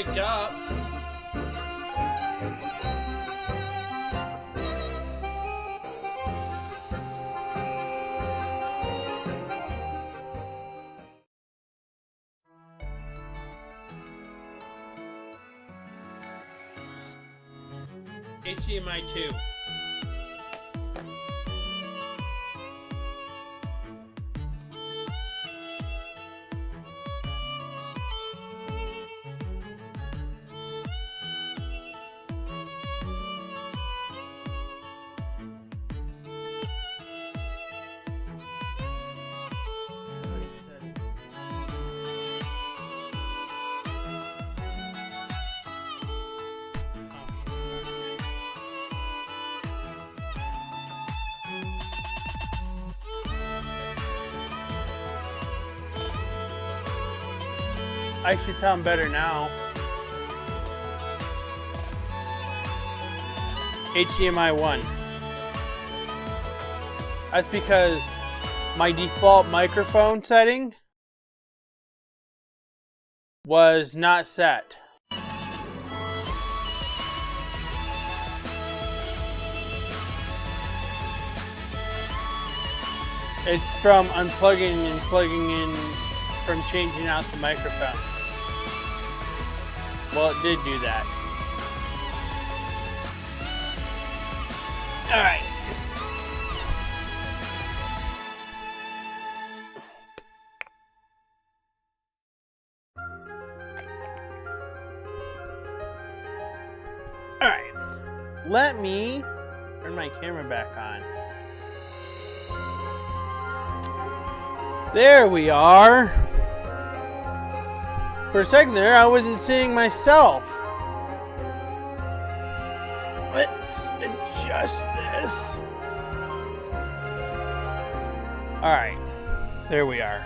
wake up. HDMI 2. I should sound better now. HDMI 1. That's because my default microphone setting was not set. It's from unplugging and plugging in, from changing out the microphone. Well, it did do that. Alright. Alright. Let me turn my camera back on. There we are. For a second there, I wasn't seeing myself. Let's adjust this. Alright, there we are.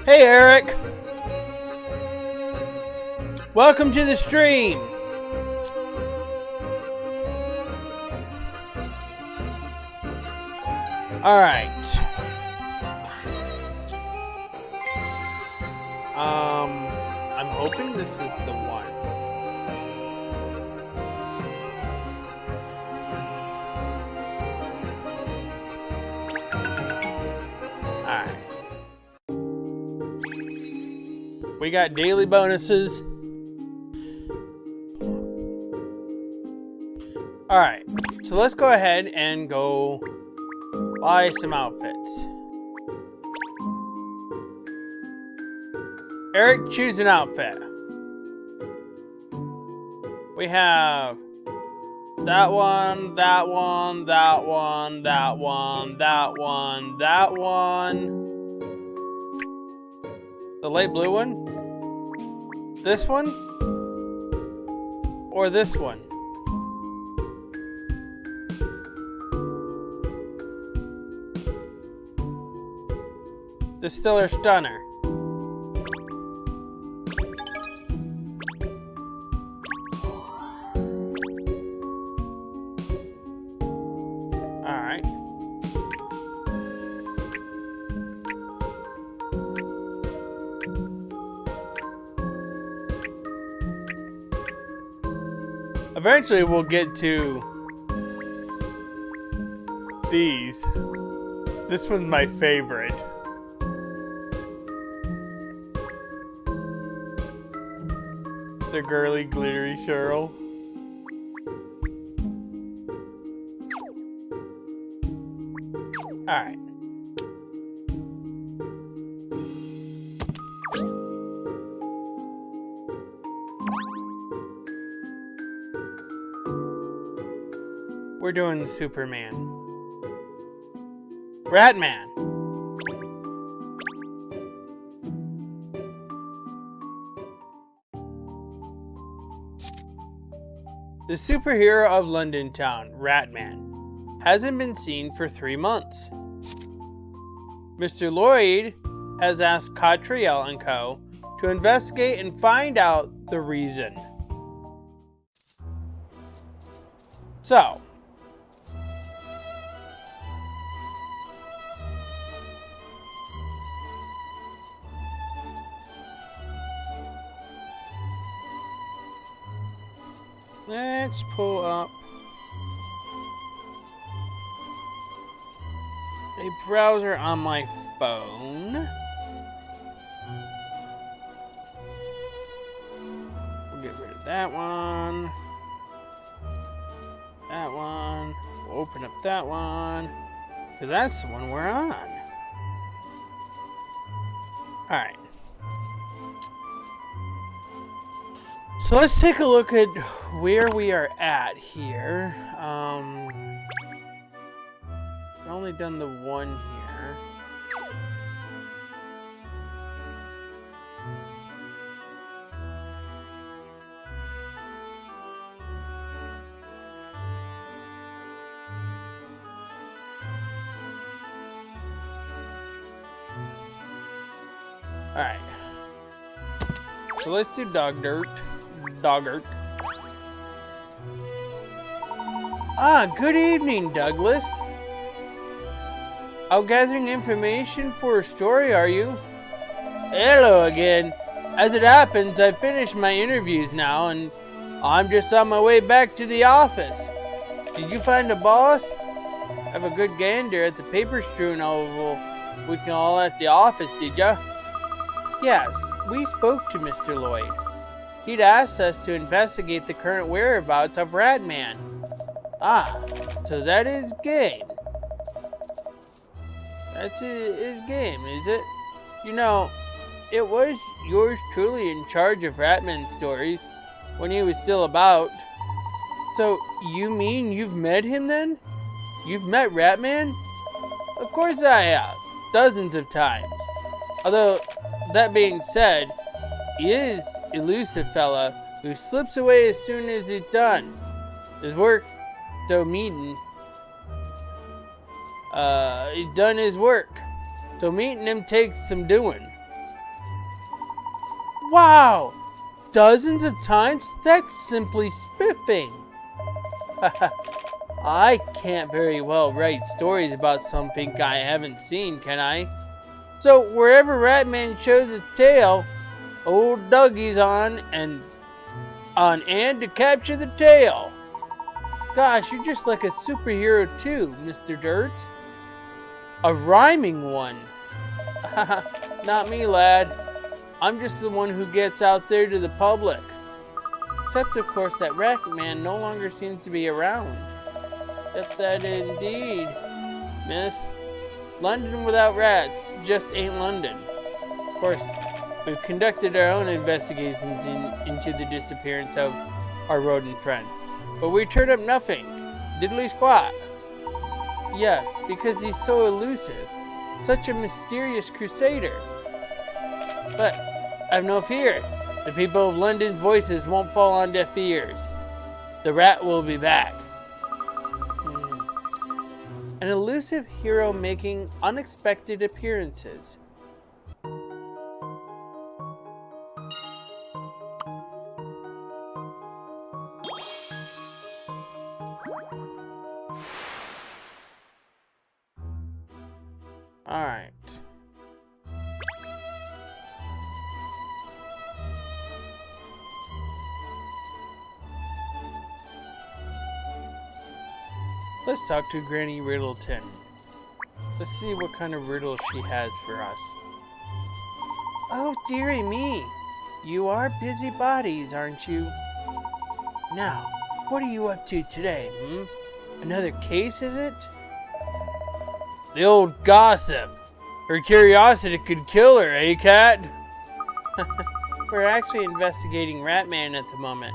Hey Eric! Welcome to the stream! Alright. I'm hoping this is the one. Alright. We got daily bonuses. Alright, so let's go ahead and go buy some outfits. Eric, choose an outfit. We have that one, that one, that one, that one, that one, that one. The light blue one? This one? Or this one? Distiller Stunner. Alright. Eventually we'll get to these. This one's my favorite. The girly glittery Cheryl. Alright. We're doing Superman. Ratman. The superhero of London town, Ratman, hasn't been seen for 3 months. Mr. Lloyd has asked Katrielle and Co. to investigate and find out the reason. So, let's pull up a browser on my phone. We'll get rid of that one. That one. We'll open up that one, because that's the one we're on. Alright. So let's take a look at where we are at here. I've only done the one here. Alright. So let's do dog dirt. Ah, good evening, Douglas. Out gathering information for a story, are you? Hello again. As it happens, I've finished my interviews now, and I'm just on my way back to the office. Did you find a boss? Have a good gander at the paper strewn oval we can all at the office, did ya? Yes, we spoke to Mr. Lloyd. He'd asked us to investigate the current whereabouts of Ratman. Ah, so that is game. That's his game, is it? You know, it was yours truly in charge of Ratman stories when he was still about. So, you mean you've met him then? You've met Ratman? Of course I have, dozens of times. Although, that being said, he is elusive fella who slips away as soon as it's done. His work, so meeting, he's done his work. So meeting him takes some doing. Wow! Dozens of times? That's simply spiffing. I can't very well write stories about something I haven't seen, can I? So wherever Ratman shows his tail, old Dougie's on to capture the tail. Gosh, you're just like a superhero too, Mr. Dirt. A rhyming one. Not me, lad. I'm just the one who gets out there to the public. Except, of course, that Ratman no longer seems to be around. Yes, that indeed, miss. London without rats just ain't London. Of course, we've conducted our own investigations into the disappearance of our rodent friend. But we turned up nothing. Diddly squat. Yes, because he's so elusive. Such a mysterious crusader. But I've no fear. The people of London's voices won't fall on deaf ears. The rat will be back. An elusive hero making unexpected appearances. Alright. Let's talk to Granny Riddleton. Let's see what kind of riddle she has for us. Oh, dearie me. You are busybodies, aren't you? Now, what are you up to today, Another case, is it? The old gossip. Her curiosity could kill her, eh, Cat? We're actually investigating Ratman at the moment.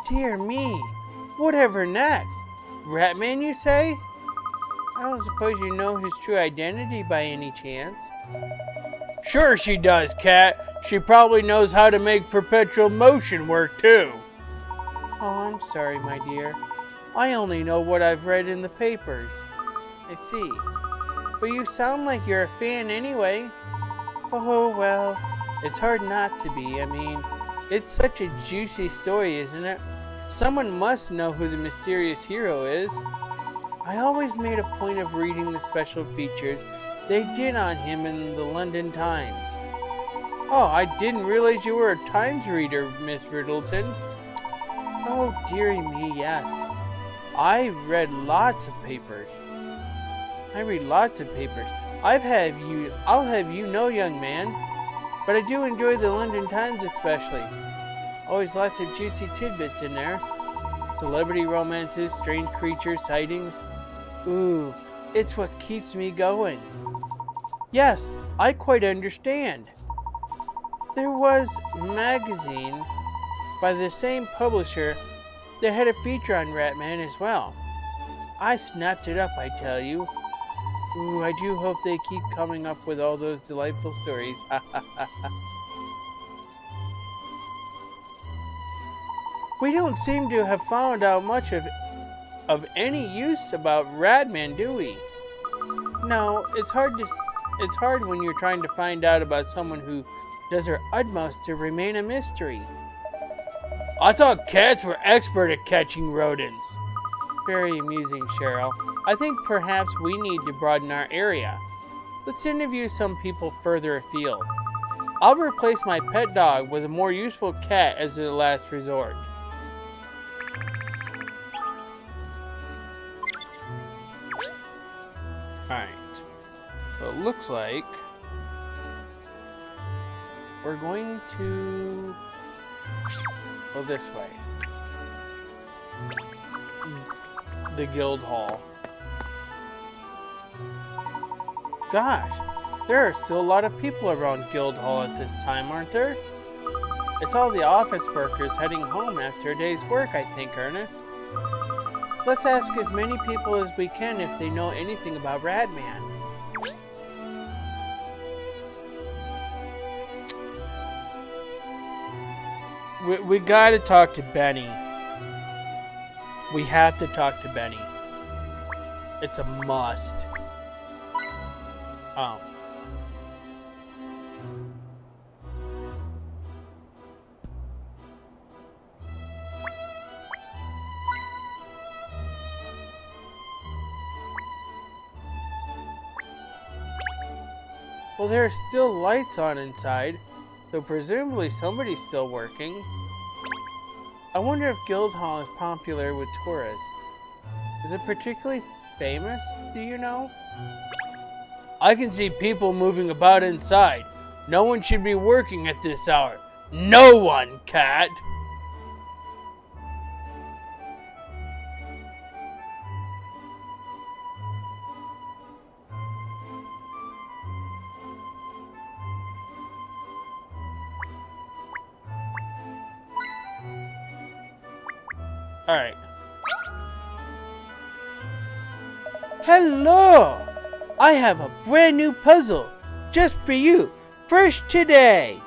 Dear me. Whatever next? Ratman, you say? I don't suppose you know his true identity by any chance. Sure she does, Cat. She probably knows how to make perpetual motion work, too. Oh, I'm sorry, my dear. I only know what I've read in the papers. I see. But you sound like you're a fan anyway. Oh, well, it's hard not to be. I mean, it's such a juicy story, isn't it? Someone must know who the mysterious hero is. I always made a point of reading the special features they did on him in the London Times. Oh, I didn't realize you were a Times reader, Miss Riddleton. Oh, dearie me, yes. I read lots of papers. I'll have you know, young man, but I do enjoy the London Times especially. Always lots of juicy tidbits in there. Celebrity romances, strange creature sightings. Ooh, it's what keeps me going. Yes, I quite understand. There was a magazine by the same publisher that had a feature on Ratman as well. I snapped it up, I tell you. Ooh, I do hope they keep coming up with all those delightful stories. We don't seem to have found out much of any use about Ratman, do we? No, it's hard when you're trying to find out about someone who does her utmost to remain a mystery. I thought cats were expert at catching rodents. Very amusing, Cheryl. I think perhaps we need to broaden our area. Let's interview some people further afield. I'll replace my pet dog with a more useful cat as a last resort. Alright. So it looks like we're going to go this way. The guild hall. Gosh, there are still a lot of people around guild hall at this time, aren't there? It's all the office workers heading home after a day's work, I think, Ernest. Let's ask as many people as we can if they know anything about Ratman. We gotta talk to Benny. We have to talk to Benny. It's a must. Oh. Well, there are still lights on inside, so presumably somebody's still working. I wonder if Guildhall is popular with tourists. Is it particularly famous, do you know? I can see people moving about inside. No one should be working at this hour. No one, Cat! Alright. Hello! I have a brand new puzzle just for you, first today.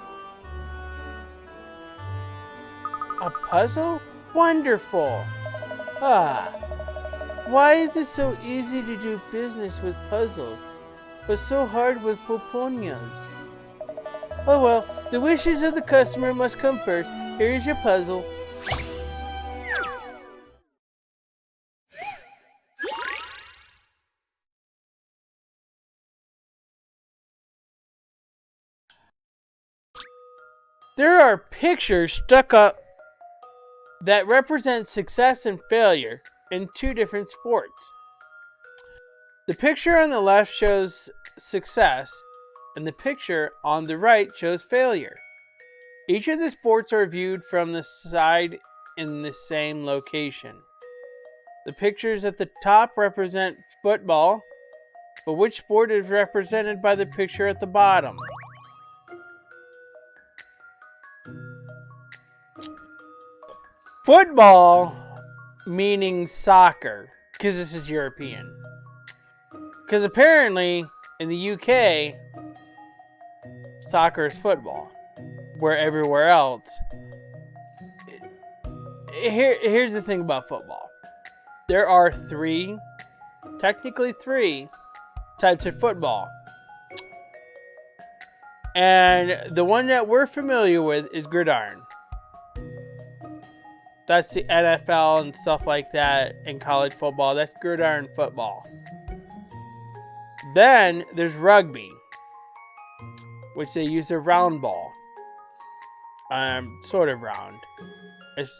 A puzzle? Wonderful. Ah, why is it so easy to do business with puzzles, but so hard with poponias? Oh well, the wishes of the customer must come first. Here's your puzzle. There are pictures stuck up that represent success and failure in two different sports. The picture on the left shows success, and the picture on the right shows failure. Each of the sports are viewed from the side in the same location. The pictures at the top represent football, but which sport is represented by the picture at the bottom? Football, meaning soccer, because this is European. Because apparently, in the UK, soccer is football. Where everywhere else... Here's the thing about football. There are technically three, types of football. And the one that we're familiar with is gridiron. That's the NFL and stuff like that in college football. That's gridiron football. Then there's rugby, which they use a round ball. Sort of round. It's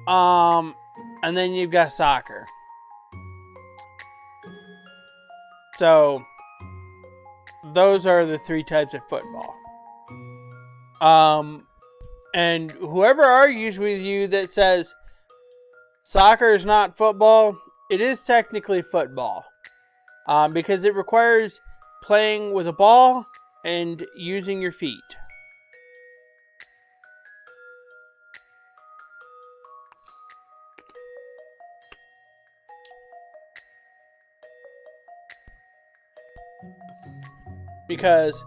and then you've got soccer. So those are the three types of football. And whoever argues with you that says soccer is not football, it is technically football. Because it requires playing with a ball and using your feet. Because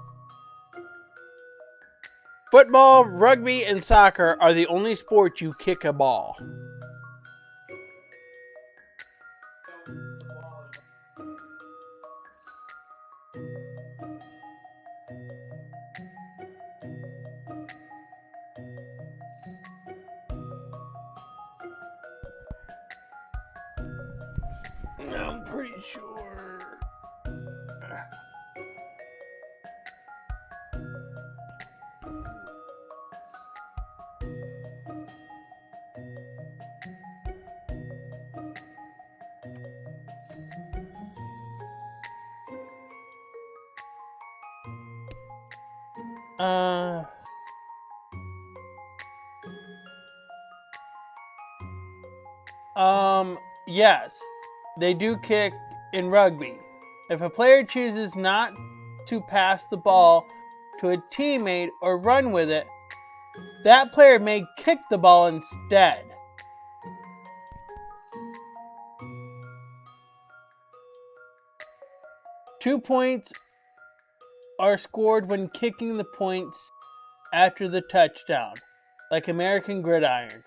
football, rugby, and soccer are the only sports you kick a ball. I'm pretty sure. Yes, they do kick in rugby. If a player chooses not to pass the ball to a teammate or run with it, that player may kick the ball instead. Two points are scored when kicking the points after the touchdown, like American gridiron.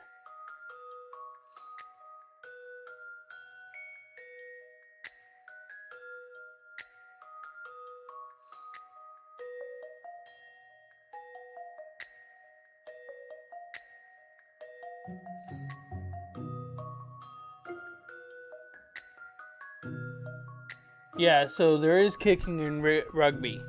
Yeah, so there is kicking in rugby.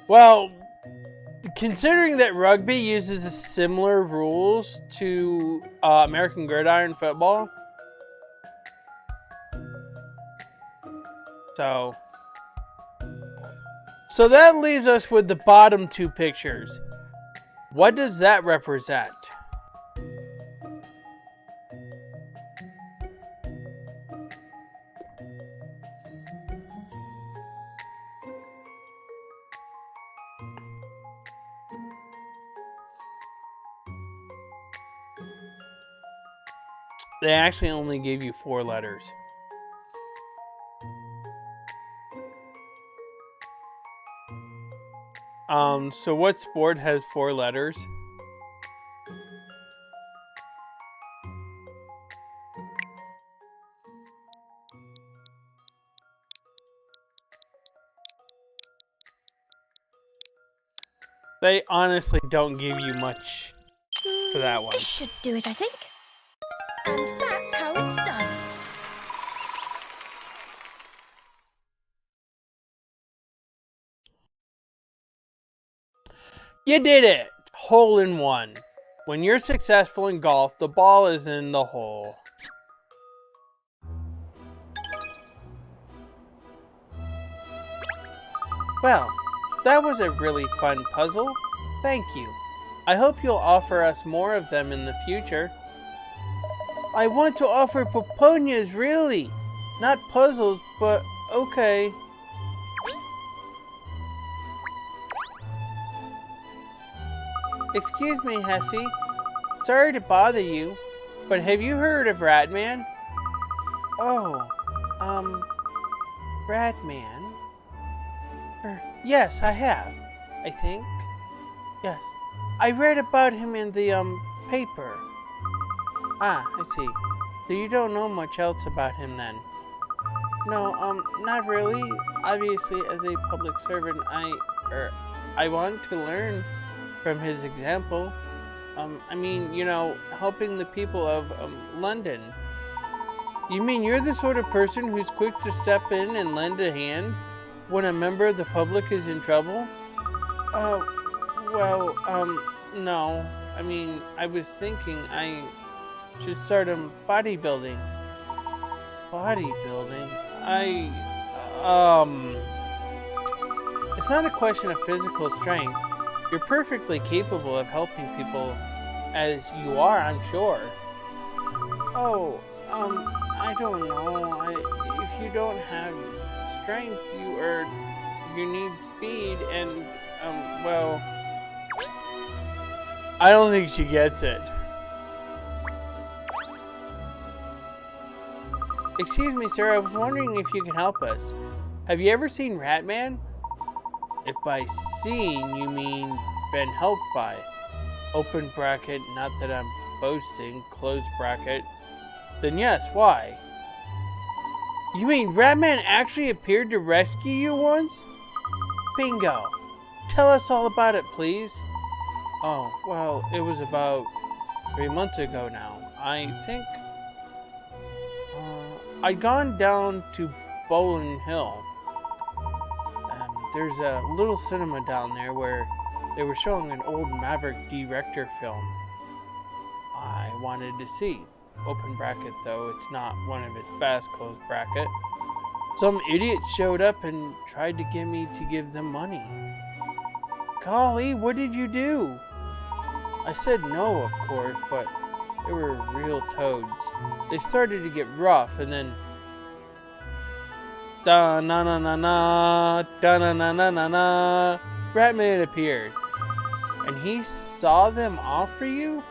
Well, considering that rugby uses similar rules to American gridiron football, so that leaves us with the bottom two pictures. What does that represent? They actually only gave you 4 letters. So what sport has 4 letters? They honestly don't give you much for that one. This should do it, I think. And that's how it's done. You did it! Hole in one. When you're successful in golf, the ball is in the hole. Well, that was a really fun puzzle. Thank you. I hope you'll offer us more of them in the future. I want to offer poponias, really. Not puzzles, but okay. Excuse me, Hessie. Sorry to bother you, but have you heard of Ratman? Oh, Ratman? Yes, I have. I think. Yes. I read about him in the, paper. Ah, I see. So you don't know much else about him then? No, not really. Obviously, as a public servant, I want to learn from his example. I mean, you know, helping the people of, London. You mean you're the sort of person who's quick to step in and lend a hand when a member of the public is in trouble? Oh, well, no. I mean, I was thinking I should start bodybuilding. Bodybuilding? It's not a question of physical strength. You're perfectly capable of helping people, as you are, I'm sure. Oh, I don't know. If you don't have strength, you need speed, and, well, I don't think she gets it. Excuse me, sir, I was wondering if you can help us. Have you ever seen Ratman? If by seen you mean been helped by. Open bracket, not that I'm boasting, close bracket. Then yes, why? You mean Ratman actually appeared to rescue you once? Bingo. Tell us all about it, please. Oh, well, it was about 3 months ago now. I think I'd gone down to Bowling Hill. There's a little cinema down there where they were showing an old Maverick director film I wanted to see. Open bracket, though, it's not one of his best, close bracket. Some idiot showed up and tried to get me to give them money. Golly, what did you do? I said no, of course, but they were real toads. They started to get rough, and then da-na-na-na-na, da-na-na-na-na-na, Ratman appeared. And he saw them off for you?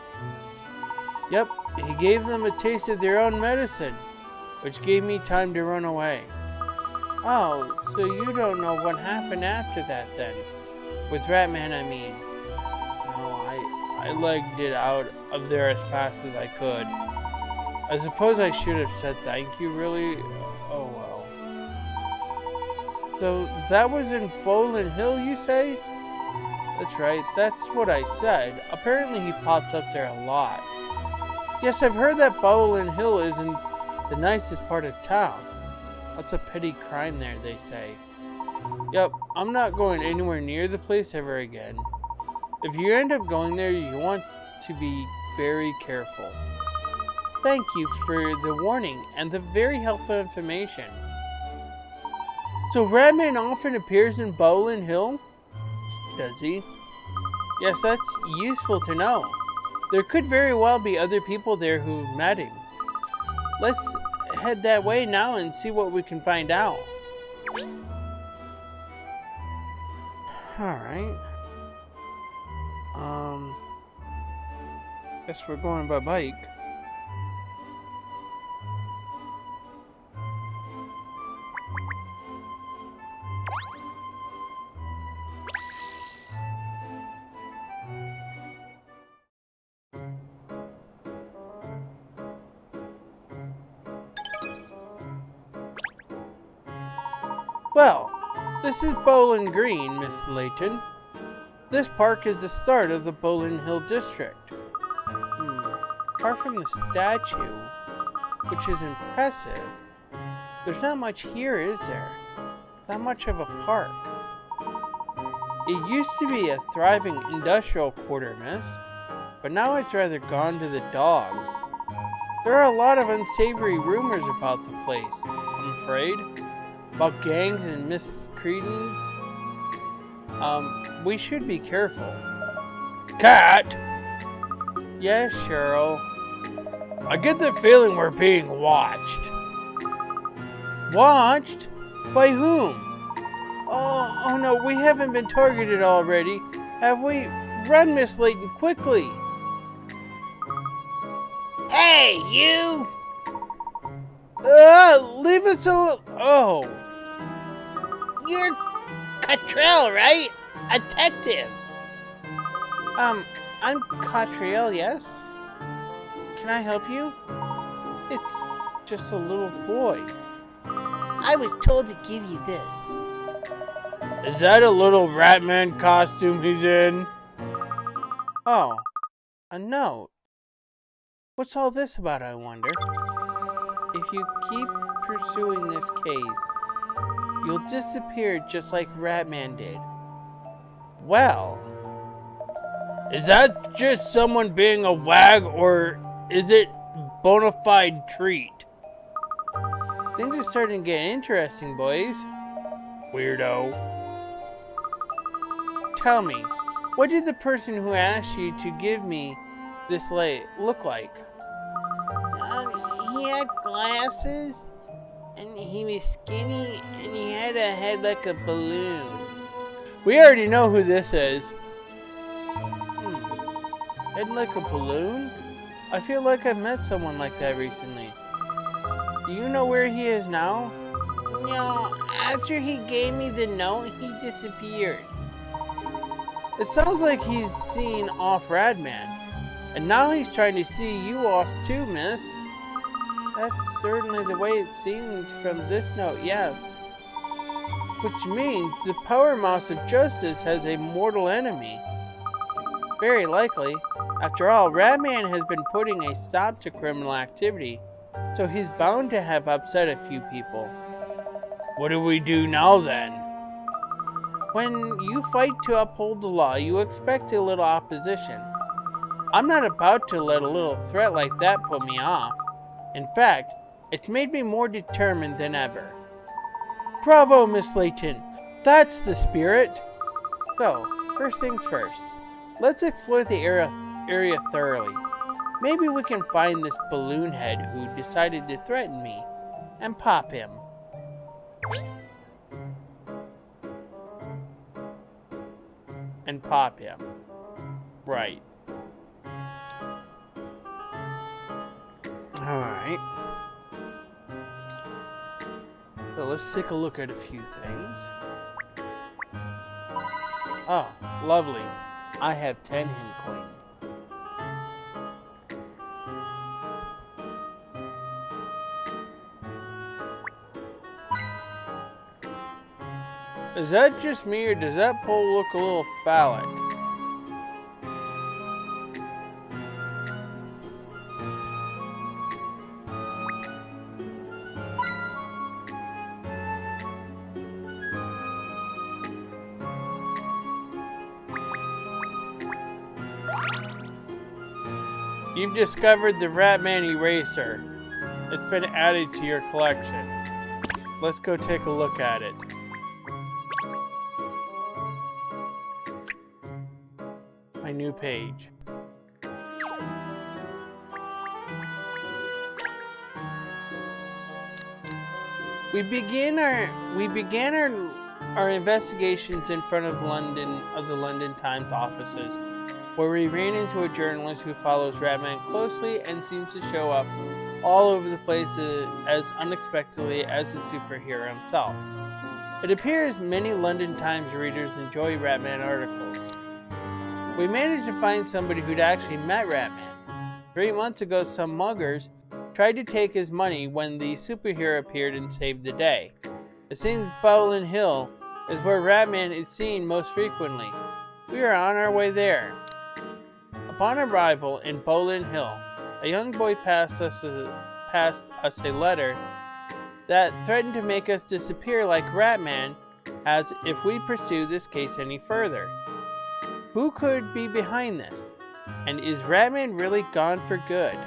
Yep, he gave them a taste of their own medicine, which gave me time to run away. Oh, so you don't know what happened after that then? With Ratman, I mean. No, I legged it out of there as fast as I could. I suppose I should have said thank you, really. Oh well. So that was in Bowling Hill, you say? That's right, that's what I said. Apparently he pops up there a lot. Yes, I've heard that Bowling Hill isn't the nicest part of town. Lots of petty crime there, they say. Yep, I'm not going anywhere near the place ever again. If you end up going there, you want to be very careful. Thank you for the warning and the very helpful information. So Ratman often appears in Bowling Hill? Does he? Yes, that's useful to know. There could very well be other people there who've met him. Let's head that way now and see what we can find out. Alright. Guess we're going by bike. Well, this is Bowling Green, Miss Layton. This park is the start of the Bowling Hill district. Apart from the statue, which is impressive, there's not much here, is there? Not much of a park. It used to be a thriving industrial quarter, miss, but now it's rather gone to the dogs. There are a lot of unsavory rumors about the place, I'm afraid. About gangs and miscreants. We should be careful. Cat! Yes, Cheryl. I get the feeling we're being watched. Watched? By whom? Oh no, we haven't been targeted already, have we? Run, Miss Layton, quickly! Hey, you! Leave us alone! Oh. You're Katrielle, right? A detective. I'm Katrielle, yes? Can I help you? It's just a little boy. I was told to give you this. Is that a little Ratman costume he's in? Oh, a note. What's all this about, I wonder? If you keep pursuing this case, you'll disappear just like Ratman did. Well, is that just someone being a wag, or is it bona fide treat? Things are starting to get interesting, boys. Weirdo. Tell me, what did the person who asked you to give me this look like? He had glasses, and he was skinny, and he had a head like a balloon. We already know who this is. Head like a balloon? I feel like I've met someone like that recently. Do you know where he is now? No, after he gave me the note, he disappeared. It sounds like he's seen off Radman, and now he's trying to see you off too, miss. That's certainly the way it seems from this note, yes. Which means the Power Mouse of Justice has a mortal enemy. Very likely. After all, Radman has been putting a stop to criminal activity, so he's bound to have upset a few people. What do we do now then? When you fight to uphold the law, you expect a little opposition. I'm not about to let a little threat like that put me off. In fact, it's made me more determined than ever. Bravo, Miss Layton. That's the spirit. So, first things first. Let's explore the area thoroughly. Maybe we can find this balloon head who decided to threaten me and pop him. Right. Alright. So let's take a look at a few things. Oh, lovely. I have 10 hint coins. Is that just me, or does that pole look a little phallic? You've discovered the Ratman Eraser. It's been added to your collection. Let's go take a look at it. My new page. We began our investigations in front of the London Times offices, where we ran into a journalist who follows Ratman closely and seems to show up all over the place as unexpectedly as the superhero himself. It appears many London Times readers enjoy Ratman articles. We managed to find somebody who'd actually met Ratman. 3 months ago, some muggers tried to take his money when the superhero appeared and saved the day. It seems Bowling Hill is where Ratman is seen most frequently. We are on our way there. Upon arrival in Bowling Hill, a young boy passed us a letter that threatened to make us disappear like Ratman has if we pursue this case any further. Who could be behind this? And is Ratman really gone for good?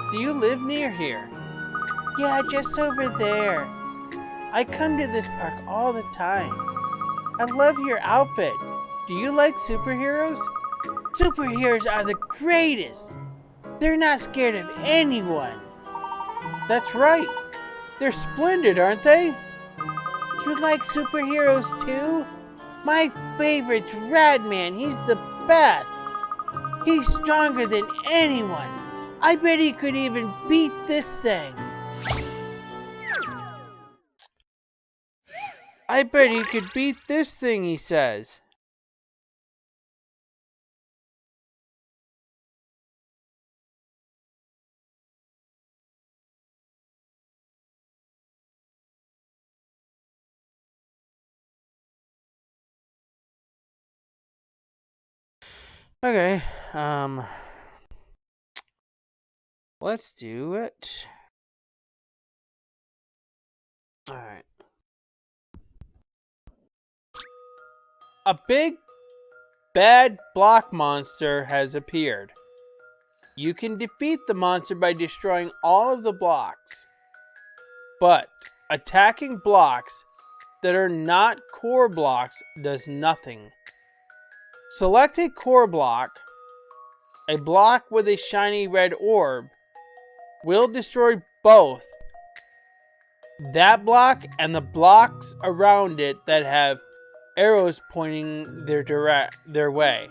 Do you live near here? Yeah, just over there. I come to this park all the time. I love your outfit. Do you like superheroes? Superheroes are the greatest. They're not scared of anyone. That's right. They're splendid, aren't they? You like superheroes too? My favorite's Ratman. He's the best. He's stronger than anyone. I bet he could even beat this thing. I bet he could beat this thing, he says. Okay, let's do it. Alright. A big, bad block monster has appeared. You can defeat the monster by destroying all of the blocks. But attacking blocks that are not core blocks does nothing. Select a core block. A block with a shiny red orb will destroy both that block and the blocks around it that have arrows pointing their way.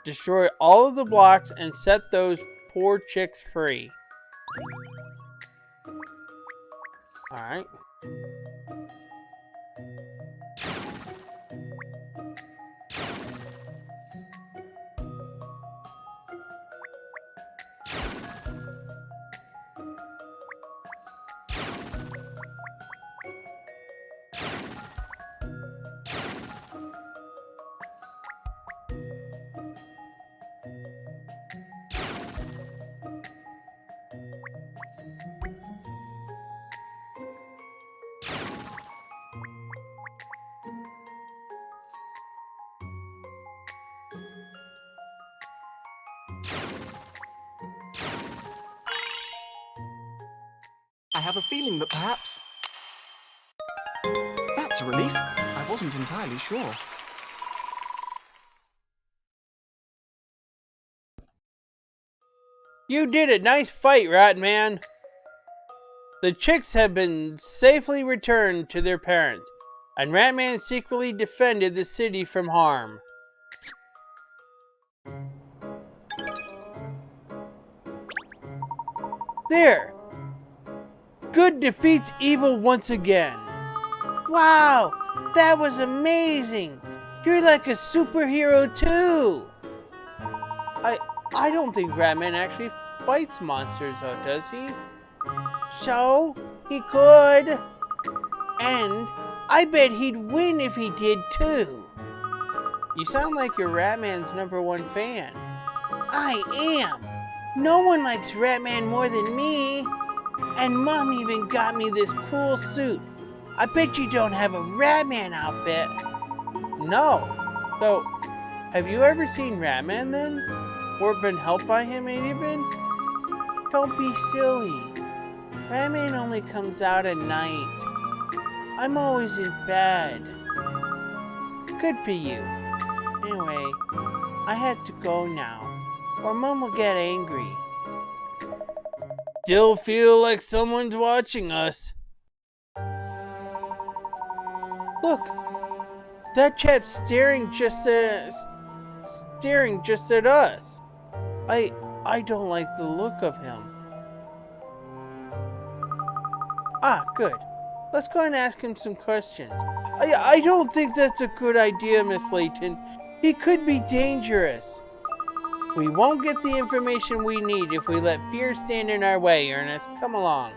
Destroy all of the blocks and set those poor chicks free. Alright. I have a feeling that perhaps... That's a relief. I wasn't entirely sure. You did it! Nice fight, Ratman! The chicks have been safely returned to their parents, and Ratman secretly defended the city from harm. There! Good defeats evil once again. Wow! That was amazing! You're like a superhero too! I don't think Ratman actually fights monsters, though, does he? So, he could. And I bet he'd win if he did too. You sound like you're Ratman's #1 fan. I am. No one likes Ratman more than me. And Mom even got me this cool suit. I bet you don't have a Ratman outfit. No. So, have you ever seen Ratman then? Or been helped by him even? Don't be silly. Ratman only comes out at night. I'm always in bed. Good for you. Anyway, I have to go now, or Mom will get angry. Still feel like someone's watching us. Look, that chap's staring just at us. I don't like the look of him. Ah, good. Let's go and ask him some questions. I don't think that's a good idea, Miss Layton. He could be dangerous. We won't get the information we need if we let fear stand in our way, Ernest. Come along.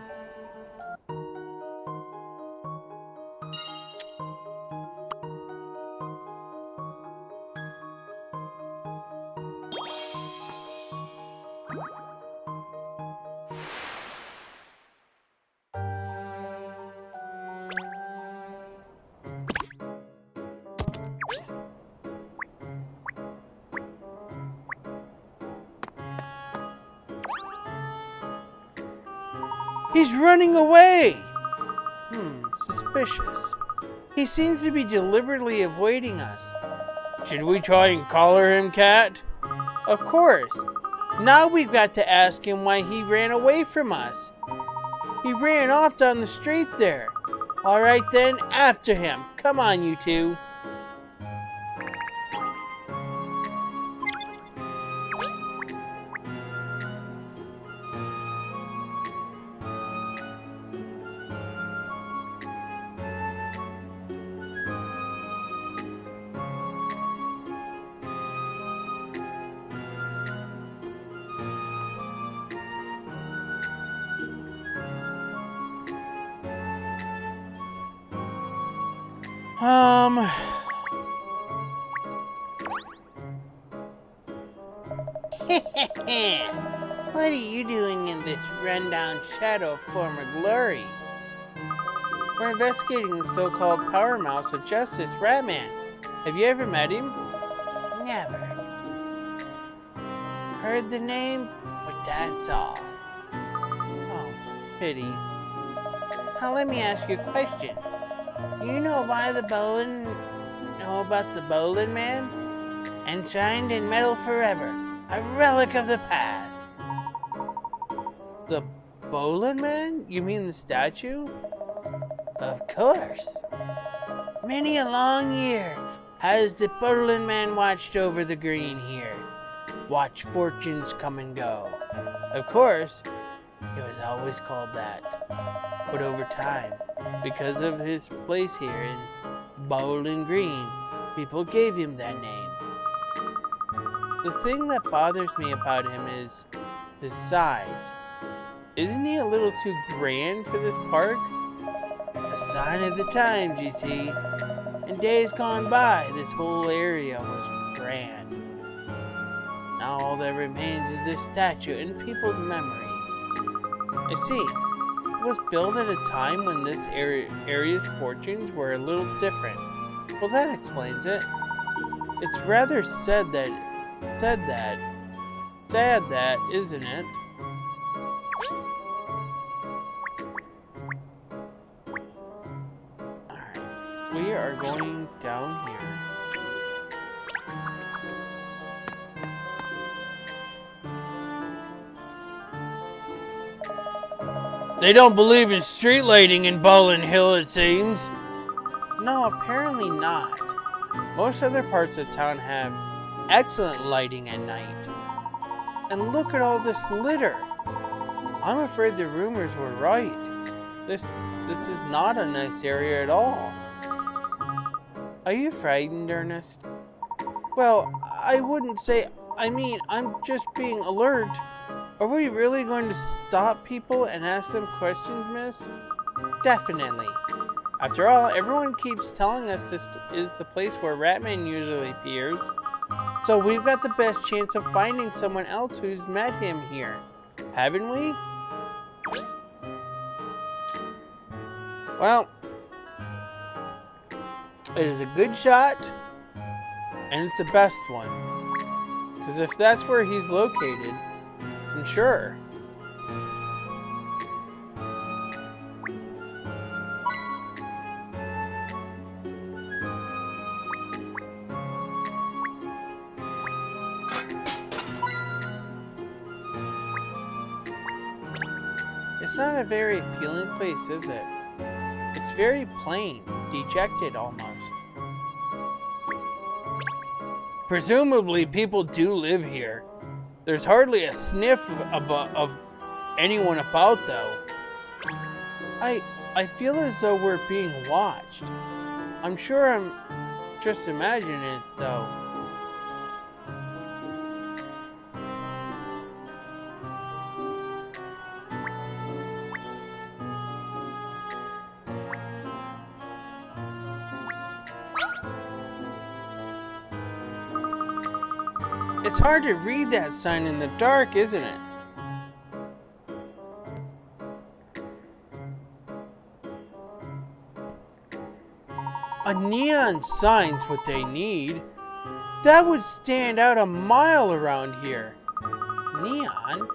He's running away! Suspicious. He seems to be deliberately avoiding us. Should we try and collar him, Cat? Of course. Now we've got to ask him why he ran away from us. He ran off down the street there. Alright then, after him. Come on, you two. What are you doing in this rundown shadow of former glory? We're investigating the so-called power mouse of justice, Ratman. Have you ever met him? Never. Heard the name, but that's all. Oh, pity. Now let me ask you a question. You know about the Bowling Man? Enshrined in metal forever, a relic of the past. The Bowling Man? You mean the statue? Of course. Many a long year has the Bowling Man watched over the green here. Watched fortunes come and go. Of course, it was always called that. But over time, because of his place here in Bowling Green, people gave him that name. The thing that bothers me about him is his size. Isn't he a little too grand for this park? A sign of the times, you see. In days gone by, this whole area was grand. Now all that remains is this statue and people's memories. I see. It was built at a time when this area's fortunes were a little different. Well, that explains it. It's rather sad that, isn't it? Alright, we are going down here. They don't believe in street lighting in Bowling Hill, it seems. No, apparently not. Most other parts of town have excellent lighting at night. And look at all this litter. I'm afraid the rumors were right. This is not a nice area at all. Are you frightened, Ernest? Well, I wouldn't say. I'm just being alert. Are we really going to stop people and ask them questions, miss? Definitely. After all, everyone keeps telling us this is the place where Ratman usually appears. So we've got the best chance of finding someone else who's met him here. Haven't we? Well, it is a good shot, and it's the best one. Because if that's where he's located, then sure. It's not a very appealing place, is it? It's very plain, dejected almost. Presumably people do live here. There's hardly a sniff of anyone about, though. I feel as though we're being watched. I'm sure I'm just imagining it, though. It's hard to read that sign in the dark, isn't it? A neon sign's what they need. That would stand out a mile around here. Neon?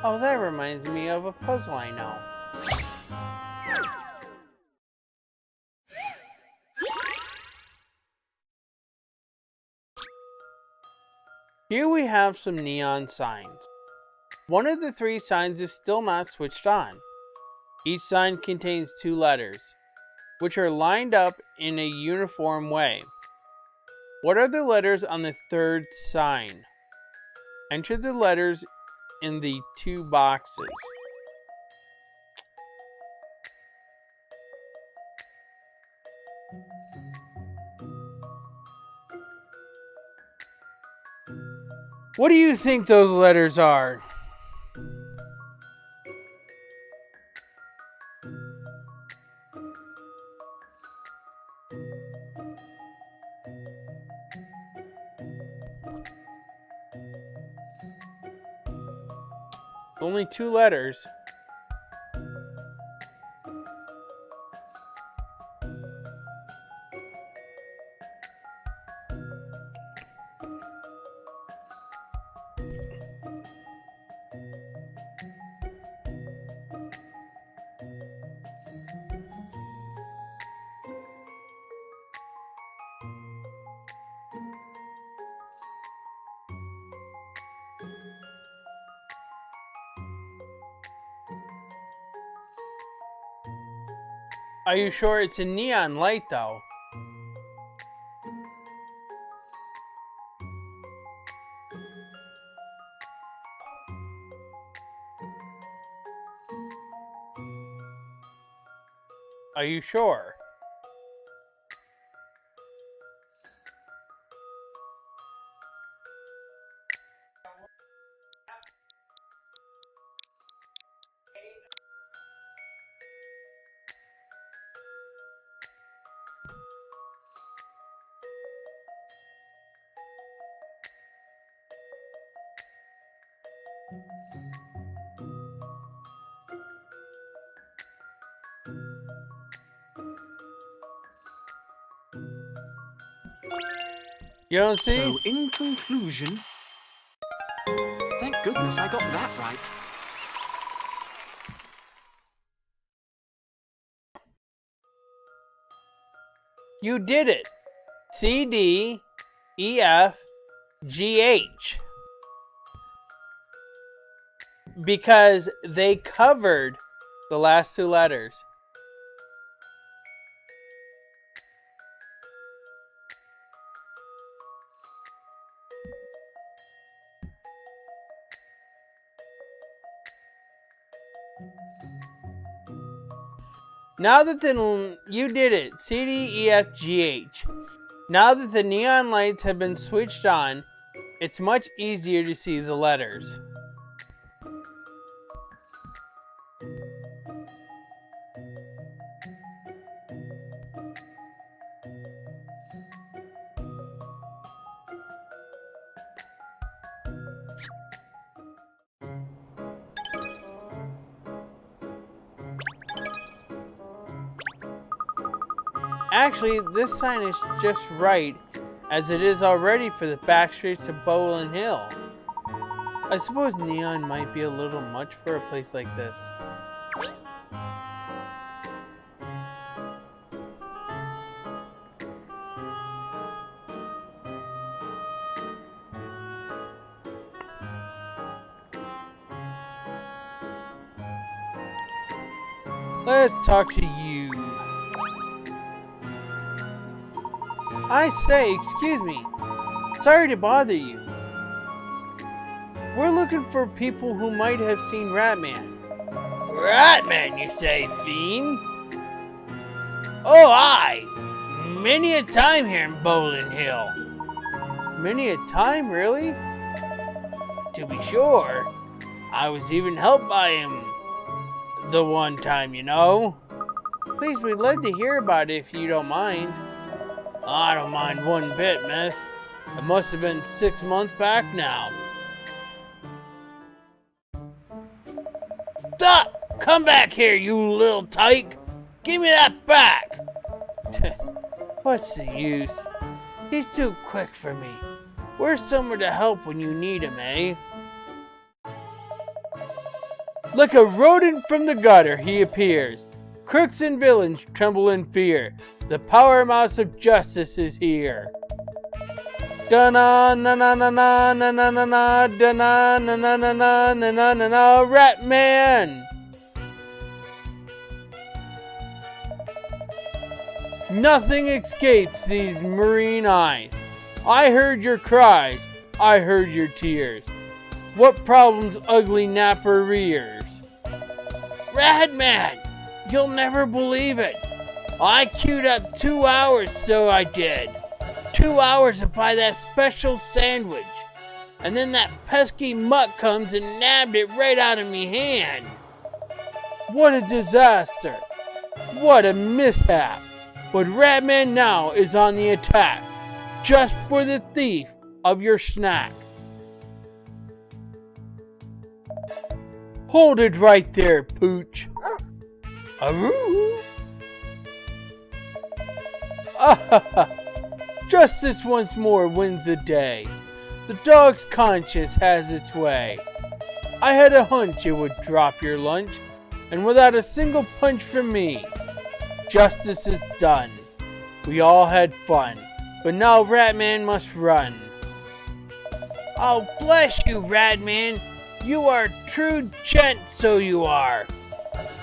Oh, that reminds me of a puzzle I know. Here we have some neon signs. One of the three signs is still not switched on. Each sign contains two letters, which are lined up in a uniform way. What are the letters on the third sign? Enter the letters in the two boxes. What do you think those letters are? Only 2 letters. Are you sure it's a neon light though? Are you sure? You don't see? So, in conclusion, thank goodness I got that right. You did it. C, D, E, F, G, H. Because they covered the last 2 letters. Now that you did it, C, D, E, F, G, H. Now that the neon lights have been switched on, it's much easier to see the letters. Actually, this sign is just right, as it is already for the back streets of Bowling Hill. I suppose neon might be a little much for a place like this. Let's talk to you. I say, excuse me. Sorry to bother you. We're looking for people who might have seen Ratman. Ratman, you say, fiend? Oh, aye. Many a time here in Bowling Hill. Many a time, really? To be sure. I was even helped by him the one time, you know. Please, we'd love to hear about it if you don't mind. I don't mind one bit, miss. It must have been 6 months back now. Stop! Come back here, you little tyke! Give me that back! What's the use? He's too quick for me. Where's someone to help when you need him, eh? Like a rodent from the gutter, he appears. Crooks and villains tremble in fear. The power mouse of justice is here. Da-na na na na na na na na na da-na na na na na na na na na Ratman! Nothing escapes these marine eyes. I heard your cries, I heard your tears. What problems ugly napper rears? Ratman! You'll never believe it. I queued up 2 hours, so I did. 2 hours to buy that special sandwich. And then that pesky mutt comes and nabbed it right out of me hand. What a disaster. What a mishap. But Ratman now is on the attack. Just for the thief of your snack. Hold it right there, Pooch. Aroo! Ah, justice once more wins the day. The dog's conscience has its way. I had a hunch it would drop your lunch, and without a single punch from me, justice is done. We all had fun, but now Ratman must run. Oh, bless you, Ratman. You are true gent, so you are.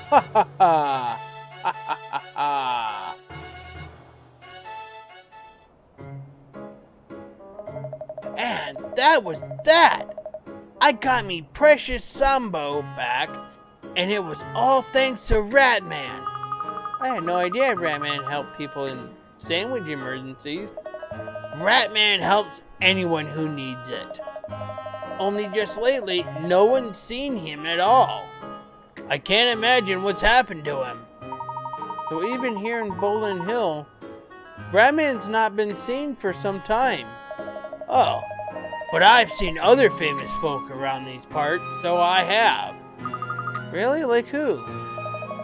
Ha ha ha. Ha ha ha ha. And that was that. I got me precious Sambo back, and it was all thanks to Ratman. I had no idea Ratman helped people in sandwich emergencies. Ratman helps anyone who needs it. Only just lately, no one's seen him at all. I can't imagine what's happened to him. So even here in Bowling Hill, Ratman's not been seen for some time. Oh, but I've seen other famous folk around these parts, so I have. Really? Like who?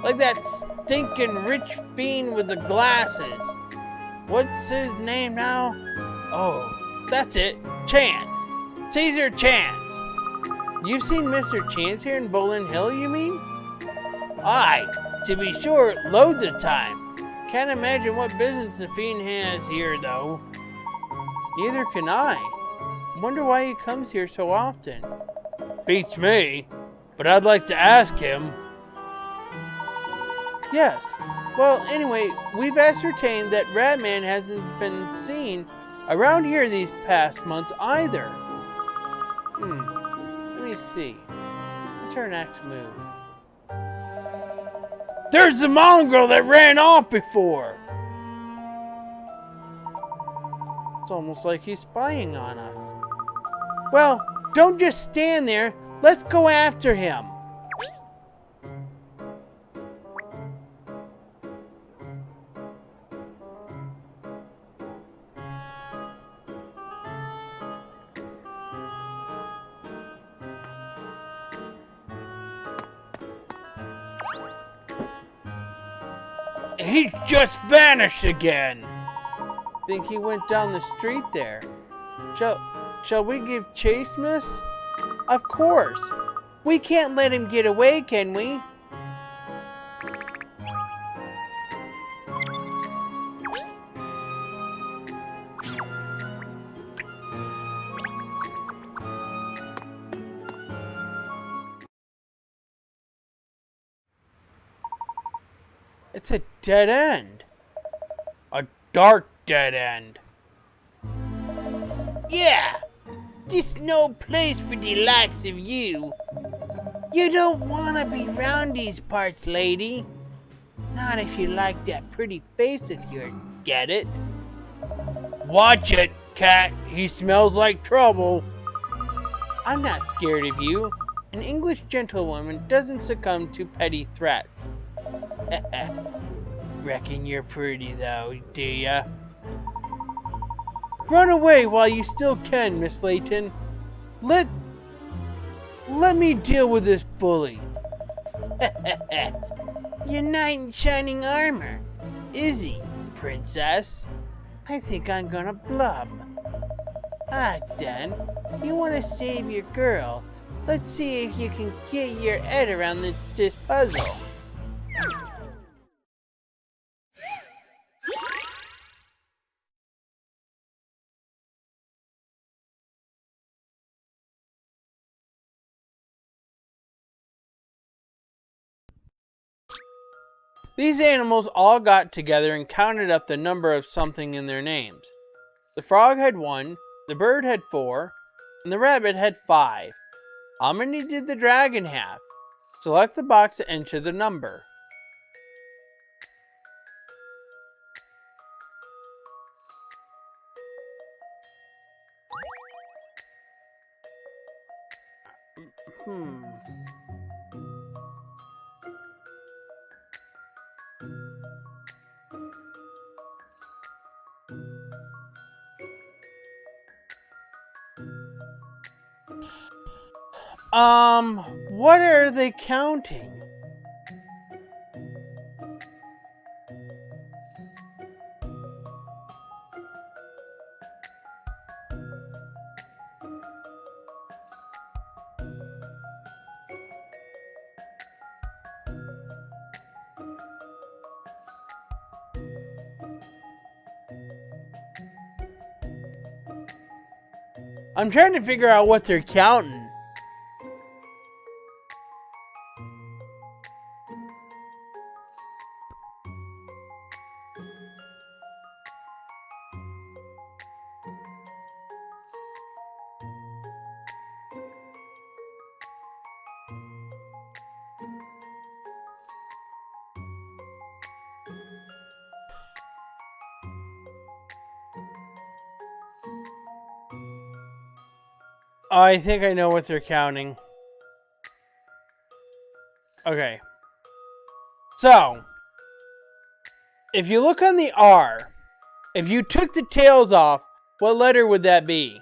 Like that stinking rich fiend with the glasses. What's his name now? Oh, that's it. Chance. Caesar Chance. You've seen Mr. Chance here in Bowling Hill, you mean? Aye, to be sure, loads of time. Can't imagine what business the fiend has here, though. Neither can I. Wonder why he comes here so often. Beats me, but I'd like to ask him. Yes. Well, anyway, we've ascertained that Ratman hasn't been seen around here these past months either. Let me see. What's our next move? There's the mongrel that ran off before! It's almost like he's spying on us. Well, don't just stand there. Let's go after him. He's just vanished again. Think he went down the street there. Shall we give chase, miss? Of course. We can't let him get away, can we? It's a dead end. A dark dead end. Yeah! This no place for the likes of you. You don't want to be round these parts, lady. Not if you like that pretty face of yours, get it? Watch it, cat. He smells like trouble. I'm not scared of you. An English gentlewoman doesn't succumb to petty threats. Reckon you're pretty though, do ya? Run away while you still can, Miss Layton. Let me deal with this bully. Your knight in shining armor. Is he, princess? I think I'm gonna blub. Ah, then. You want to save your girl. Let's see if you can get your head around this puzzle. These animals all got together and counted up the number of something in their names. The frog had 1, the bird had 4, and the rabbit had 5. How many did the dragon have? Select the box to enter the number. What are they counting? I'm trying to figure out what they're counting. Oh, I think I know what they're counting. Okay. So, if you look on the R, if you took the tails off, what letter would that be?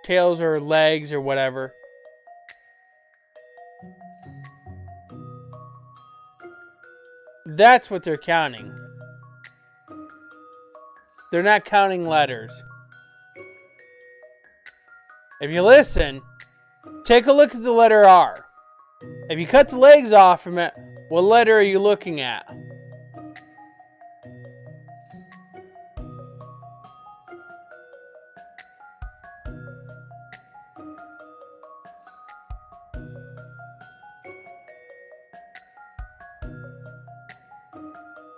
Tails or legs or whatever. That's what they're counting. They're not counting letters. If you listen, take a look at the letter R. If you cut the legs off from it, what letter are you looking at?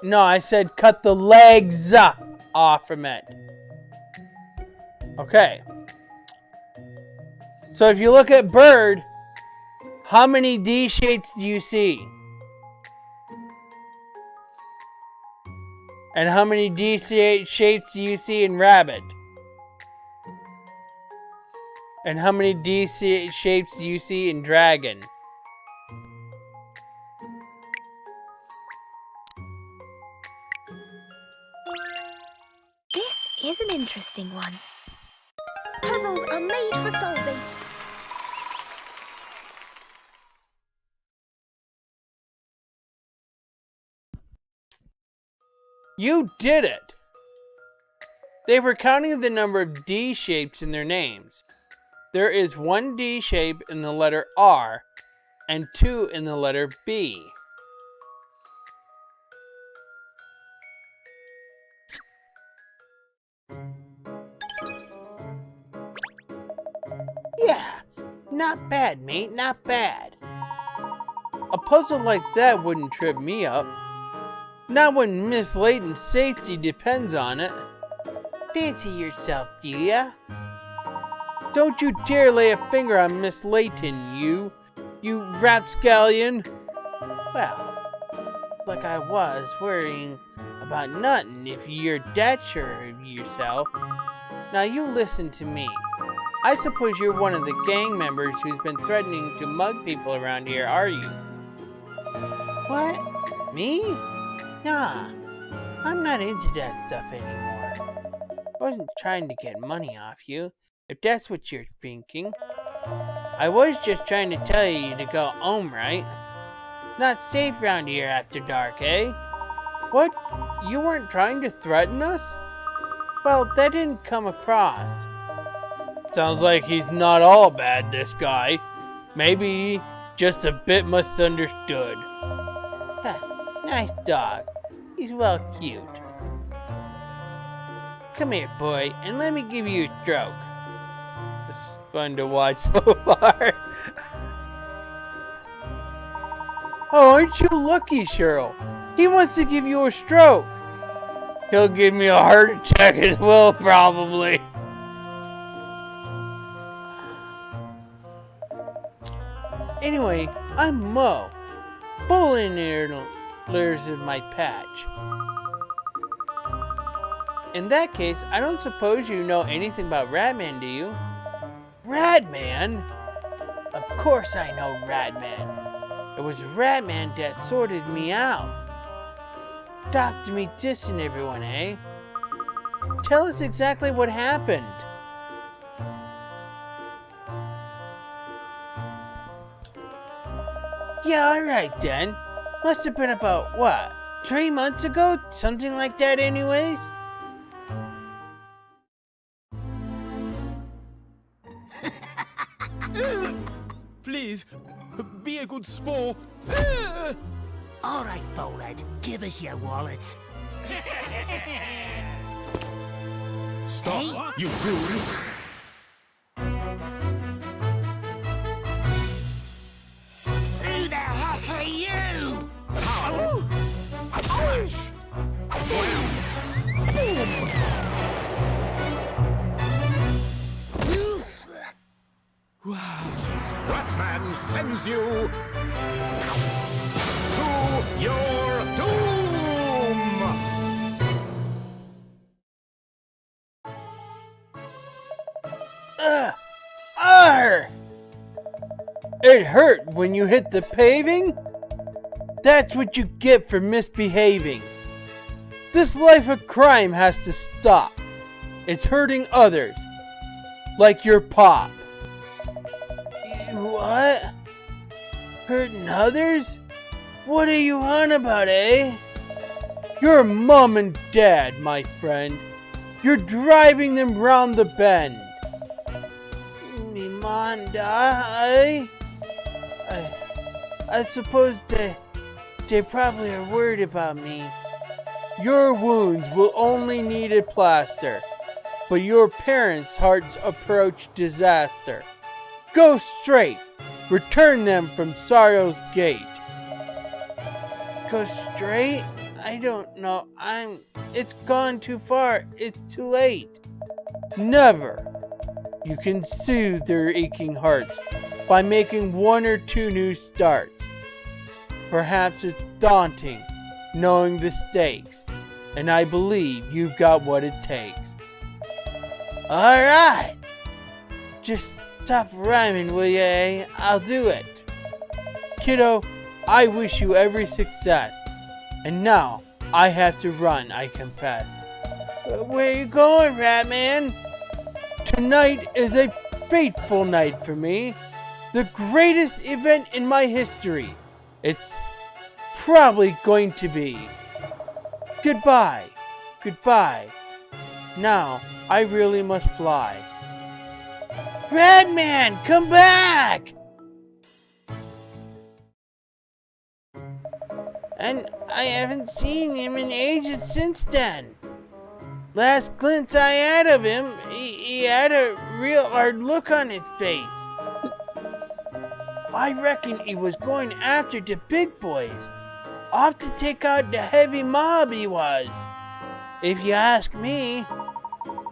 No, I said cut the legs off from it. Okay. So if you look at bird, how many D shapes do you see? And how many D shapes do you see in rabbit? And how many D shapes do you see in dragon? This is an interesting one. Puzzles are made for solving. You did it! They were counting the number of D shapes in their names. There is one D shape in the letter R and two in the letter B. Yeah, not bad, mate, not bad. A puzzle like that wouldn't trip me up. Not when Miss Layton's safety depends on it. Fancy yourself, do ya? Don't you dare lay a finger on Miss Layton, you rapscallion. Well, like I was worrying about nothing if you're that sure of yourself. Now you listen to me. I suppose you're one of the gang members who's been threatening to mug people around here, are you? What? Me? Nah, I'm not into that stuff anymore. I wasn't trying to get money off you, if that's what you're thinking. I was just trying to tell you to go home, right? Not safe around here after dark, eh? What? You weren't trying to threaten us? Well, that didn't come across. Sounds like he's not all bad, this guy. Maybe just a bit misunderstood. Nice dog. He's well cute. Come here, boy, and let me give you a stroke. This is fun to watch so far. Oh, aren't you lucky, Cheryl? He wants to give you a stroke. He'll give me a heart attack as well, probably. Anyway, I'm Mo. Millionaires in my patch. In that case, I don't suppose you know anything about Ratman, do you? Ratman? Of course I know Ratman. It was Ratman that sorted me out. Stopped me dissing everyone, eh? Tell us exactly what happened. Yeah, alright then. Must have been about, what, 3 months ago? Something like that anyways? Please, be a good sport. All right, Bowlhead, give us your wallet. Stop, you goons! Who the heck are you? Pow! Smash! Ratman sends you to your doom! Arr! It hurt when you hit the paving? That's what you get for misbehaving. This life of crime has to stop. It's hurting others. Like your pop. What? Hurting others? What are you on about, eh? Your mom and dad, my friend. You're driving them round the bend. Me mom and dad, eh? I suppose they probably are worried about me. Your wounds will only need a plaster, but your parents' hearts approach disaster. Go straight, return them from sorrow's gate. Go straight? I don't know. It's gone too far. It's too late. Never. You can soothe their aching hearts by making 1 or 2 new starts. Perhaps it's daunting knowing the stakes, and I believe you've got what it takes. Alright! Just stop rhyming, will ya, eh? I'll do it. Kiddo, I wish you every success. And now, I have to run, I confess. Where you going, Ratman? Tonight is a fateful night for me. The greatest event in my history. It's probably going to be. Goodbye. Goodbye. Now, I really must fly. Ratman, come back! And I haven't seen him in ages since then. Last glimpse I had of him, he had a real hard look on his face. I reckon he was going after the big boys. Off to take out the heavy mob he was. If you ask me.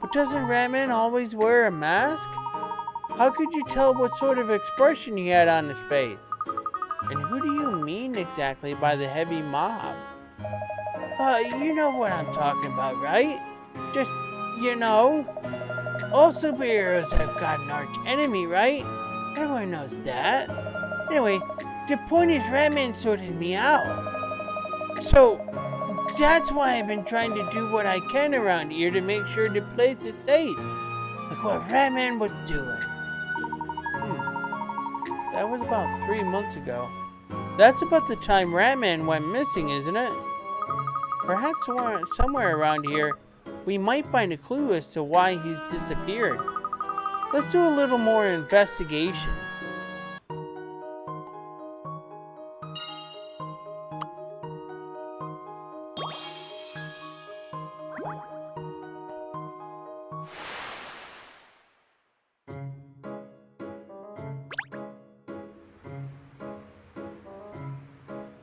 But doesn't Ratman always wear a mask? How could you tell what sort of expression he had on his face? And who do you mean exactly by the heavy mob? You know what I'm talking about, right? Just, you know. All superheroes have got an arch enemy, right? Everyone knows that. Anyway, the point is Ratman sorted me out. So, that's why I've been trying to do what I can around here to make sure the place is safe. Like what Ratman was doing. That was about 3 months ago. That's about the time Ratman went missing, isn't it? Perhaps somewhere around here, we might find a clue as to why he's disappeared. Let's do a little more investigation.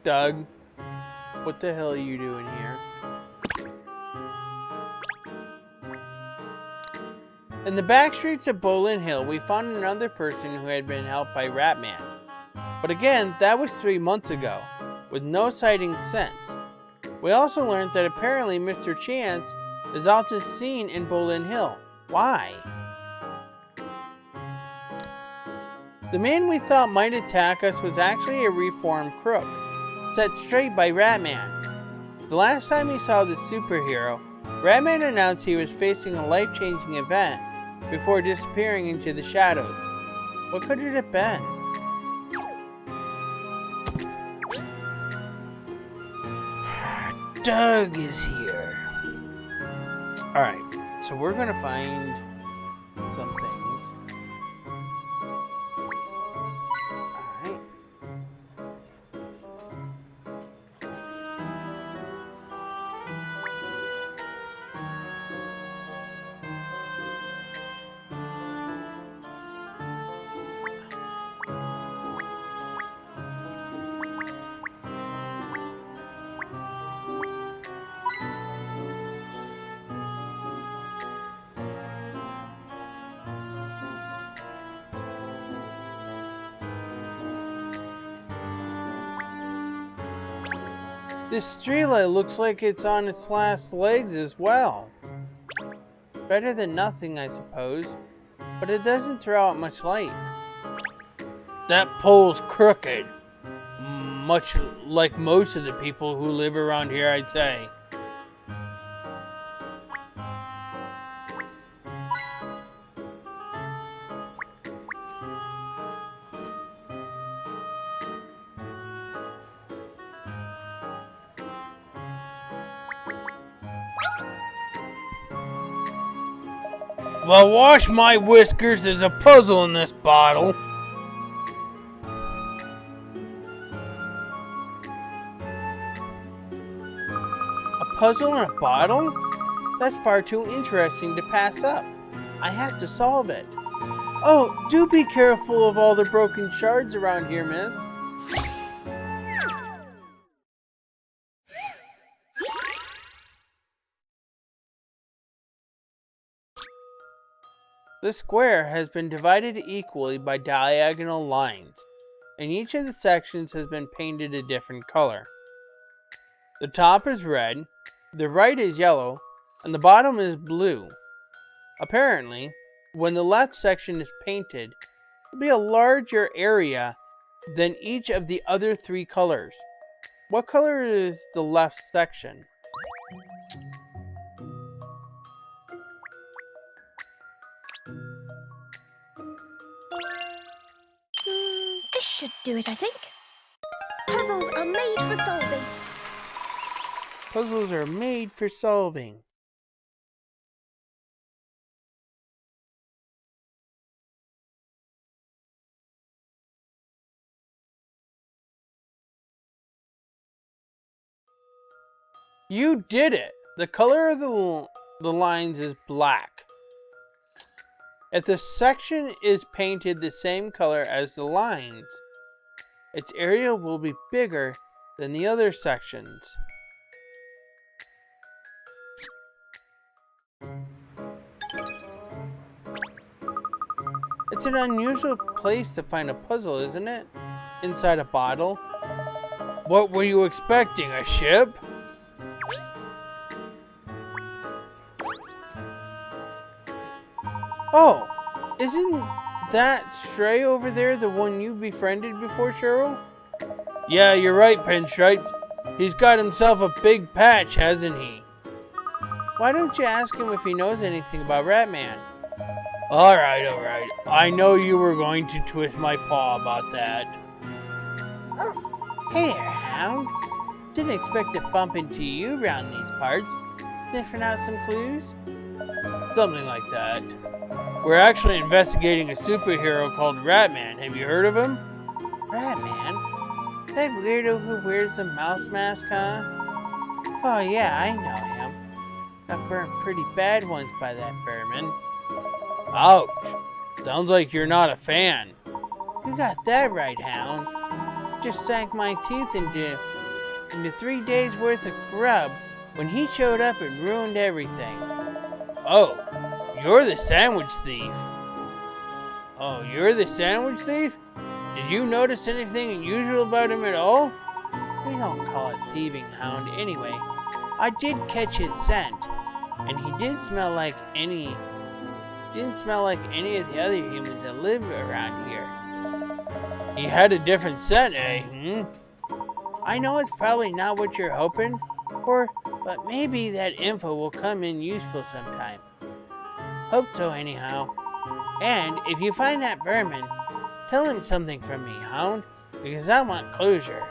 Doug, what the hell are you doing here? In the back streets of Bolin Hill, we found another person who had been helped by Ratman. But again, that was 3 months ago, with no sightings since. We also learned that apparently Mr. Chance is often seen in Bolin Hill. Why? The man we thought might attack us was actually a reformed crook, set straight by Ratman. The last time he saw the superhero, Ratman announced he was facing a life-changing event before disappearing into the shadows. What could it have been? Doug is here. Alright, so we're gonna find some things. Alright. This streetlight looks like it's on its last legs as well. Better than nothing, I suppose, but it doesn't throw out much light. That pole's crooked. Much like most of the people who live around here, I'd say. Well, wash my whiskers, there's a puzzle in this bottle. A puzzle in a bottle? That's far too interesting to pass up. I have to solve it. Oh, do be careful of all the broken shards around here, miss. The square has been divided equally by diagonal lines, and each of the sections has been painted a different color. The top is red, the right is yellow, and the bottom is blue. Apparently, when the left section is painted, it will be a larger area than each of the other three colors. What color is the left section? This should do it, I think. Puzzles are made for solving. Puzzles are made for solving. You did it! The color of the lines is black. If the section is painted the same color as the lines, its area will be bigger than the other sections. It's an unusual place to find a puzzle, isn't it? Inside a bottle. What were you expecting, a ship? Oh, isn't that Stray over there the one you befriended before, Cheryl? Yeah, you're right, Pinstripes. He's got himself a big patch, hasn't he? Why don't you ask him if he knows anything about Ratman? Alright. I know you were going to twist my paw about that. Hey, Hound. Didn't expect to bump into you around these parts. Sniffing out some clues? Something like that. We're actually investigating a superhero called Ratman. Have you heard of him? Ratman? That weirdo who wears the mouse mask, huh? Oh yeah, I know him. Got burned pretty bad once by that vermin. Ouch. Sounds like you're not a fan. You got that right, Hound. Just sank my teeth into 3 days worth of grub when he showed up and ruined everything. Oh. You're the sandwich thief. Oh, you're the sandwich thief? Did you notice anything unusual about him at all? We don't call it thieving, Hound, anyway. I did catch his scent, and he didn't smell like any of the other humans that live around here. He had a different scent, eh? I know it's probably not what you're hoping for, but maybe that info will come in useful sometime. Hope so anyhow. And if you find that vermin, tell him something from me, Hound, because I want closure.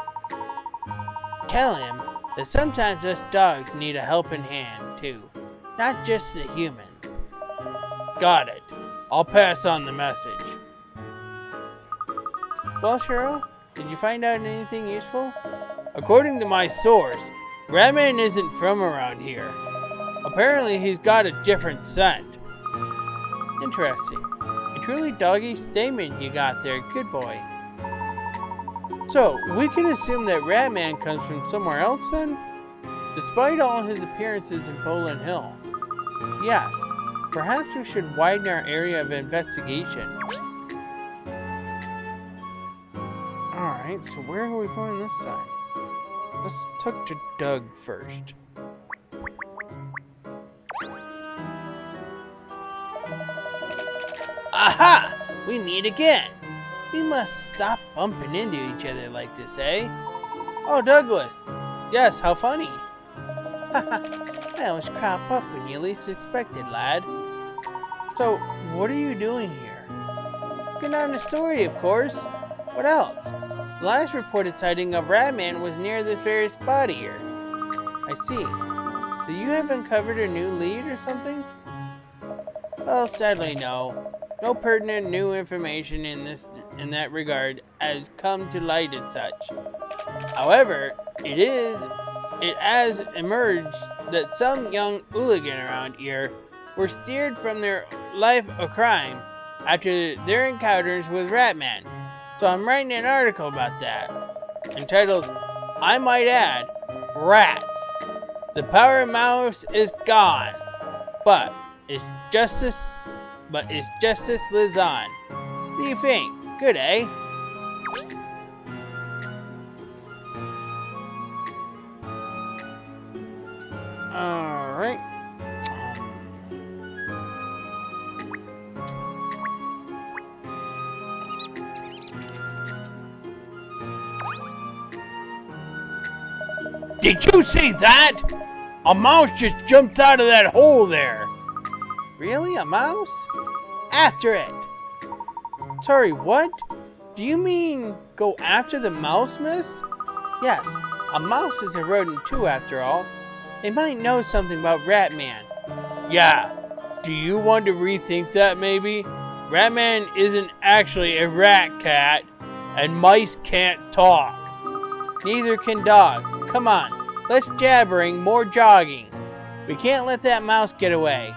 Tell him that sometimes us dogs need a helping hand, too. Not just the humans. Got it. I'll pass on the message. Well, Cheryl, did you find out anything useful? According to my source, Ratman isn't from around here. Apparently he's got a different scent. Interesting. A truly doggy statement you got there, good boy. So, we can assume that Ratman comes from somewhere else then? Despite all his appearances in Poland Hill. Yes, perhaps we should widen our area of investigation. Alright, so where are we going this time? Let's talk to Doug first. Aha! We meet again! We must stop bumping into each other like this, eh? Oh, Douglas! Yes, how funny! Haha, I always crop up when you least expect it, lad. So, what are you doing here? Looking on the story, of course. What else? The last reported sighting of Ratman was near this very spot here. I see. Do you have uncovered a new lead or something? Well, sadly no. No pertinent new information in that regard has come to light as such. However, it has emerged that some young hooligan around here were steered from their life of crime after their encounters with Ratman. So I'm writing an article about that, entitled, I might add, Rats. The power mouse is gone, but its justice lives on. What do you think? Good, eh? Alright. Did you see that? A mouse just jumped out of that hole there. Really? A mouse? After it. Sorry, what? Do you mean go after the mouse, miss? Yes, a mouse is a rodent too, after all. They might know something about Ratman. Yeah. Do you want to rethink that, maybe? Ratman isn't actually a rat cat, and mice can't talk. Neither can dogs. Come on, less jabbering, more jogging. We can't let that mouse get away.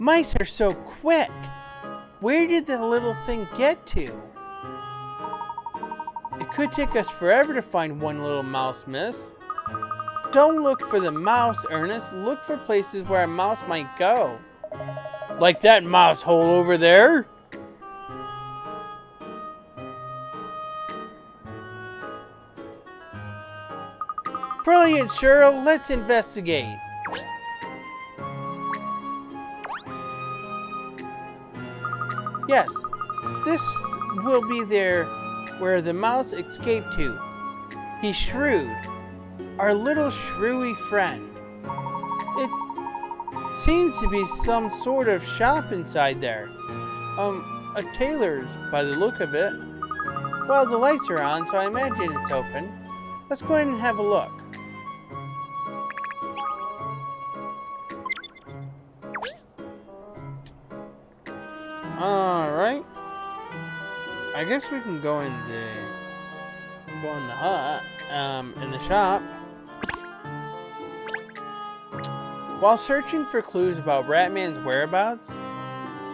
Mice are so quick. Where did the little thing get to? It could take us forever to find one little mouse, miss. Don't look for the mouse, Ernest. Look for places where a mouse might go. Like that mouse hole over there? Brilliant, Cheryl. Let's investigate. Yes, this will be there where the mouse escaped to. He's shrewd. Our little shrewy friend. It seems to be some sort of shop inside there. A tailor's by the look of it. Well, the lights are on, so I imagine it's open. Let's go ahead and have a look. Alright. I guess we can go in the hut, in the shop. While searching for clues about Ratman's whereabouts,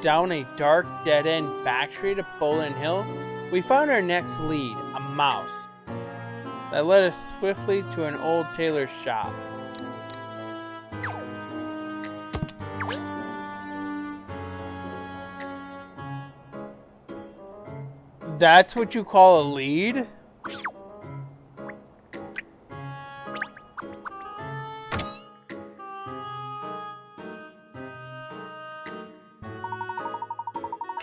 down a dark, dead-end back street of Poland Hill, we found our next lead, a mouse, that led us swiftly to an old tailor's shop. That's what you call a lead?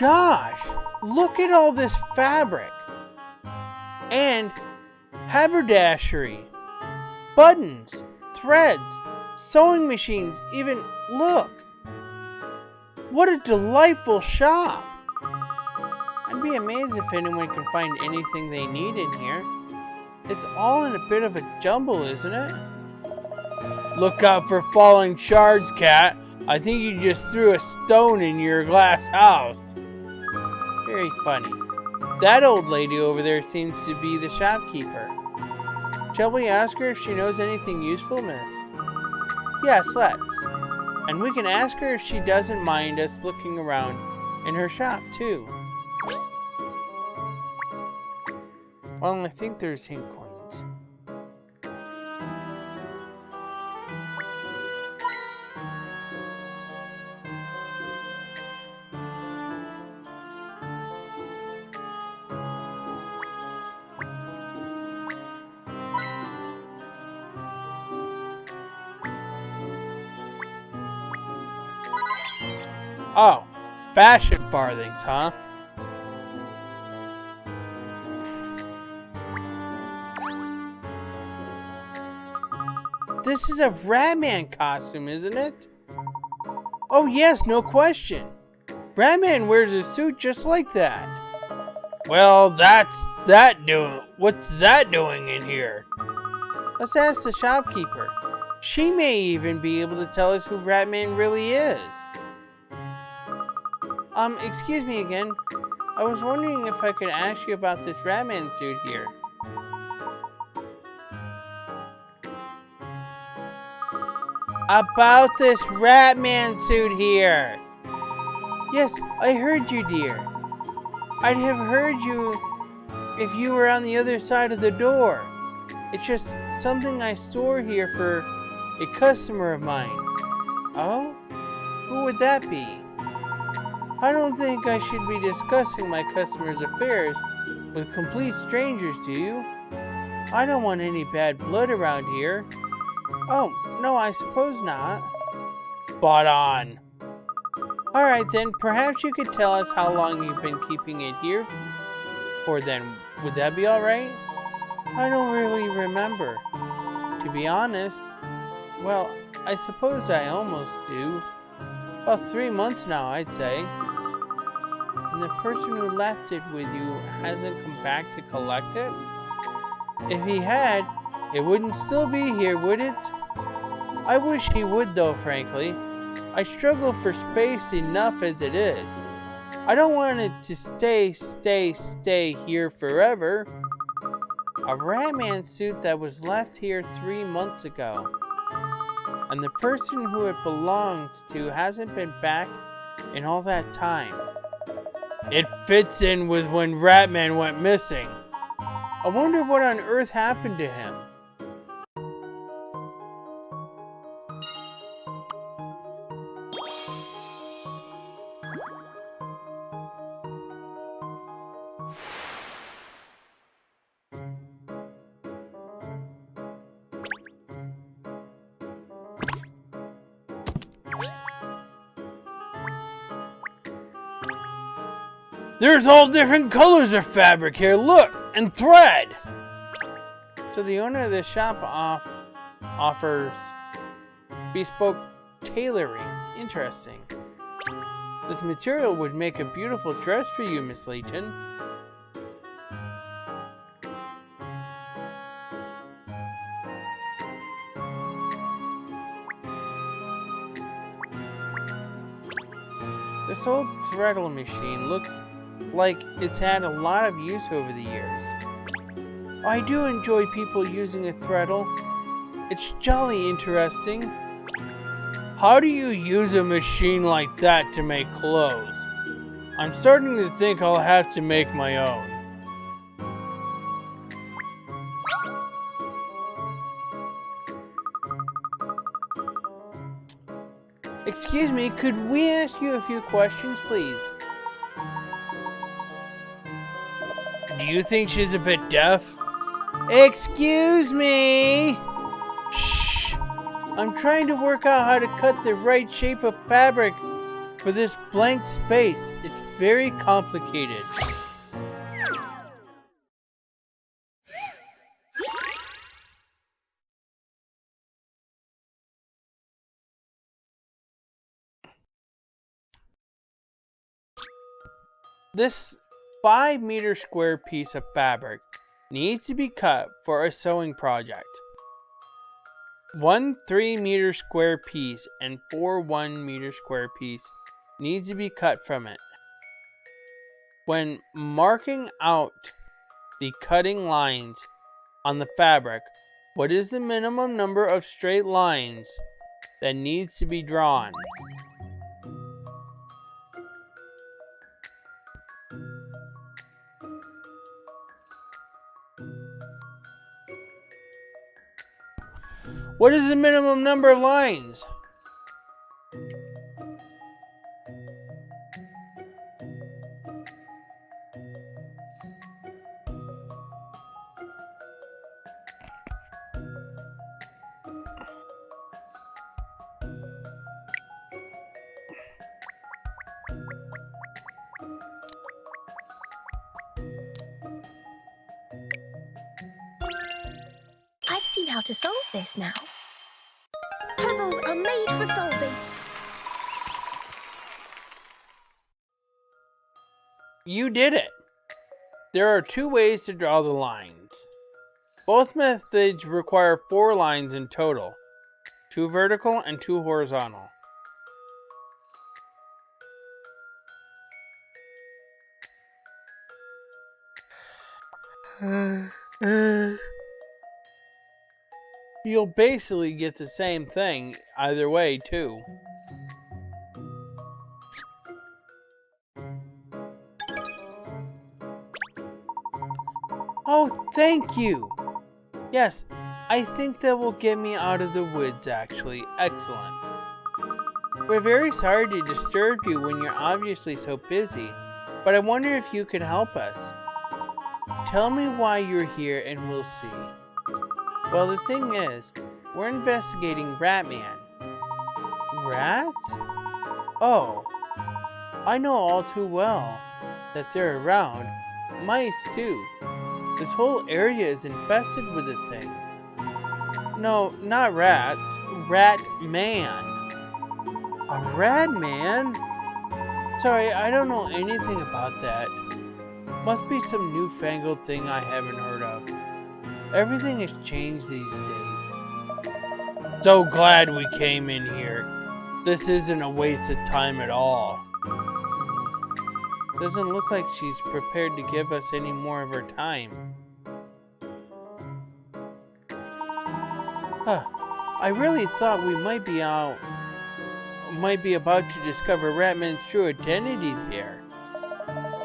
gosh! Look at all this fabric! And haberdashery, buttons, threads, sewing machines, even look! What a delightful shop! I'd be amazed if anyone can find anything they need in here. It's all in a bit of a jumble, isn't it? Look out for falling shards, Cat. I think you just threw a stone in your glass house. Very funny. That old lady over there seems to be the shopkeeper. Shall we ask her if she knows anything useful, miss? Yes, let's. And we can ask her if she doesn't mind us looking around in her shop, too. Well, I think there's hint coins. Oh, fashion farthings, huh? This is a Ratman costume, isn't it? Oh yes, no question. Ratman wears a suit just like that. Well, what's that doing in here? Let's ask the shopkeeper. She may even be able to tell us who Ratman really is. Excuse me again. I was wondering if I could ask you about this Ratman suit here. About this Ratman suit here. Yes, I heard you, dear. I'd have heard you if you were on the other side of the door. It's just something I store here for a customer of mine. Oh? Who would that be? I don't think I should be discussing my customers' affairs with complete strangers, do you? I don't want any bad blood around here. Oh, no, I suppose not. Spot on. Alright then, perhaps you could tell us how long you've been keeping it here for then. Would that be alright? I don't really remember. To be honest, well, I suppose I almost do. About 3 months now, I'd say. And the person who left it with you hasn't come back to collect it? If he had, it wouldn't still be here, would it? I wish he would though, frankly. I struggle for space enough as it is. I don't want it to stay here forever. A Ratman suit that was left here 3 months ago. And the person who it belongs to hasn't been back in all that time. It fits in with when Ratman went missing. I wonder what on earth happened to him. There's all different colors of fabric here, look, and thread! So the owner of the shop offers bespoke tailoring. Interesting. This material would make a beautiful dress for you, Miss Layton. This old threadle machine looks like it's had a lot of use over the years. I do enjoy people using a threadle. It's jolly interesting. How do you use a machine like that to make clothes? I'm starting to think I'll have to make my own. Excuse me, could we ask you a few questions, please? Do you think she's a bit deaf? Excuse me! Shh! I'm trying to work out how to cut the right shape of fabric for this blank space. It's very complicated. This 5-meter square piece of fabric needs to be cut for a sewing project. 1 3-meter square piece and 4 1-meter square piece needs to be cut from it. When marking out the cutting lines on the fabric, what is the minimum number of straight lines that needs to be drawn? What is the minimum number of lines? I've seen how to solve this now. Puzzles are made for solving. You did it! There are 2 ways to draw the lines. Both methods require 4 lines in total, 2 vertical and 2 horizontal. You'll basically get the same thing either way too. Oh, thank you! Yes, I think that will get me out of the woods actually. Excellent. We're very sorry to disturb you when you're obviously so busy, but I wonder if you could help us. Tell me why you're here and we'll see. Well, the thing is, we're investigating Ratman. Rats? Oh, I know all too well that they're around. Mice too. This whole area is infested with the things. No, not rats. Ratman. A Ratman? Sorry, I don't know anything about that. Must be some newfangled thing I haven't heard of. Everything has changed these days. So glad we came in here. This isn't a waste of time at all. Doesn't look like she's prepared to give us any more of her time. I really thought we might be about to discover Ratman's true identity here.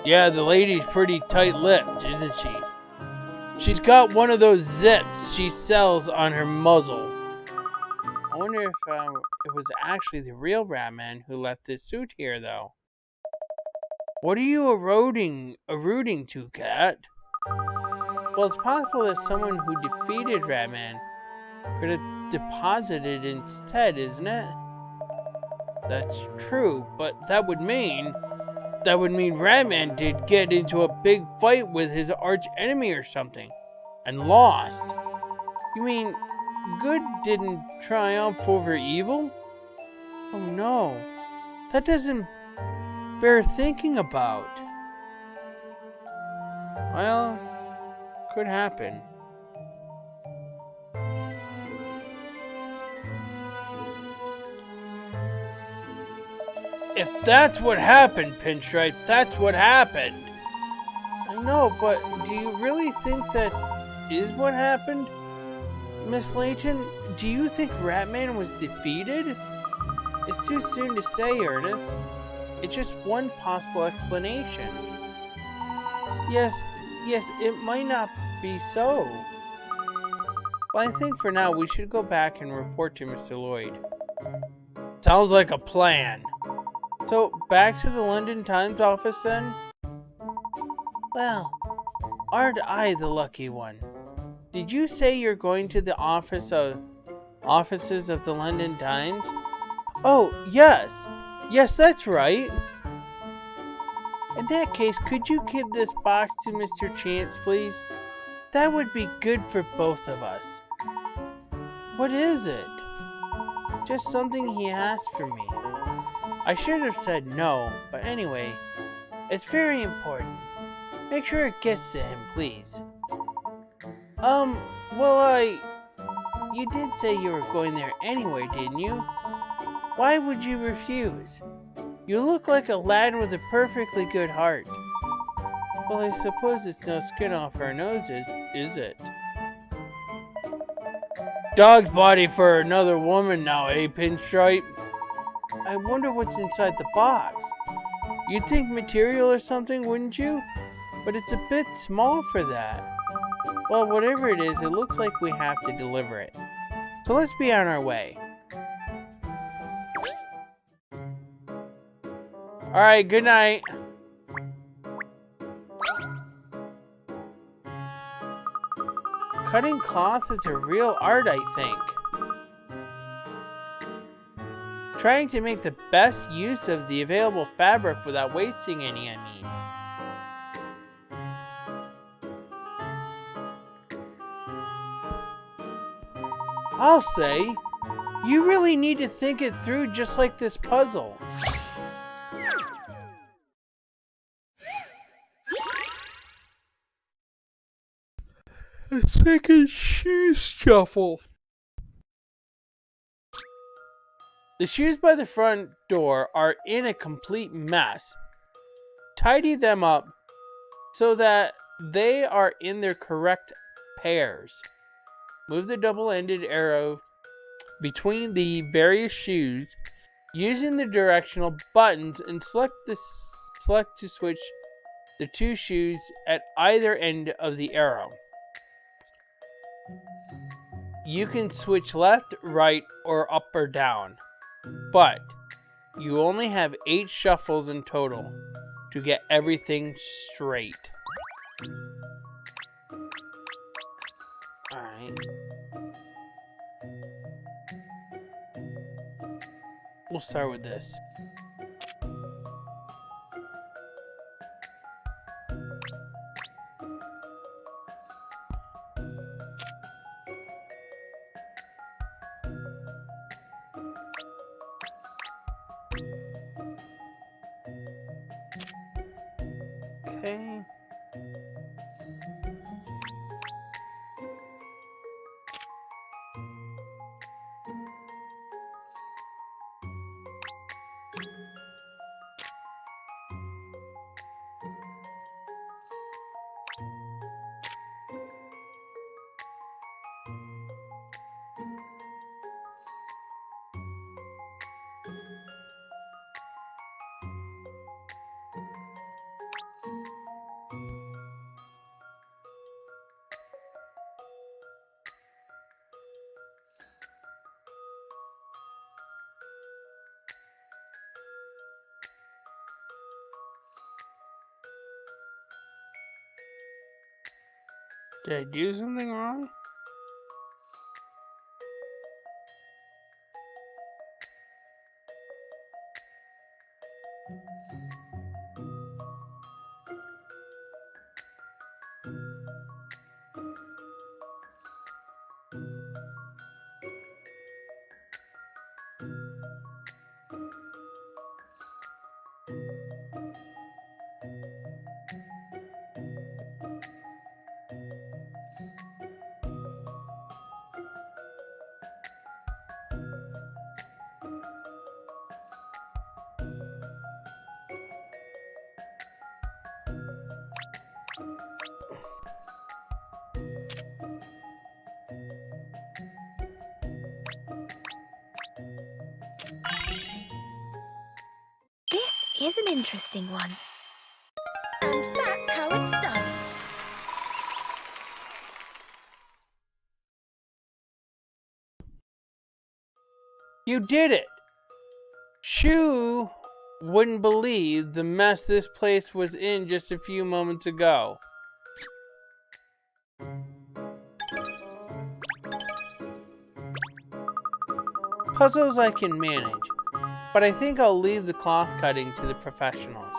Yeah, the lady's pretty tight-lipped, isn't she? She's got one of those zips she sells on her muzzle. I wonder if it was actually the real Ratman who left this suit here, though. What are you alluding to, Cat? Well, it's possible that someone who defeated Ratman could have deposited instead, isn't it? That's true, but that would mean Ratman did get into a big fight with his arch enemy or something, and lost. You mean good didn't triumph over evil? Oh no, that doesn't bear thinking about. Well, could happen. If that's what happened, Pinstripe, that's what happened. I know, but do you really think that is what happened? Miss Layton, do you think Ratman was defeated? It's too soon to say, Ernest. It's just one possible explanation. Yes, it might not be so. But I think for now we should go back and report to Mr. Lloyd. Sounds like a plan. So, back to the London Times office then? Well, aren't I the lucky one? Did you say you're going to the offices of the London Times? Oh, yes. Yes, that's right. In that case, could you give this box to Mr. Chance, please? That would be good for both of us. What is it? Just something he asked for me. I should have said no, but anyway, it's very important. Make sure it gets to him, please. You did say you were going there anyway, didn't you? Why would you refuse? You look like a lad with a perfectly good heart. Well, I suppose it's no skin off our noses, is it? Dog's body for another woman now, eh, Pinstripe? I wonder what's inside the box. You'd think material or something, wouldn't you? But it's a bit small for that. Well, whatever it is, it looks like we have to deliver it. So let's be on our way. Alright, good night. Cutting cloth is a real art, I think. Trying to make the best use of the available fabric without wasting any, I mean. I'll say, you really need to think it through just like this puzzle. It's like a shoe shuffle. The shoes by the front door are in a complete mess. Tidy them up so that they are in their correct pairs. Move the double-ended arrow between the various shoes using the directional buttons and select to switch the two shoes at either end of the arrow. You can switch left, right, or up or down, but you only have 8 shuffles in total to get everything straight. Alright. We'll start with this. Okay. Did I do something wrong? This is an interesting one. And that's how it's done. You did it! Shu wouldn't believe the mess this place was in just a few moments ago. Puzzles I can manage, but I think I'll leave the cloth cutting to the professionals.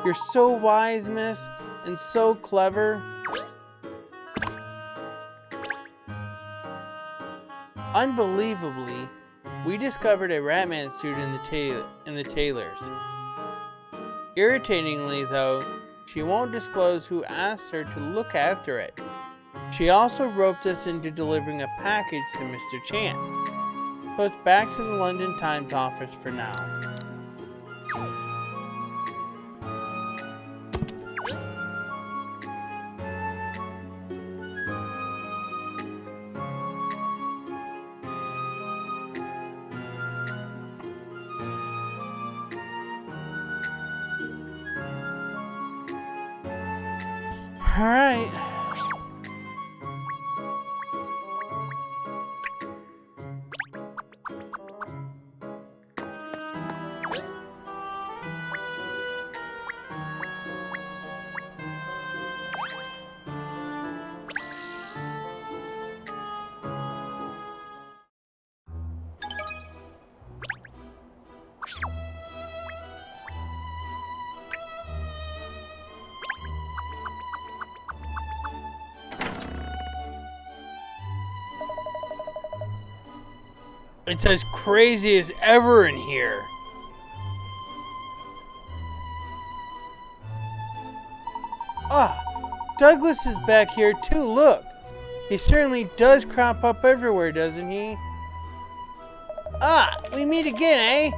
You're so wise, miss, and so clever. Unbelievably, we discovered a Ratman suit in the tailor's. Irritatingly, though, she won't disclose who asked her to look after it. She also roped us into delivering a package to Mr. Chance. So it's back to the London Times office for now. Alright. It's as crazy as ever in here. Ah, Douglas is back here too, look. He certainly does crop up everywhere, doesn't he? Ah, we meet again, eh?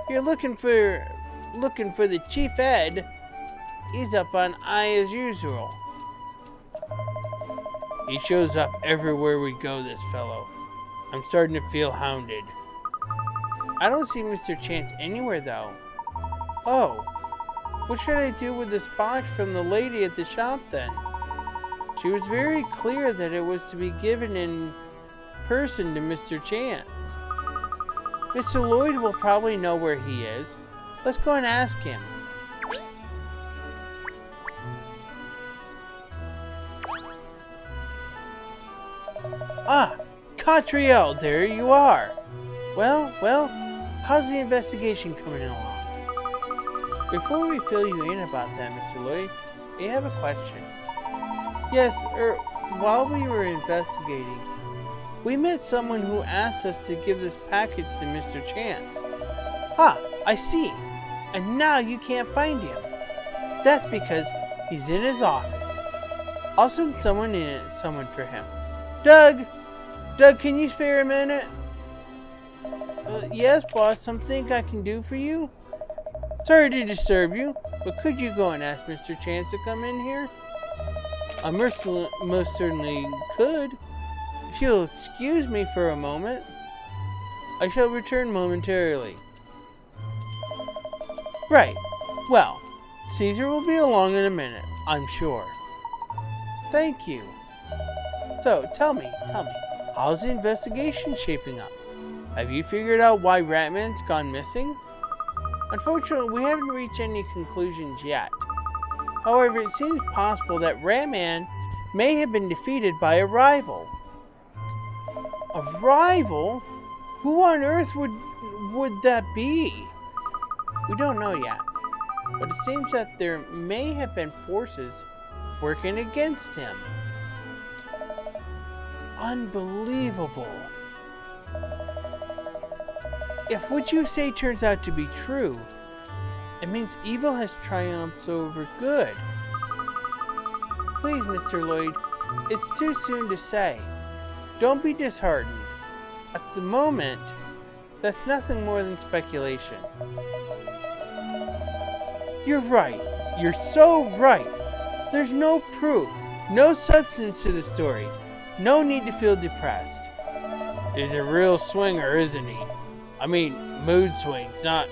You're looking for the Chief Ed. He's up on I as usual. He shows up everywhere we go, this fellow. I'm starting to feel hounded. I don't see Mr. Chance anywhere, though. Oh, what should I do with this box from the lady at the shop, then? She was very clear that it was to be given in person to Mr. Chance. Mr. Lloyd will probably know where he is. Let's go and ask him. Ah! Katrielle, there you are. Well, how's the investigation coming along? Before we fill you in about that, Mr. Lloyd, I have a question. Yes, while we were investigating, we met someone who asked us to give this package to Mr. Chance. Ah, I see. And now you can't find him. That's because he's in his office. I'll send someone for him. Doug, can you spare a minute? Yes, boss. Something I can do for you? Sorry to disturb you, but could you go and ask Mr. Chance to come in here? I most certainly could. If you'll excuse me for a moment, I shall return momentarily. Right. Well, Caesar will be along in a minute, I'm sure. Thank you. So, tell me, how's the investigation shaping up? Have you figured out why Ratman's gone missing? Unfortunately, we haven't reached any conclusions yet. However, it seems possible that Ratman may have been defeated by a rival. A rival? Who on earth would that be? We don't know yet, but it seems that there may have been forces working against him. Unbelievable. If what you say turns out to be true, it means evil has triumphed over good. Please, Mr. Lloyd, it's too soon to say. Don't be disheartened. At the moment, that's nothing more than speculation. You're right. You're so right. There's no proof, no substance to the story. No need to feel depressed. He's a real swinger, isn't he? I mean, mood swings, not...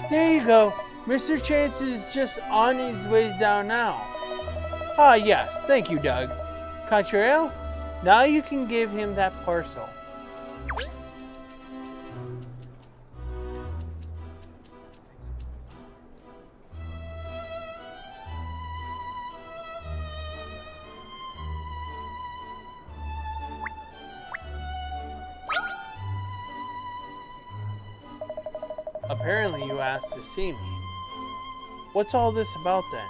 There you go. Mr. Chance is just on his ways down now. Ah, yes. Thank you, Doug. Katrielle, now you can give him that parcel. A Apparently you asked to see me. What's all this about then?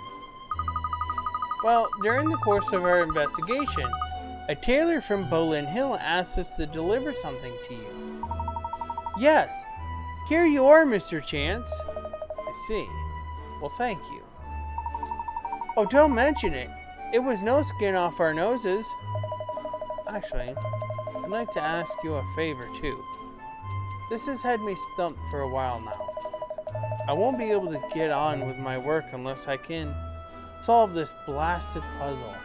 Well, during the course of our investigation, a tailor from Bolin Hill asked us to deliver something to you. Yes, here you are, Mr. Chance. I see. Well, thank you. Oh, don't mention it. It was no skin off our noses. Actually, I'd like to ask you a favor, too. This has had me stumped for a while now. I won't be able to get on with my work unless I can solve this blasted puzzle.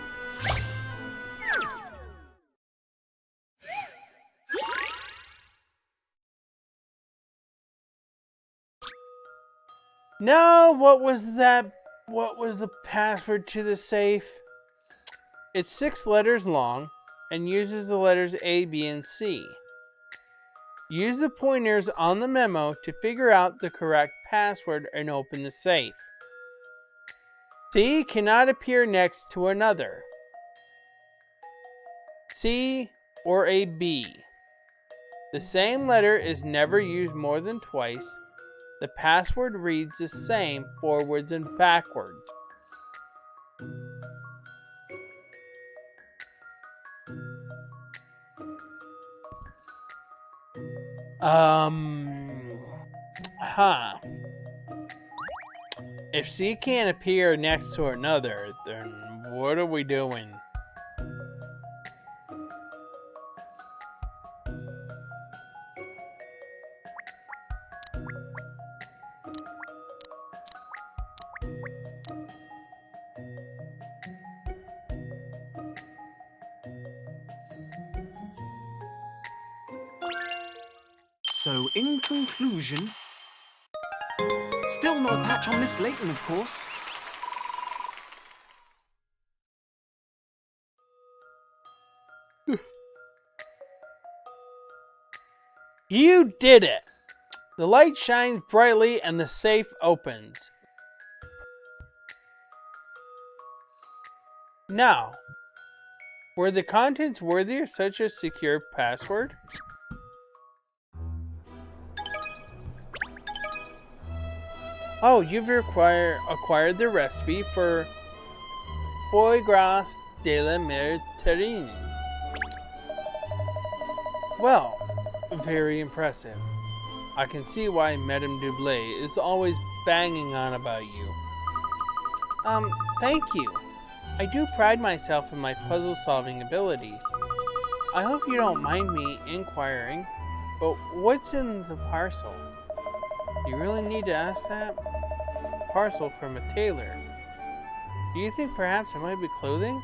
Now, what was that? What was the password to the safe? It's 6 letters long and uses the letters A, B, and C. Use the pointers on the memo to figure out the correct password and open the safe. C cannot appear next to another. C or a B. The same letter is never used more than twice. The password reads the same forwards and backwards. If C can't appear next to another, then what are we doing? So, in conclusion, still not a patch on Miss Layton, of course. You did it! The light shines brightly and the safe opens. Now, were the contents worthy of such a secure password? Oh, you've acquired the recipe for foie gras de la Méditerranée. Well, very impressive. I can see why Madame Dublé is always banging on about you. Thank you. I do pride myself in my puzzle-solving abilities. I hope you don't mind me inquiring, but what's in the parcel? Do you really need to ask that? Parcel from a tailor. Do you think perhaps it might be clothing?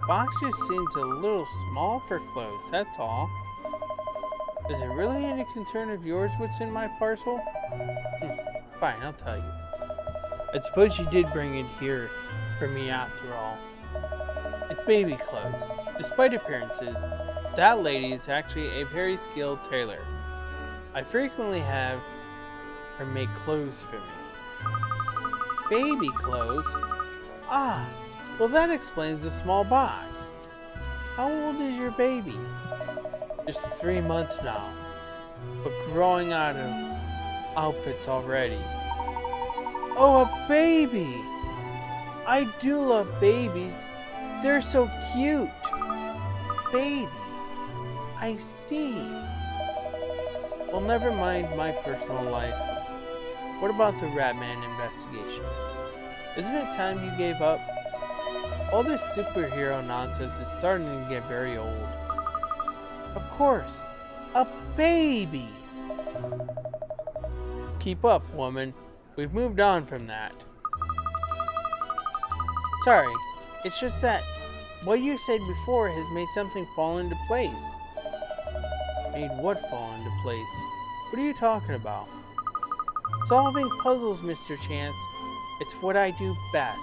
Box just seems a little small for clothes, that's all. Is it really any concern of yours what's in my parcel? Fine, I'll tell you. I suppose you did bring it here for me after all. It's baby clothes. Despite appearances, that lady is actually a very skilled tailor. I frequently have her make clothes for me. Baby clothes? Ah, well that explains the small box. How old is your baby? Just 3 months now, but growing out of outfits already. Oh, a baby! I do love babies. They're so cute. Baby. I see. Well, never mind my personal life. What about the Ratman investigation? Isn't it time you gave up? All this superhero nonsense is starting to get very old. Of course. A baby! Keep up, woman. We've moved on from that. Sorry, it's just that what you said before has made something fall into place. Made what fall into place? What are you talking about? Solving puzzles, Mr. Chance. It's what I do best.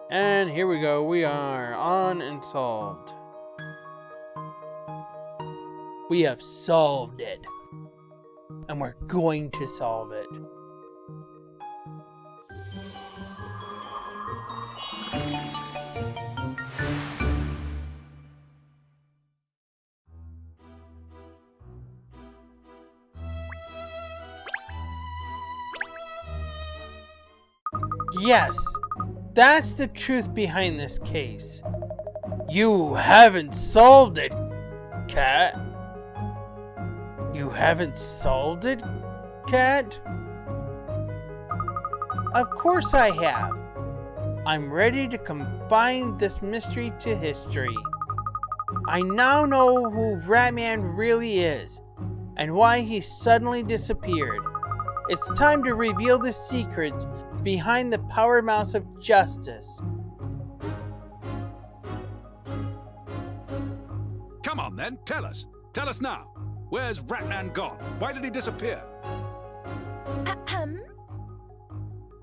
And here we go, we are on and solved. We have solved it. And we're going to solve it. Yes, that's the truth behind this case. You haven't solved it, Cat. You haven't solved it, Cat? Of course I have. I'm ready to confine this mystery to history. I now know who Ratman really is, and why he suddenly disappeared. It's time to reveal the secrets behind the power mouse of justice. Come on then, tell us. Tell us now. Where's Ratman gone? Why did he disappear? Ahem.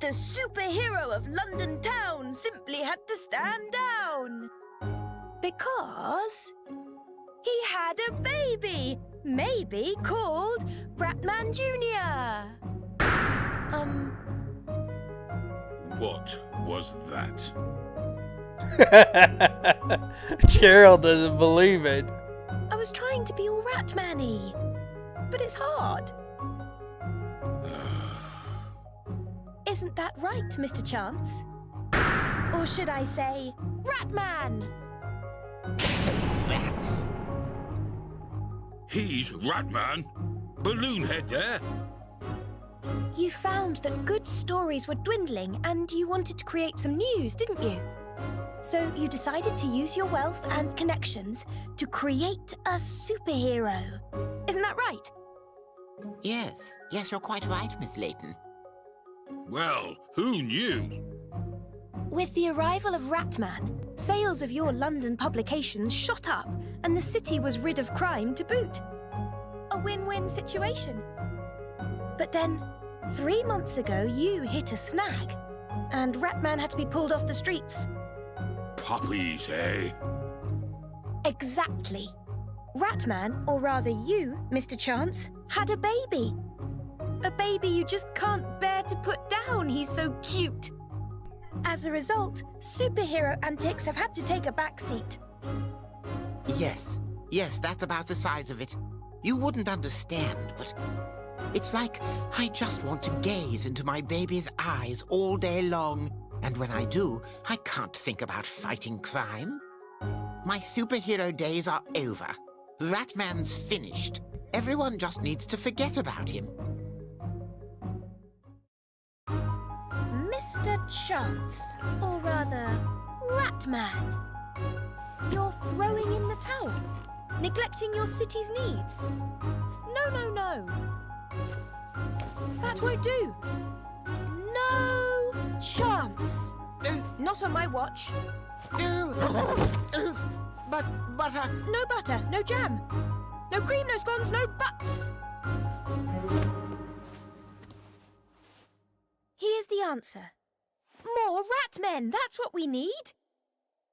The superhero of London town simply had to stand down. Because he had a baby, maybe called Ratman Jr. What was that? Cheryl doesn't believe it. I was trying to be all Ratman-y, but it's hard. Isn't that right, Mr. Chance? Or should I say, Ratman? Rats. He's Ratman? Balloon head there? You found that good stories were dwindling and you wanted to create some news, didn't you? So you decided to use your wealth and connections to create a superhero. Isn't that right? Yes, you're quite right, Miss Layton. Well, who knew? With the arrival of Ratman, sales of your London publications shot up and the city was rid of crime to boot. A win-win situation. But then, 3 months ago, you hit a snag, and Ratman had to be pulled off the streets. Puppies, eh? Exactly. Ratman, or rather you, Mr. Chance, had a baby. A baby you just can't bear to put down, he's so cute. As a result, superhero antics have had to take a backseat. Yes, that's about the size of it. You wouldn't understand, but it's like I just want to gaze into my baby's eyes all day long. And when I do, I can't think about fighting crime. My superhero days are over. Ratman's finished. Everyone just needs to forget about him. Mr. Chance, or rather, Ratman. You're throwing in the towel, neglecting your city's needs. No. That won't do. No chance. Not on my watch. But No butter, no jam. No cream, no scones, no butts. Here's the answer. More Ratmen, that's what we need.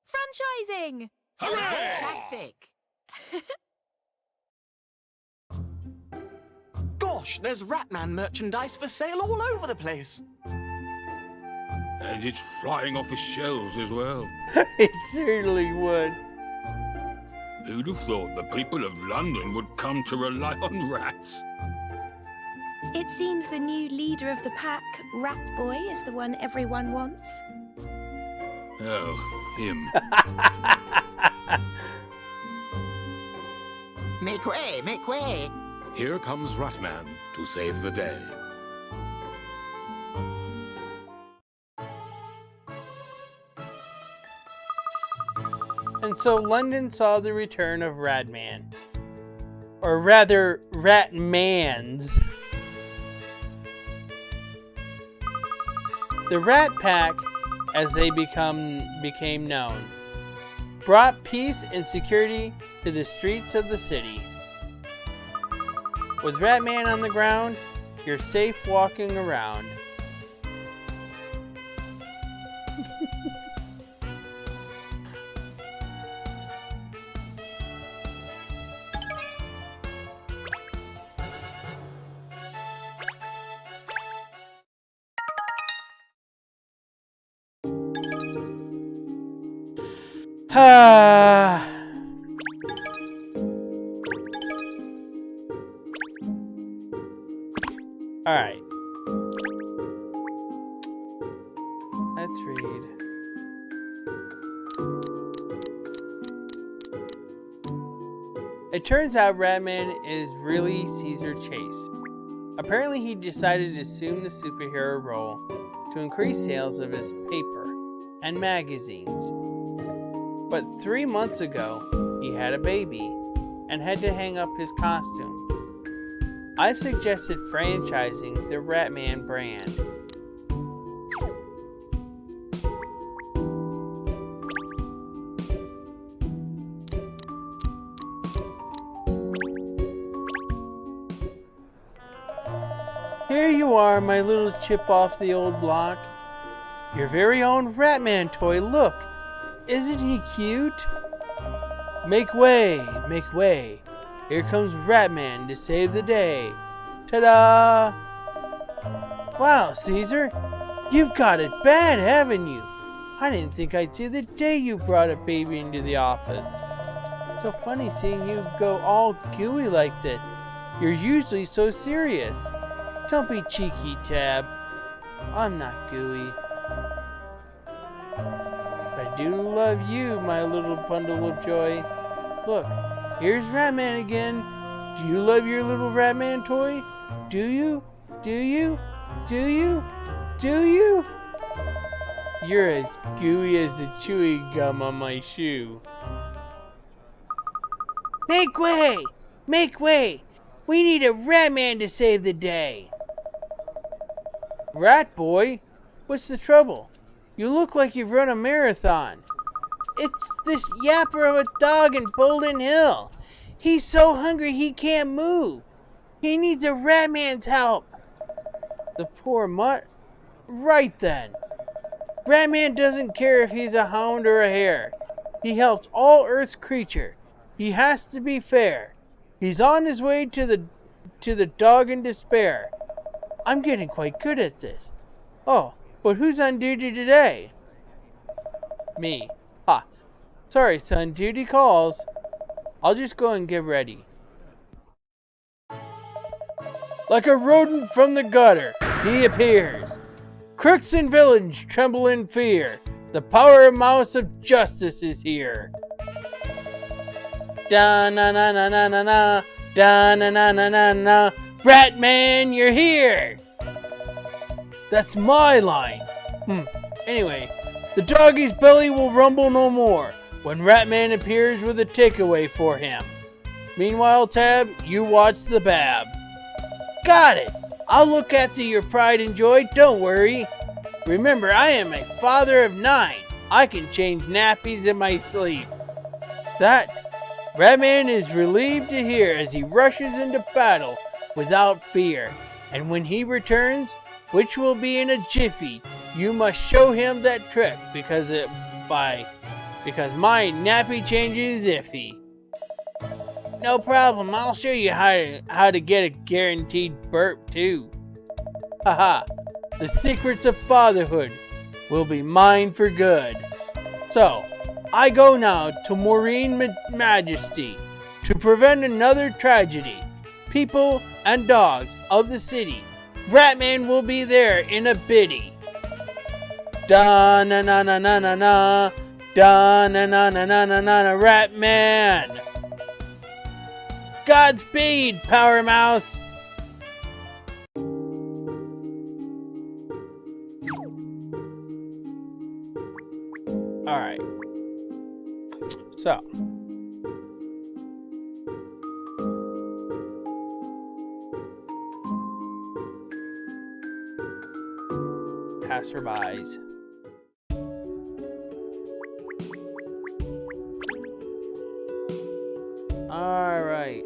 Franchising. fantastic. Gosh, there's Ratman merchandise for sale all over the place. And it's flying off the shelves as well. It certainly would. Who'd have thought the people of London would come to rely on rats? It seems the new leader of the pack, Rat Boy, is the one everyone wants. Oh, him. Make way, make way. Here comes Ratman to save the day. And so London saw the return of Ratman. Or rather, Ratmans. The Rat Pack, as they became known, brought peace and security to the streets of the city. With Ratman on the ground, you're safe walking around. Alright. It turns out Ratman is really Caesar Chase. Apparently he decided to assume the superhero role to increase sales of his paper and magazines. But 3 months ago, he had a baby and had to hang up his costume. I've suggested franchising the Ratman brand. Here you are, my little chip off the old block. Your very own Ratman toy, look! Isn't he cute? Make way, make way. Here comes Ratman to save the day. Ta-da! Wow, Caesar, you've got it bad, haven't you? I didn't think I'd see the day you brought a baby into the office. It's so funny seeing you go all gooey like this. You're usually so serious. Don't be cheeky, Tab. I'm not gooey. I do love you, my little bundle of joy. Look, here's Ratman again. Do you love your little Ratman toy? Do you? Do you? Do you? Do you? You're as gooey as the chewing gum on my shoe. Make way! Make way! We need a Ratman to save the day. Rat boy, what's the trouble? You look like you've run a marathon. It's this yapper of a dog in Bolden Hill. He's so hungry he can't move. He needs a Ratman's help. The poor mutt. Right then. Ratman doesn't care if he's a hound or a hare. He helps all Earth's creature. He has to be fair. He's on his way to the dog in despair. I'm getting quite good at this. Oh, but who's on duty today? Me. Ha. Sorry, son. Duty calls. I'll just go and get ready. Like a rodent from the gutter, he appears. Crooks and villains tremble in fear. The power mouse of justice is here. Da na na na na na na. Da na na na na na. Ratman, you're here! That's my line. Anyway, the doggy's belly will rumble no more when Ratman appears with a takeaway for him. Meanwhile, Tab, you watch the Bab. Got it! I'll look after your pride and joy, don't worry. Remember, I am a father of 9. I can change nappies in my sleep. That Ratman is relieved to hear as he rushes into battle without fear. And when he returns, which will be in a jiffy, you must show him that trick because my nappy change is iffy. No problem, I'll show you how to get a guaranteed burp too. Haha, the secrets of fatherhood will be mine for good. So, I go now to Maureen Majesty to prevent another tragedy. People and dogs of the city, Ratman will be there in a biddy. Da na na na na na na. Da na na na na na na na. Ratman. Godspeed, Power Mouse. All right. So. Passerbys. All right.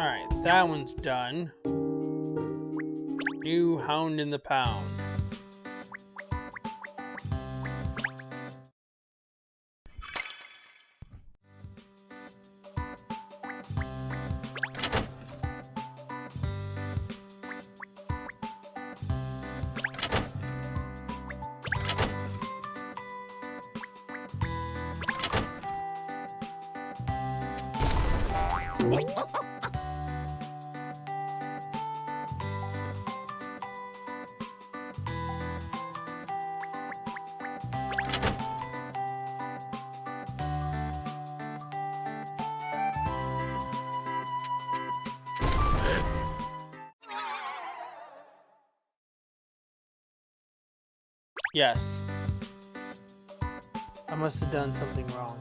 Alright, that one's done. New Hound in the Pound. Yes. I must have done something wrong.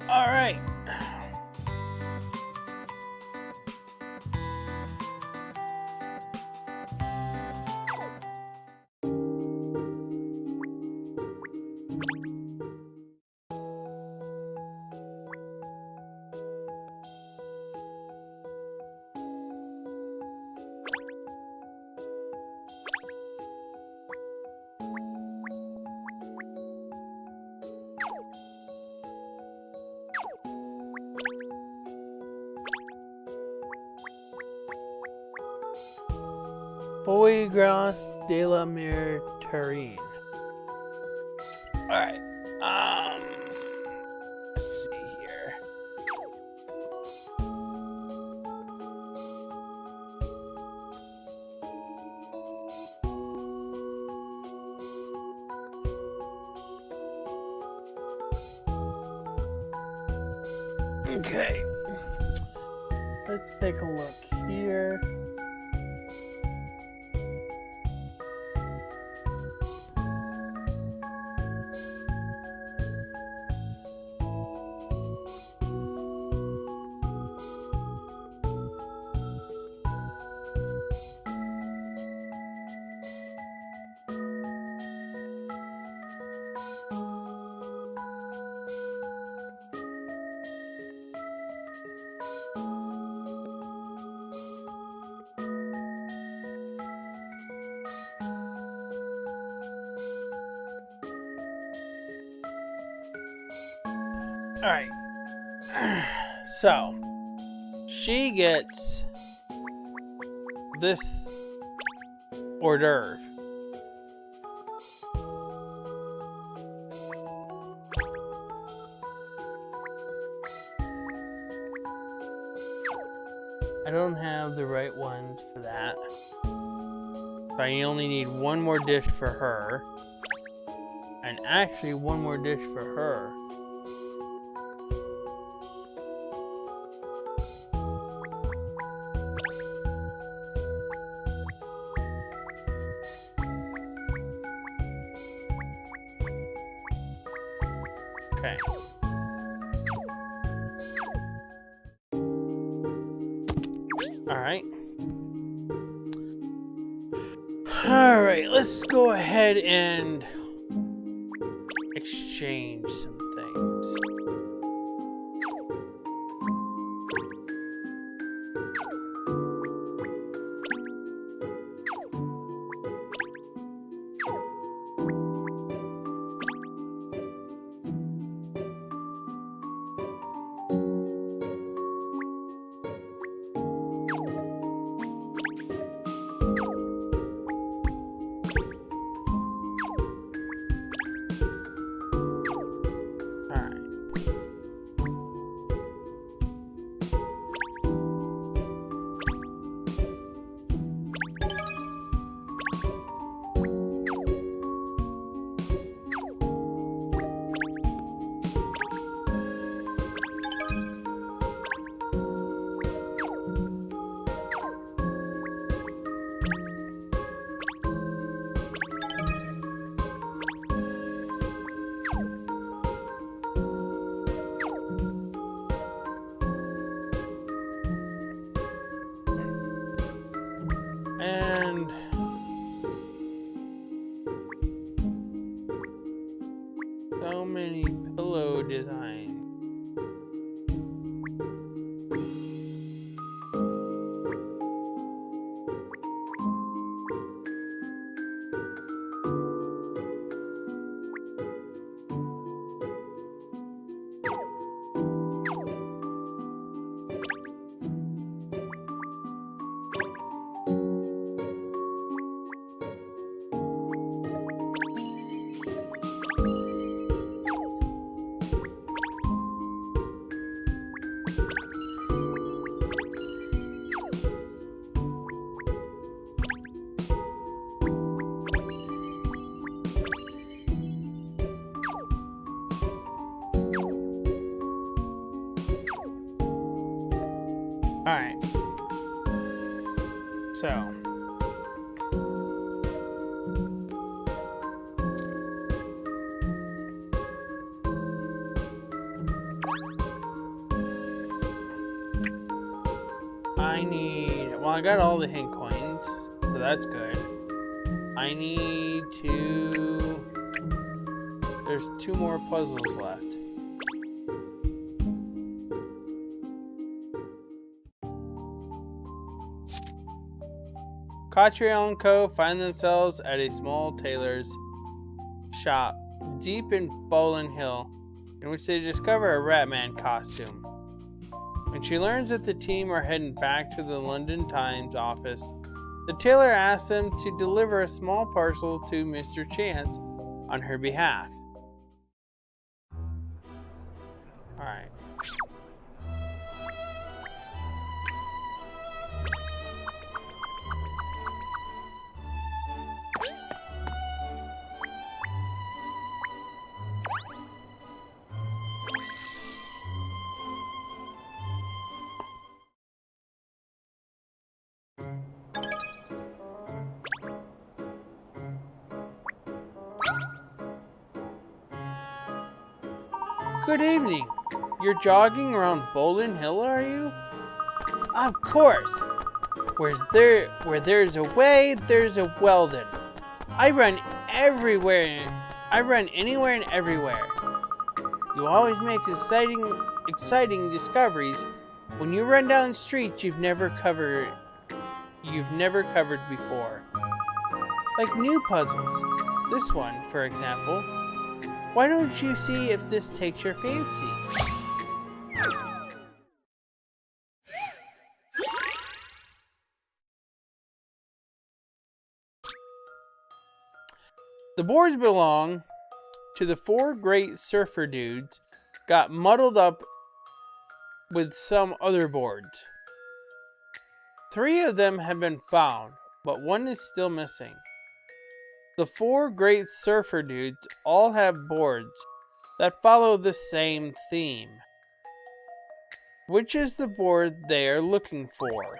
All right. Foie de la mer terrine. Alright. Let's see here. Okay. Let's take a look here. Alright. So, she gets this hors d'oeuvre. I don't have the right ones for that. So I only need one more dish for her. And actually one more dish for her. Okay. Alright. Alright, let's go ahead and exchange some things. fine. Alright. So. I need, well, I got all the hint coins, so that's good. I need to, there's 2 more puzzles left. Katrielle and Co. find themselves at a small tailor's shop deep in Bowling Hill, in which they discover a Ratman costume. When she learns that the team are heading back to the London Times office, the tailor asks them to deliver a small parcel to Mr. Chance on her behalf. Alright. Good evening. You're jogging around Bowling Hill, are you? Of course. Where there's a way, there's a Weldon. I run everywhere. I run anywhere and everywhere. You always make exciting discoveries. When you run down streets you've never covered before. Like new puzzles. This one, for example. Why don't you see if this takes your fancy? The boards belong to the 4 great surfer dudes, got muddled up with some other boards. 3 of them have been found, but 1 is still missing. The 4 great surfer dudes all have boards that follow the same theme. Which is the board they are looking for?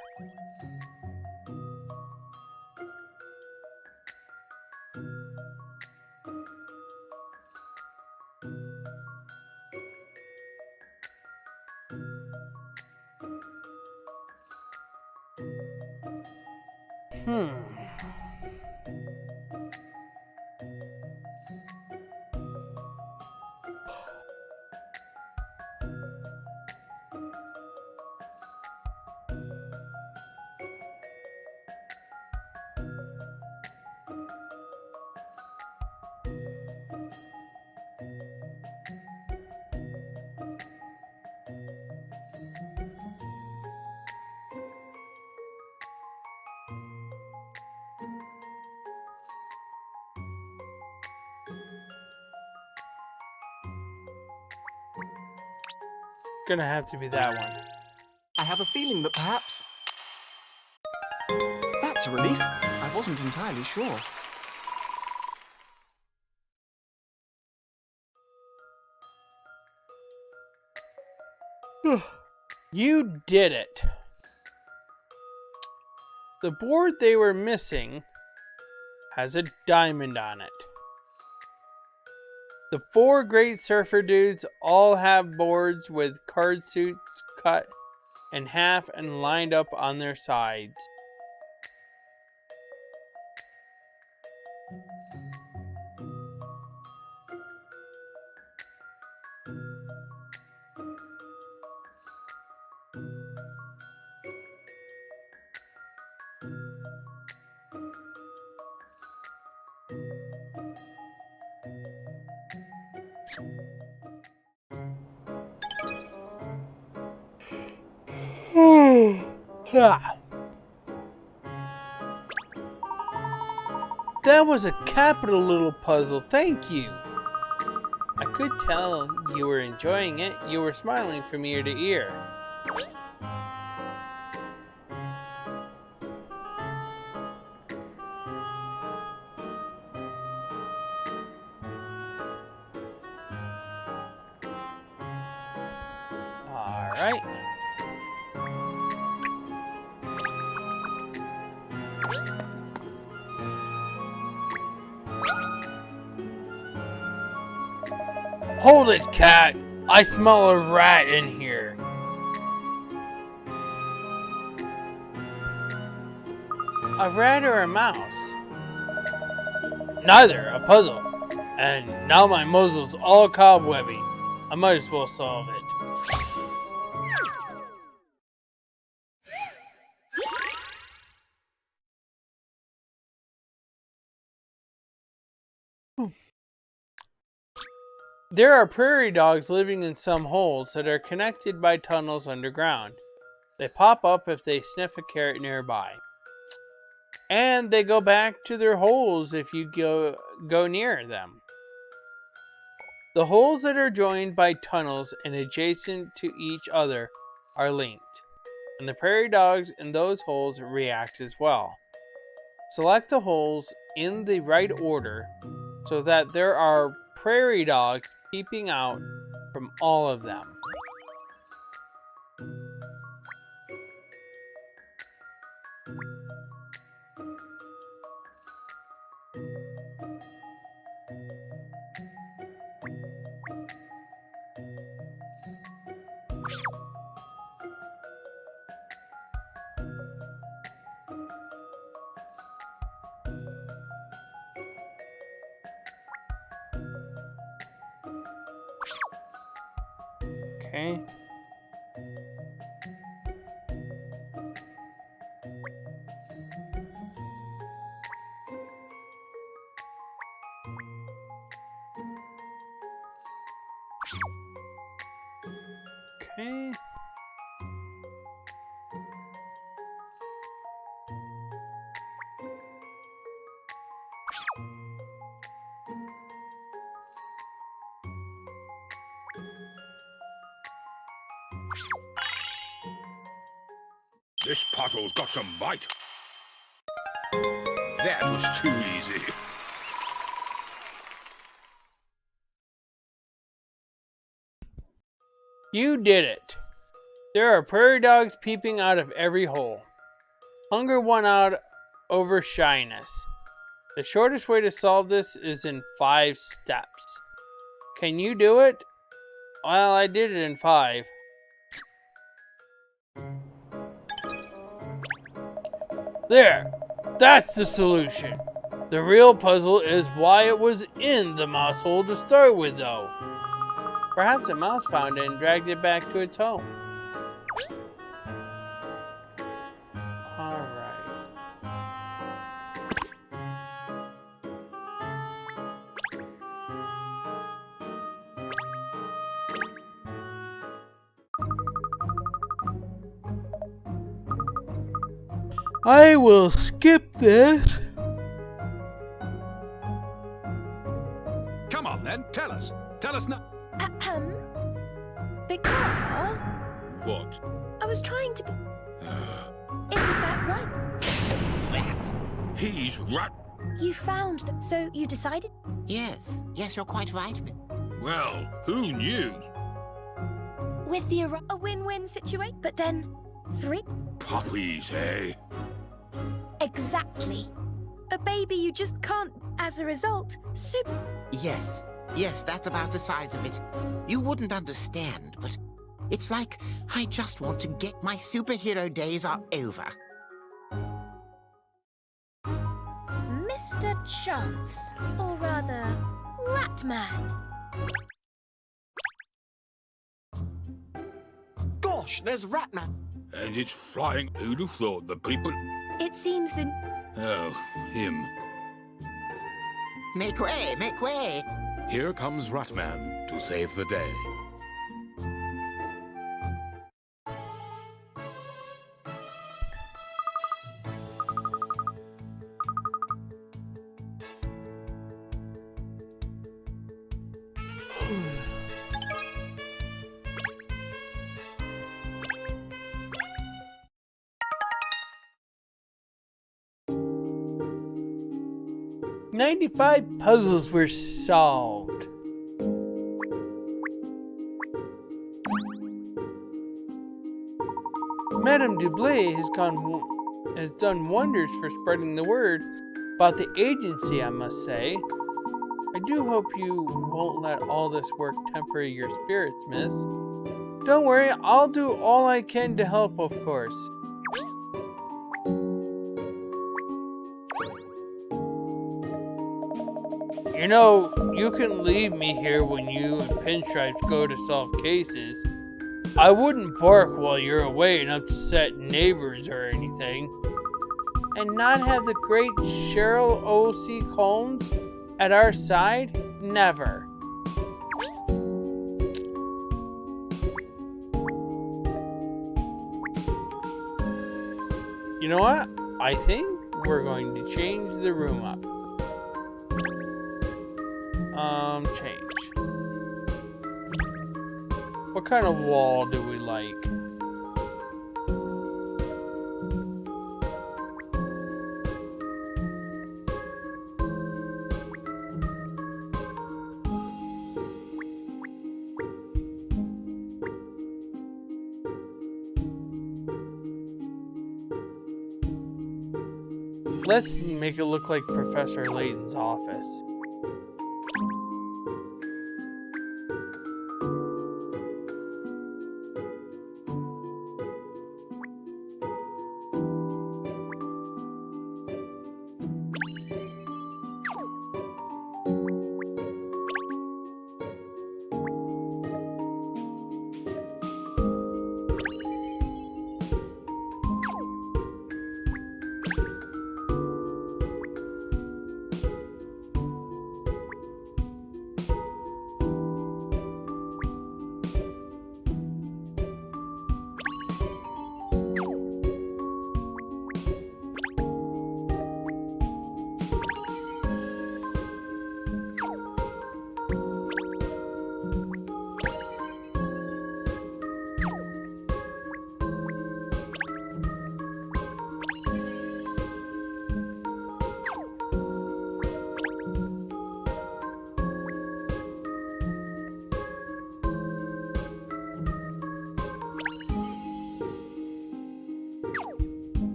Gonna have to be that one. I have a feeling that perhaps... That's a relief. I wasn't entirely sure. You did it. The board they were missing has a diamond on it. The 4 great surfer dudes all have boards with card suits cut in half and lined up on their sides. Ah. That was a capital little puzzle, thank you. I could tell you were enjoying it. You were smiling from ear to ear. Alright. Hold it, cat! I smell a rat in here. A rat or a mouse? Neither, a puzzle. And now my muzzle's all cobwebby. I might as well solve it. There are prairie dogs living in some holes that are connected by tunnels underground. They pop up if they sniff a carrot nearby. And they go back to their holes if you go near them. The holes that are joined by tunnels and adjacent to each other are linked. And the prairie dogs in those holes react as well. Select the holes in the right order so that there are prairie dogs peeping out from all of them. Okay. Okay. This puzzle's got some bite. That was too easy. You did it. There are prairie dogs peeping out of every hole. Hunger won out over shyness. The shortest way to solve this is in 5 steps. Can you do it? Well, I did it in 5. There! That's the solution! The real puzzle is why it was in the mouse hole to start with, though. Perhaps a mouse found it and dragged it back to its home. Alright. I will skip this. Come on then, tell us. Tell us now. Because What? I was trying to be... Isn't that right? Rat? He's rat. You found them, so you decided? Yes, yes, you're quite right, Miss. Well, who knew? With the a win-win situation, but then 3? Puppies, eh? Exactly. A baby you just can't, as a result, Yes, yes, that's about the size of it. You wouldn't understand, but it's like I just want to get my superhero days are over. Mr. Chance, or rather, Ratman. Gosh, there's Ratman. And it's flying. Who'd have thought the people... It seems that... Oh, him. Make way, make way. Here comes Ratman to save the day. 95 puzzles were solved. Madame Dublé has done wonders for spreading the word about the agency, I must say. I do hope you won't let all this work temper your spirits, miss. Don't worry, I'll do all I can to help, of course. You know, you can leave me here when you and Pinstripes go to solve cases. I wouldn't bark while you're away and upset neighbors or anything. And not have the great Cheryl O.C. Combs at our side? Never. You know what? I think we're going to change the room up. Change. What kind of wall do we like? Let's make it look like Professor Layton's office.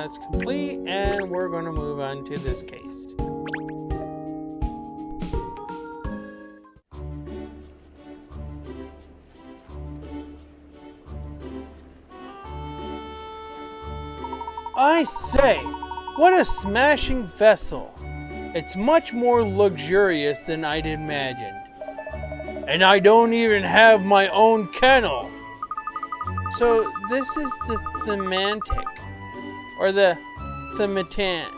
That's complete, and we're going to move on to this case. I say, what a smashing vessel! It's much more luxurious than I'd imagined. And I don't even have my own kennel! So this is the thematic. Or the thematanic.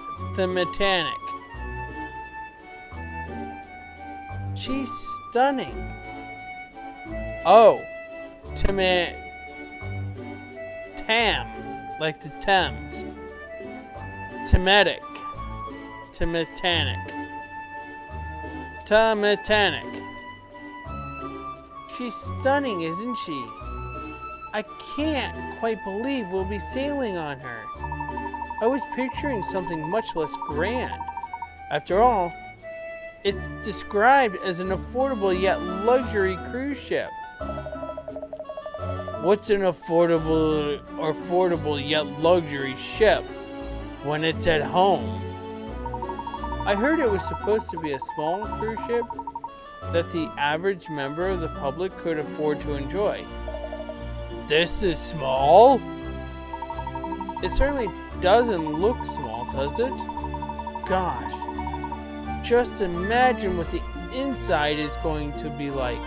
She's stunning. Oh, Tam, like the Thames. Thematic. She's stunning, isn't she? I can't quite believe we'll be sailing on her. I was picturing something much less grand. After all, it's described as an affordable yet luxury cruise ship. What's an affordable yet luxury ship when it's at home? I heard it was supposed to be a small cruise ship that the average member of the public could afford to enjoy. This is small? It certainly doesn't look small, does it? Gosh, just imagine what the inside is going to be like.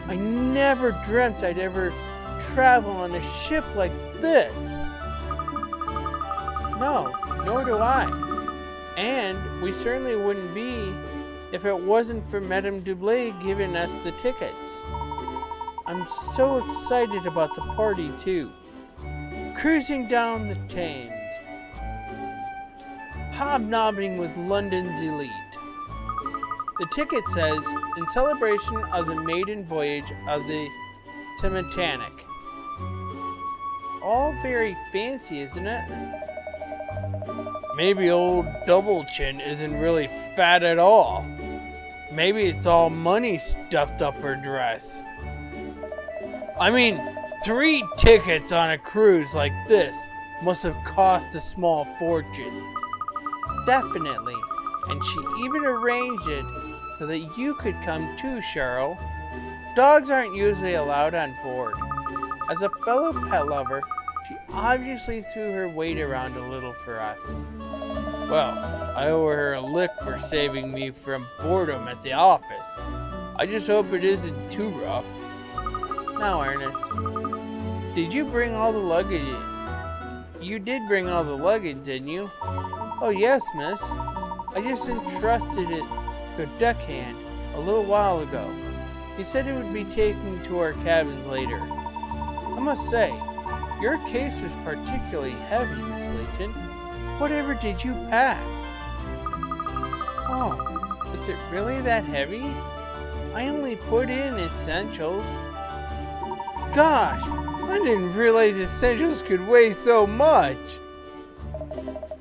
I never dreamt I'd ever travel on a ship like this. No, nor do I. And we certainly wouldn't be if it wasn't for Madame Dublé giving us the tickets. I'm so excited about the party too. Cruising down the Thames, hobnobbing with London's elite. The ticket says, in celebration of the maiden voyage of the Titanic. All very fancy, isn't it? Maybe old Double Chin isn't really fat at all. Maybe it's all money stuffed up her dress. I mean, 3 tickets on a cruise like this must have cost a small fortune. Definitely. And she even arranged it so that you could come too, Cheryl. Dogs aren't usually allowed on board. As a fellow pet lover, she obviously threw her weight around a little for us. Well, I owe her a lick for saving me from boredom at the office. I just hope it isn't too rough. Now, Ernest, did you bring all the luggage? You did bring all the luggage, didn't you? Oh, yes, miss. I just entrusted it to a deckhand a little while ago. He said it would be taken to our cabins later. I must say, your case was particularly heavy, Miss Layton. Whatever did you pack? Oh, is it really that heavy? I only put in essentials. Gosh, I didn't realize essentials could weigh so much.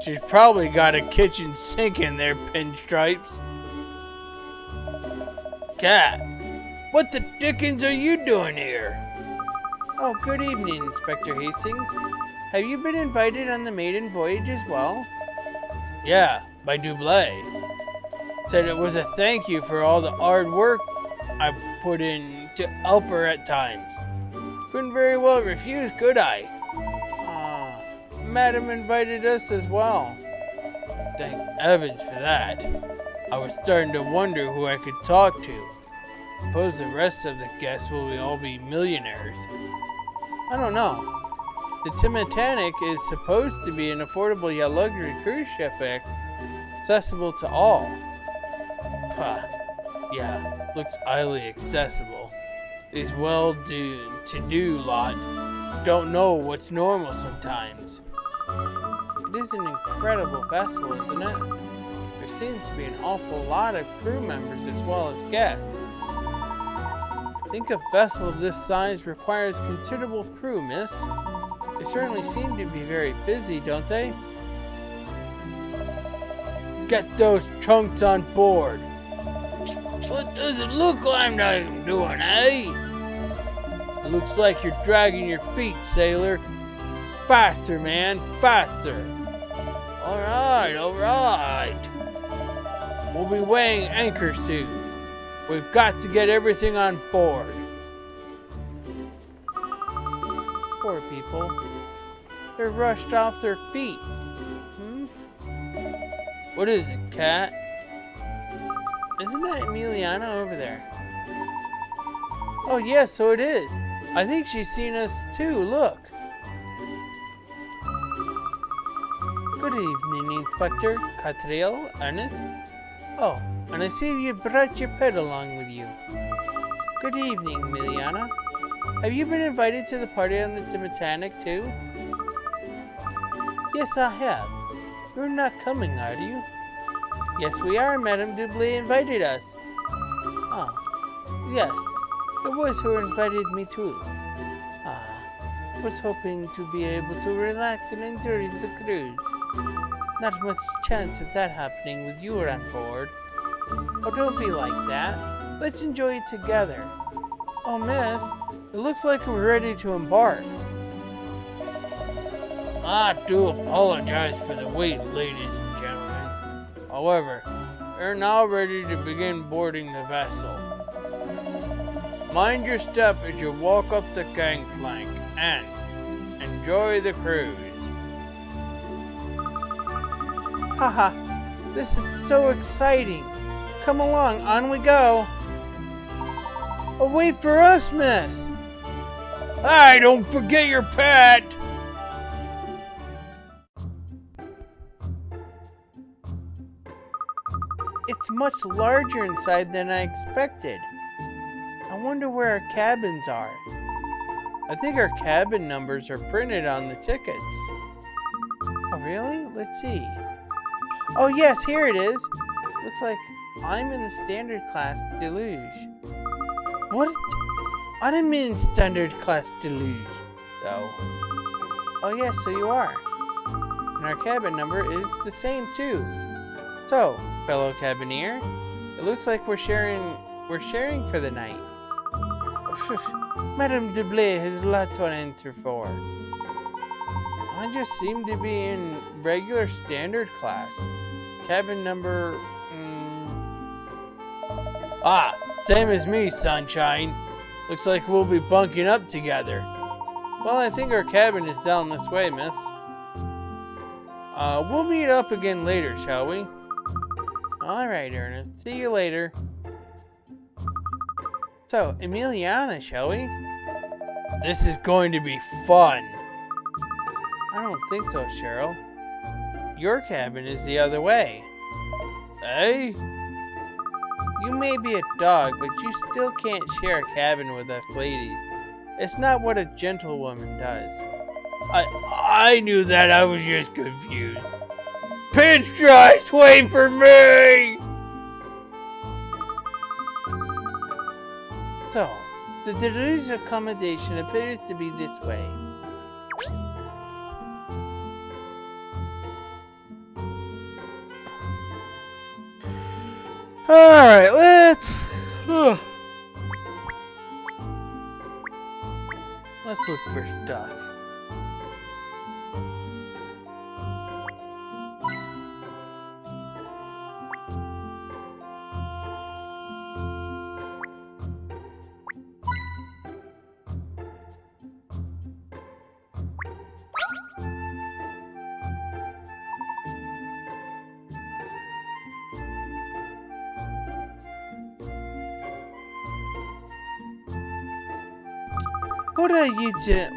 She's probably got a kitchen sink in there, Pinstripes. Cat, what the dickens are you doing here? Oh, good evening, Inspector Hastings. Have you been invited on the maiden voyage as well? Yeah, by Dublé. Said it was a thank you for all the hard work I put in to help her at times. Couldn't very well refuse, could I? Madam invited us as well. Thank heavens for that. I was starting to wonder who I could talk to. Suppose the rest of the guests will all be millionaires. I don't know. The Titanic is supposed to be an affordable yet luxury cruise ship accessible to all. Yeah, looks highly accessible. These well-to-do lot don't know what's normal sometimes. It is an incredible vessel, isn't it? There seems to be an awful lot of crew members as well as guests. I think a vessel of this size requires considerable crew, miss. They certainly seem to be very busy, don't they? Get those trunks on board. What does it look like I'm doing, eh? It looks like you're dragging your feet, sailor. Faster, man, faster. All right. We'll be weighing anchor soon. We've got to get everything on board. Poor people. They're rushed off their feet. What is it, Cat? Isn't that Emiliana over there? Oh, yes, so it is. I think she's seen us too, look. Good evening, Inspector. Katrielle, Ernest. Oh, and I see you brought your pet along with you. Good evening, Emiliana. Have you been invited to the party on the Titanic too? Yes, I have. You're not coming, are you? Yes, we are. Madame Dublé invited us. Oh, yes. It was who invited me too. Was hoping to be able to relax and enjoy the cruise. Not much chance of that happening with you on board. Oh, don't be like that. Let's enjoy it together. Oh, miss, it looks like we're ready to embark. I do apologize for the wait, ladies and gentlemen. However, we're now ready to begin boarding the vessel. Mind your step as you walk up the gangplank and enjoy the cruise. Haha, this is so exciting. Come along, on we go. Oh, wait for us, miss. Hey, don't forget your pet. It's much larger inside than I expected. I wonder where our cabins are. I think our cabin numbers are printed on the tickets. Oh, really? Let's see. Oh, yes, here it is. Looks like I'm in the standard class deluge. What? I'm in standard class deluge, though. Oh, yes, so you are. And our cabin number is the same, too. So, fellow cabineer, it looks like we're sharing for the night. Madame Deblay has a lot to answer for. I just seem to be in regular standard class. Cabin number... same as me, sunshine. Looks like we'll be bunking up together. Well, I think our cabin is down this way, miss. We'll meet up again later, shall we? Alright, Ernest. See you later. So, Emiliana, shall we? This is going to be fun. I don't think so, Cheryl. Your cabin is the other way. Eh? You may be a dog, but you still can't share a cabin with us ladies. It's not what a gentlewoman does. I knew that. I was just confused. Pinstripes, wait for me! So, the deluge accommodation appears to be this way. Alright, let's look for stuff.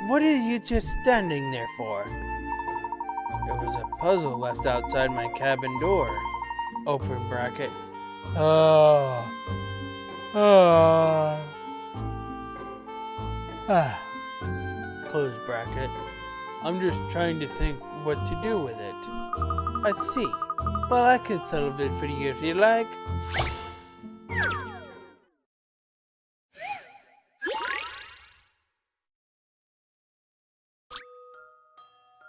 What are you just standing there for? There was a puzzle left outside my cabin door. Open bracket. Close bracket. I'm just trying to think what to do with it. I see. Well, I can solve it for you if you like.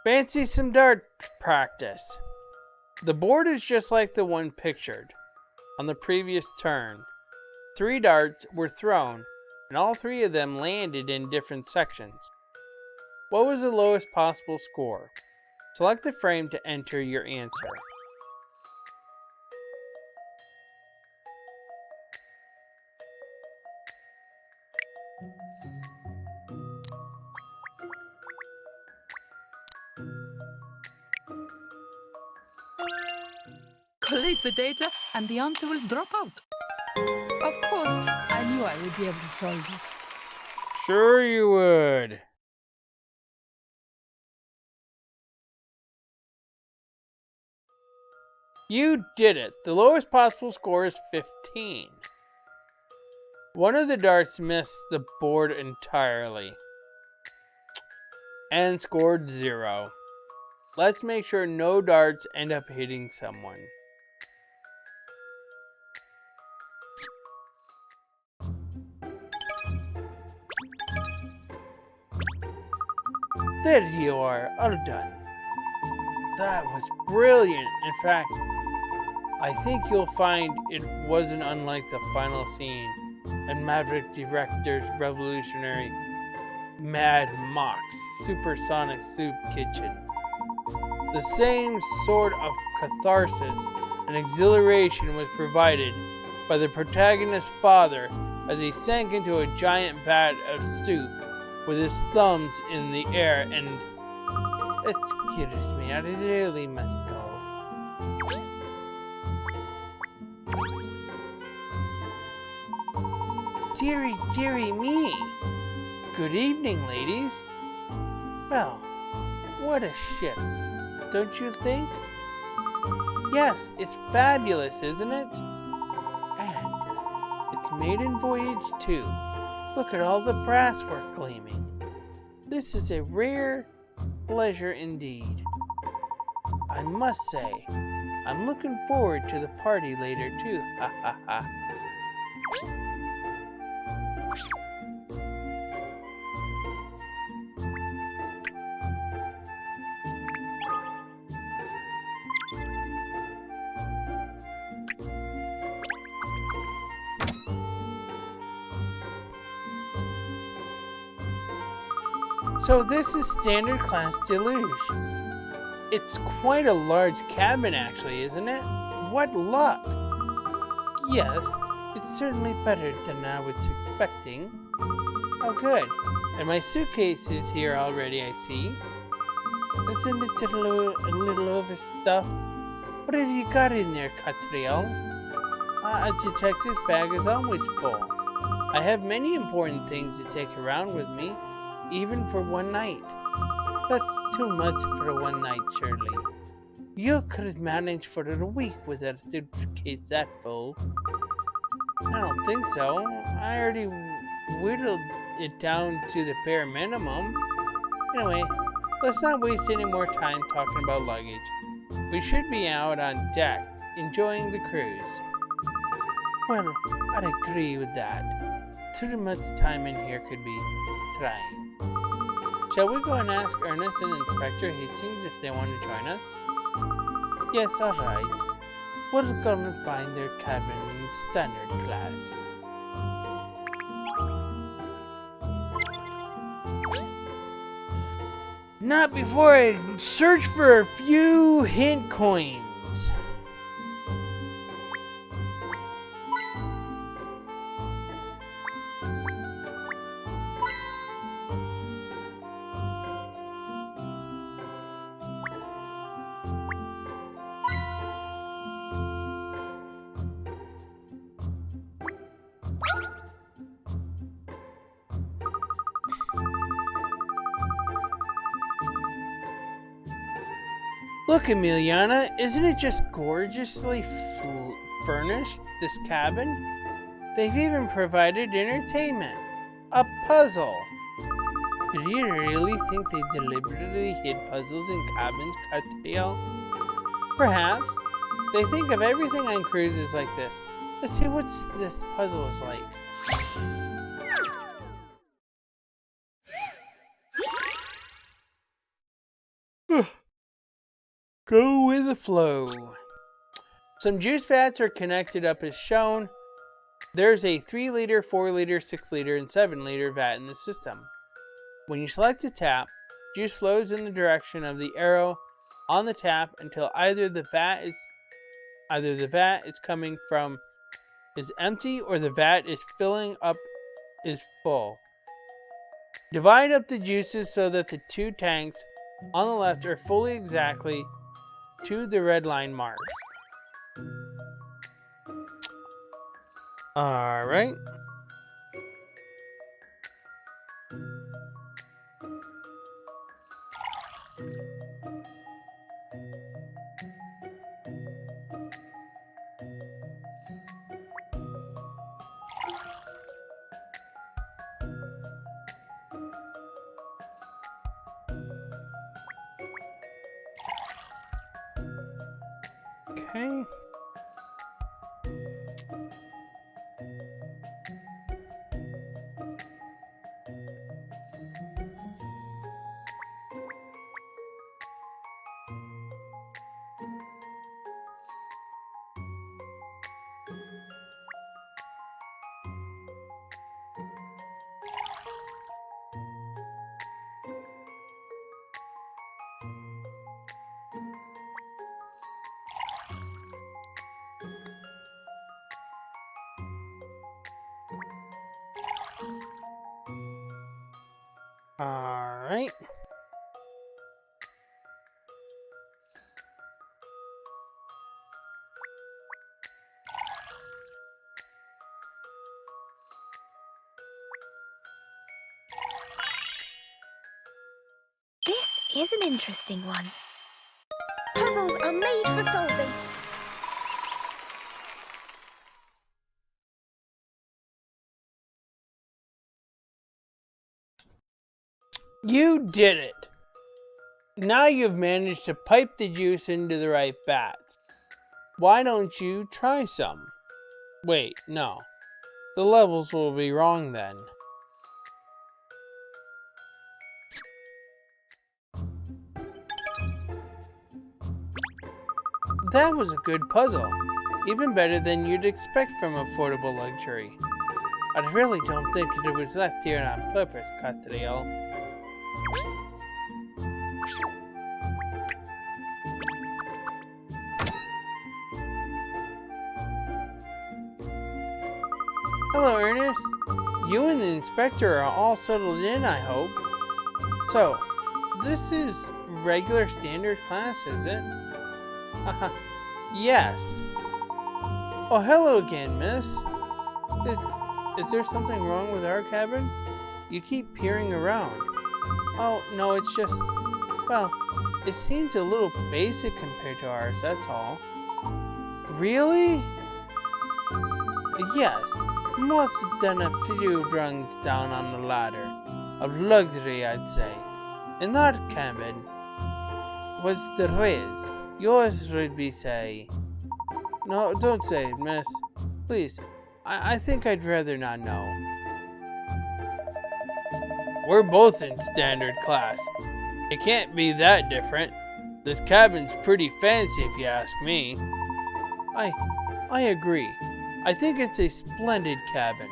Fancy some dart practice. The board is just like the one pictured on the previous turn. 3 darts were thrown, and all 3 of them landed in different sections. What was the lowest possible score? Select the frame to enter your answer. Collate the data and the answer will drop out. Of course, I knew I would be able to solve it. Sure you would. You did it. The lowest possible score is 15. One of the darts missed the board entirely and scored 0. Let's make sure no darts end up hitting someone. There you are, all done. That was brilliant. In fact, I think you'll find it wasn't unlike the final scene in Maverick Director's revolutionary Mad Mock's Supersonic Soup Kitchen. The same sort of catharsis and exhilaration was provided by the protagonist's father as he sank into a giant vat of soup with his thumbs in the air and... Excuse me, I really must go. dearie, dearie me. Good evening, ladies. Well, what a ship, don't you think? Yes, it's fabulous, isn't it? And it's maiden voyage too. Look at all the brasswork gleaming. This is a rare pleasure indeed. I must say, I'm looking forward to the party later too. Ha ha ha. So this is standard class deluge. It's quite a large cabin actually, isn't it? What luck! Yes, it's certainly better than I was expecting. Oh good, and my suitcase is here already, I see. Isn't it a little overstuffed? What have you got in there, Katrielle? A detective's bag is always full. I have many important things to take around with me, even for one night. That's too much for a one night, surely. You could have managed for a week without a suitcase that full. I don't think so. I already whittled it down to the bare minimum. Anyway, let's not waste any more time talking about luggage. We should be out on deck, enjoying the cruise. Well, I'd agree with that. Too much time in here could be trying. Shall we go and ask Ernest and Inspector Hastings if they want to join us? Yes, alright. We're gonna find their cabin in standard class. Not before I search for a few hint coins. Look, Emiliana, isn't it just gorgeously furnished, this cabin? They've even provided entertainment. A puzzle. Did you really think they deliberately hid puzzles in cabins, Katrielle? Perhaps. They think of everything on cruises like this. Let's see what this puzzle is like. Go with the flow. Some juice vats are connected up as shown. There's a 3-liter, 4-liter, 6-liter, and 7-liter vat in the system. When you select a tap, juice flows in the direction of the arrow on the tap until either the vat is coming from is empty or the vat is filling up is full. Divide up the juices so that the two tanks on the left are fully exactly to the red line marks. Alright. Okay. Alright. is an interesting one. Puzzles are made for solving. You did it! Now you've managed to pipe the juice into the right bats. Why don't you try some? Wait, no. The levels will be wrong then. That was a good puzzle. Even better than you'd expect from affordable luxury. I really don't think that it was left here on purpose, Katrielle. Hello, Ernest. You and the inspector are all settled in, I hope. So, this is regular standard class, is it? Haha, yes. Oh, hello again, miss. Is there something wrong with our cabin? You keep peering around. Oh, no, it's just... Well, it seems a little basic compared to ours, that's all. Really? Yes, more than a few rungs down on the ladder. Of luxury, I'd say. In that cabin was the Riz. Yours would be, say... No, don't say it, miss. Please, I think I'd rather not know. We're both in standard class. It can't be that different. This cabin's pretty fancy if you ask me. I agree. I think it's a splendid cabin.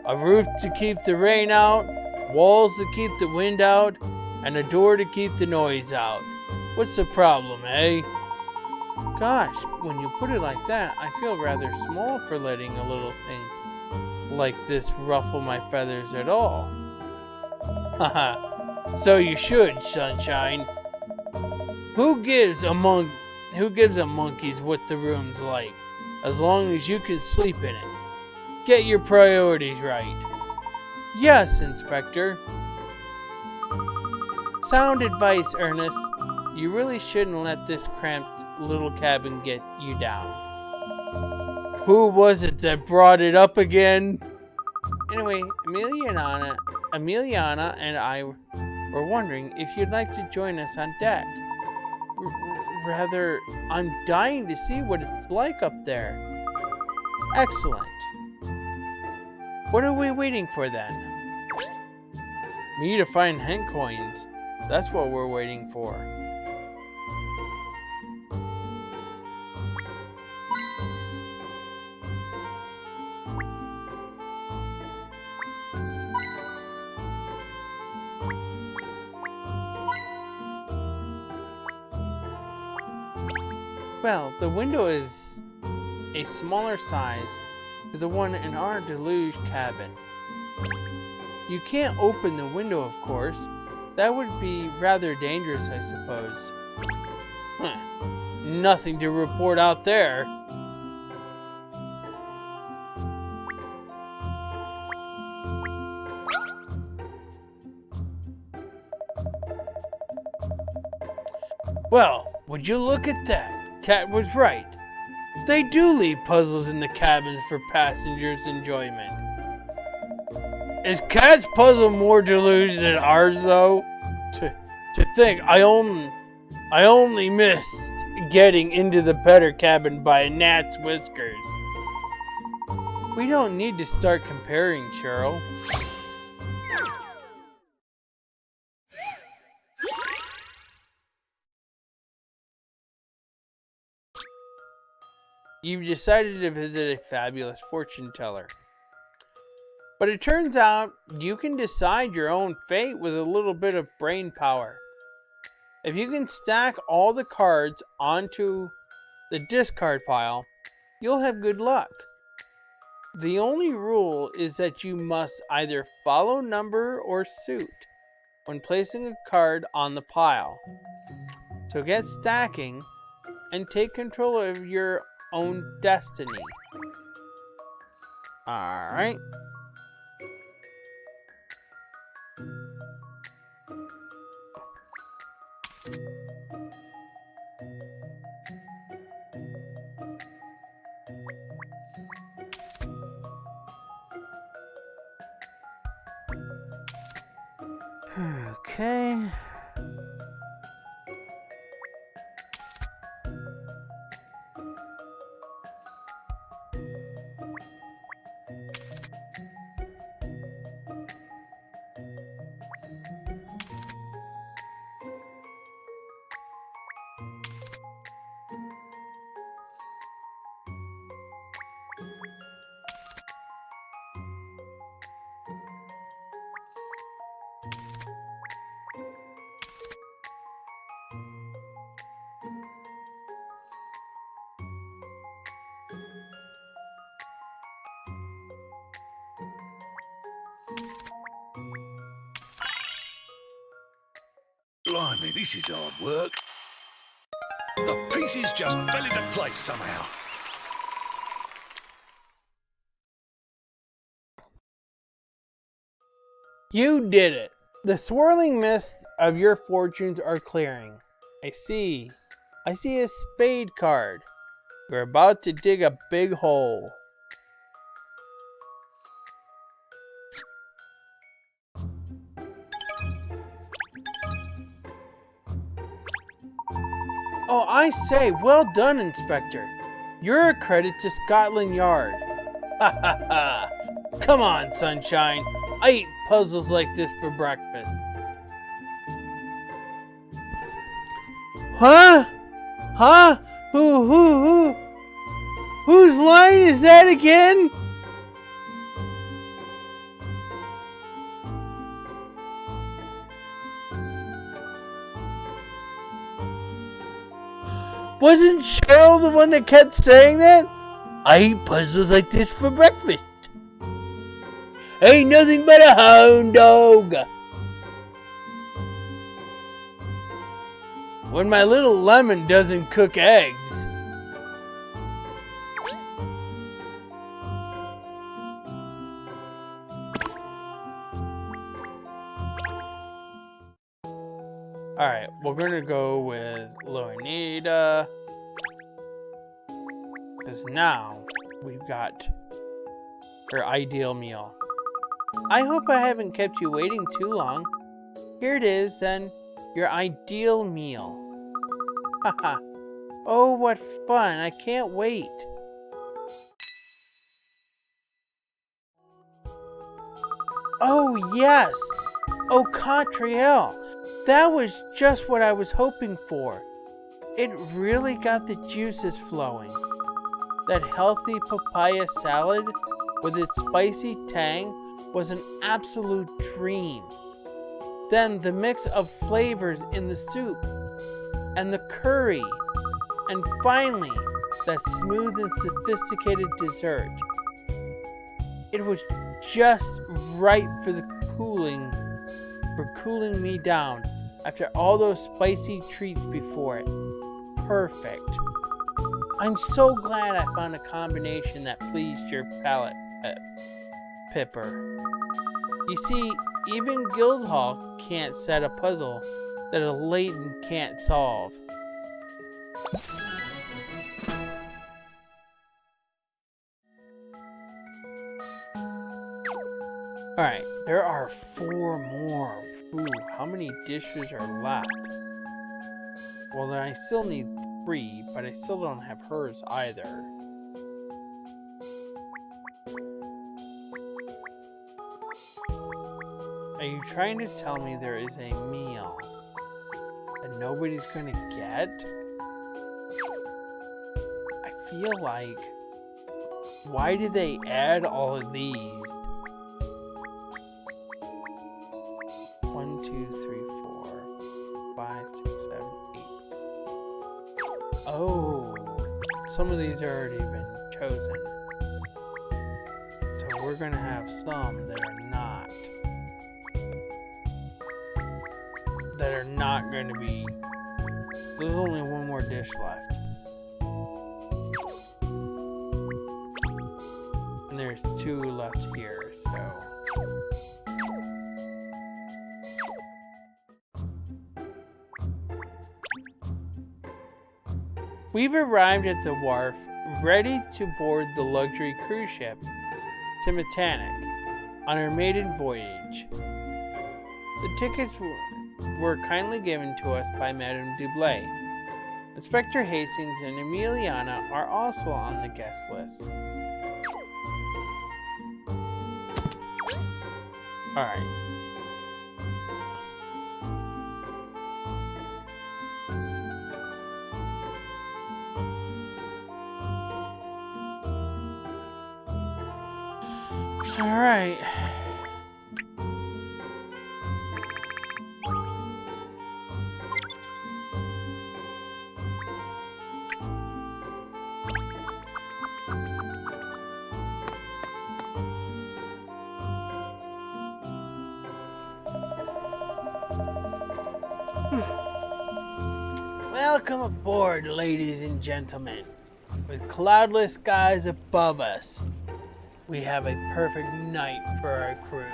A roof to keep the rain out, walls to keep the wind out, and a door to keep the noise out. What's the problem, eh? Gosh, when you put it like that, I feel rather small for letting a little thing like this ruffle my feathers at all. Haha, so you should, sunshine. Who gives a monkeys what the room's like, as long as you can sleep in it? Get your priorities right. Yes, Inspector. Sound advice, Ernest. You really shouldn't let this cramped little cabin get you down. Who was it that brought it up again? Anyway, Emiliana and I were wondering if you'd like to join us on deck. Rather, I'm dying to see what it's like up there. Excellent. What are we waiting for then? Me to find hen coins. That's what we're waiting for. Well, the window is a smaller size to the one in our deluge cabin. You can't open the window, of course. That would be rather dangerous, I suppose. Huh. Nothing to report out there. Well, would you look at that? Cat was right. They do leave puzzles in the cabins for passengers' enjoyment. Is Cat's puzzle more deluged than ours, though? To think I only missed getting into the better cabin by a gnat's whiskers. We don't need to start comparing, Cheryl. You've decided to visit a fabulous fortune teller. But it turns out you can decide your own fate with a little bit of brain power. If you can stack all the cards onto the discard pile, you'll have good luck. The only rule is that you must either follow number or suit when placing a card on the pile. So get stacking and take control of your own destiny. Alright. Okay. Blimey, this is hard work. The pieces just fell into place somehow. You did it! The swirling mist of your fortunes are clearing. I see a spade card. You're about to dig a big hole. Oh, I say, well done, Inspector. You're a credit to Scotland Yard. Ha ha ha! Come on, sunshine. I eat puzzles like this for breakfast. Huh? Huh? Whose line is that again? Wasn't Cheryl the one that kept saying that? I eat puzzles like this for breakfast. Ain't nothing but a hound dog. When my little lemon doesn't cook eggs. Alright, we're gonna go with Leonida. Because now we've got her ideal meal. I hope I haven't kept you waiting too long. Here it is then, your ideal meal. Haha. Oh, what fun, I can't wait. Oh, yes. Oh, Katrielle. That was just what I was hoping for. It really got the juices flowing. That healthy papaya salad with its spicy tang was an absolute dream. Then the mix of flavors in the soup and the curry, and finally that smooth and sophisticated dessert. It was just right for cooling me down after all those spicy treats before it. Perfect. I'm so glad I found a combination that pleased your palate, Pipper. You see, even Guildhall can't set a puzzle that a Layton can't solve. Alright, there are 4 more. Ooh, how many dishes are left? Well, then I still need 3, but I still don't have hers either. Are you trying to tell me there is a meal that nobody's gonna get? I feel like, why did they add all of these? 1, 2, 3, 4, 5, 6, 7, 8. Oh, some of these have already been chosen. So we're gonna have some that are not going to be. There's only one more dish left. And there's 2 left here, so. We've arrived at the wharf, ready to board the luxury cruise ship to Titanic on our maiden voyage. The tickets were kindly given to us by Madame Dublé. Inspector Hastings and Emiliana are also on the guest list. Alright. Alright. Welcome aboard, ladies and gentlemen. With cloudless skies above us, we have a perfect night for our cruise.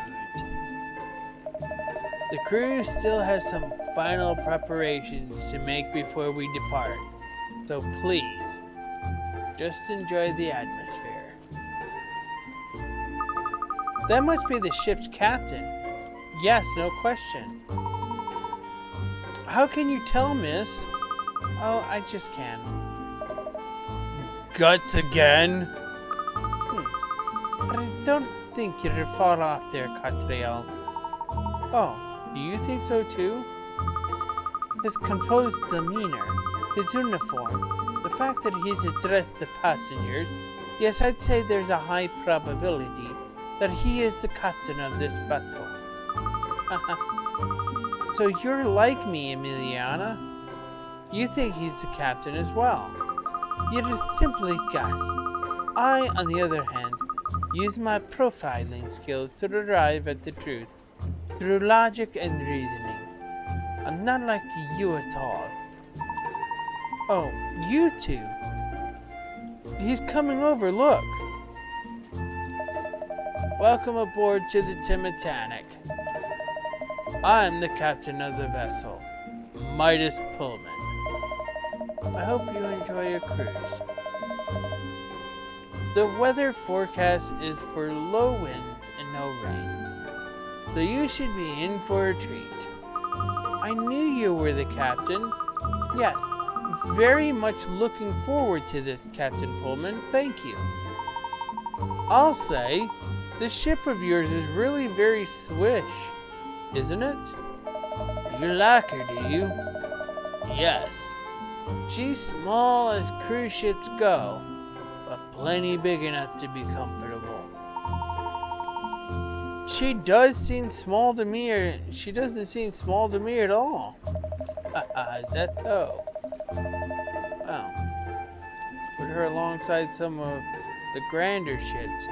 The cruise still has some final preparations to make before we depart, so please, just enjoy the atmosphere. That must be the ship's captain. Yes, no question. How can you tell, miss? Oh, I just can. Guts again? But I don't think you'd fall off there, Katrielle. Oh, do you think so too? His composed demeanor, his uniform, the fact that he's addressed the passengers, yes, I'd say there's a high probability that he is the captain of this vessel. So you're like me, Emiliana. You think he's the captain as well. You just simply guess. I, on the other hand, use my profiling skills to arrive at the truth through logic and reasoning. I'm not like you at all. Oh, you two. He's coming over, look. Welcome aboard to the Titanic. I'm the captain of the vessel, Midas Pullman. I hope you enjoy your cruise. The weather forecast is for low winds and no rain, so you should be in for a treat. I knew you were the captain. Yes, very much looking forward to this, Captain Pullman. Thank you. I'll say, this ship of yours is really very swish, isn't it? You like her, do you? Yes. She's small as cruise ships go, but plenty big enough to be comfortable. She does seem small to me, or she doesn't seem small to me at all. Is that so? Well, put her alongside some of the grander ships,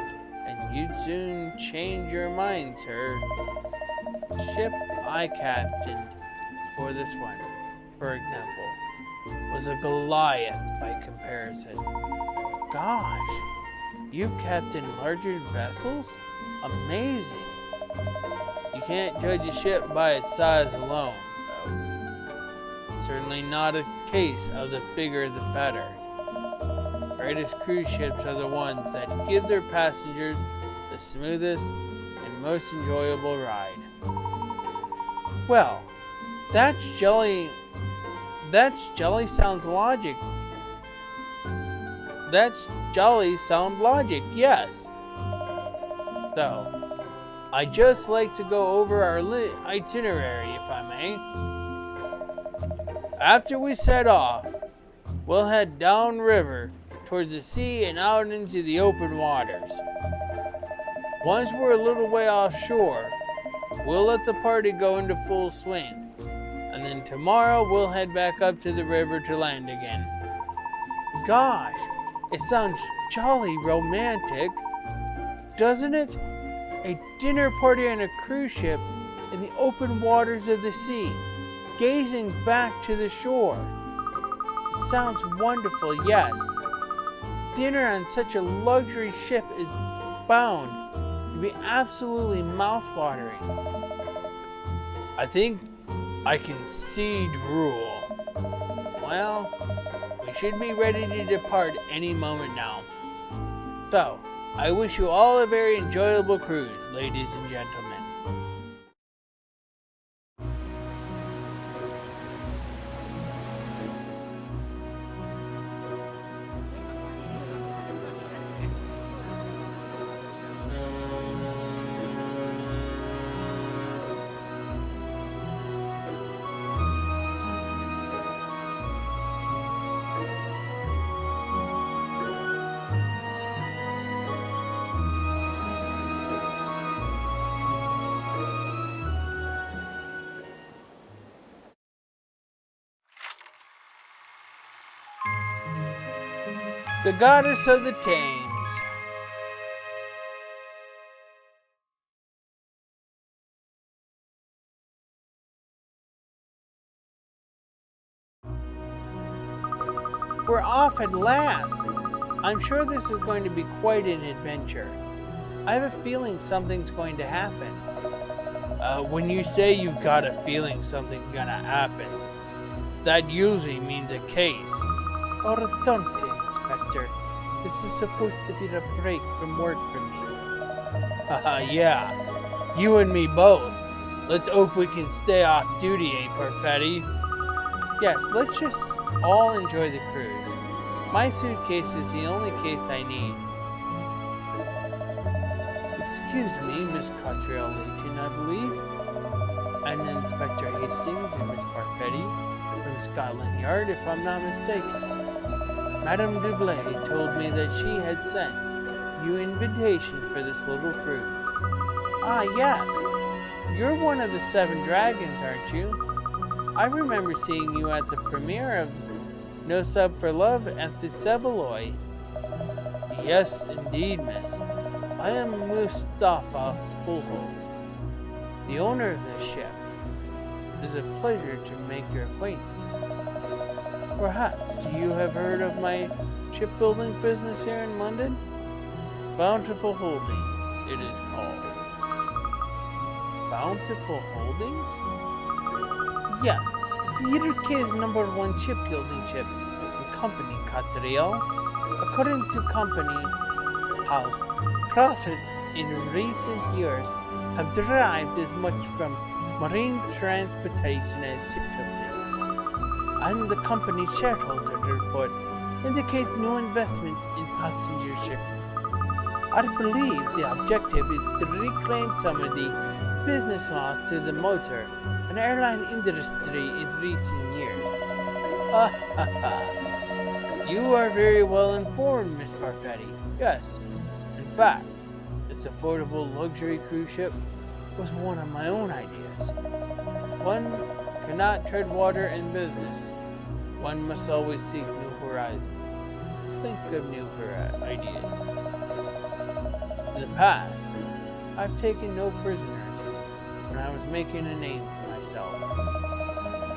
and you'd soon change your mind, sir. The ship I captained for this one, for example, was a Goliath by comparison. Gosh, you've captained larger vessels? Amazing. You can't judge a ship by its size alone, though. Certainly not a case of the bigger the better. The greatest cruise ships are the ones that give their passengers the smoothest and most enjoyable ride. Well, that's jolly sounds logic. That's jolly sound logic, yes. So, I'd just like to go over our itinerary, if I may. After we set off, we'll head downriver towards the sea and out into the open waters. Once we're a little way offshore, we'll let the party go into full swing. And then tomorrow we'll head back up to the river to land again. Gosh, it sounds jolly romantic, doesn't it? A dinner party on a cruise ship in the open waters of the sea, gazing back to the shore. It sounds wonderful, yes. Dinner on such a luxury ship is bound to be absolutely mouth-watering. I think I concede rule. Well, we should be ready to depart any moment now. So, I wish you all a very enjoyable cruise, ladies and gentlemen. the goddess of the Thames. We're off at last. I'm sure this is going to be quite an adventure. I have a feeling something's going to happen. When you say you've got a feeling something's gonna happen, that usually means a case. Or don't it, Inspector? This is supposed to be the break from work for me. Haha, yeah. You and me both. Let's hope we can stay off duty, eh, Parfetti? Yes, let's just all enjoy the cruise. My suitcase is the only case I need. Excuse me, Miss Katrielle Layton, I believe. I'm Inspector Hastings and Miss Parfetti from Scotland Yard, if I'm not mistaken. Madame Dublé told me that she had sent you an invitation for this little cruise. Ah, yes. You're one of the 7 dragons, aren't you? I remember seeing you at the premiere of No Sub for Love at the Savoy. Yes, indeed, miss. I am Mustafa Fulhold, the owner of this ship. It is a pleasure to make your acquaintance. Perhaps you have heard of my shipbuilding business here in London? Bountiful Holdings, it is called. Bountiful Holdings? Yes, it's the UK's #1 shipbuilding ship and company, Katrielle. According to company house, profits in recent years have derived as much from marine transportation as shipbuilding, and the company's shareholder report indicates new investments in passenger shipping. I believe the objective is to reclaim some of the business loss to the motor and airline industry in recent years. Ha ha ha! You are very well informed, Miss Parfetti. Yes, in fact, this affordable luxury cruise ship was one of my own ideas. One cannot tread water in business. One must always seek new horizons. Think of new ideas. In the past, I've taken no prisoners when I was making a name for myself.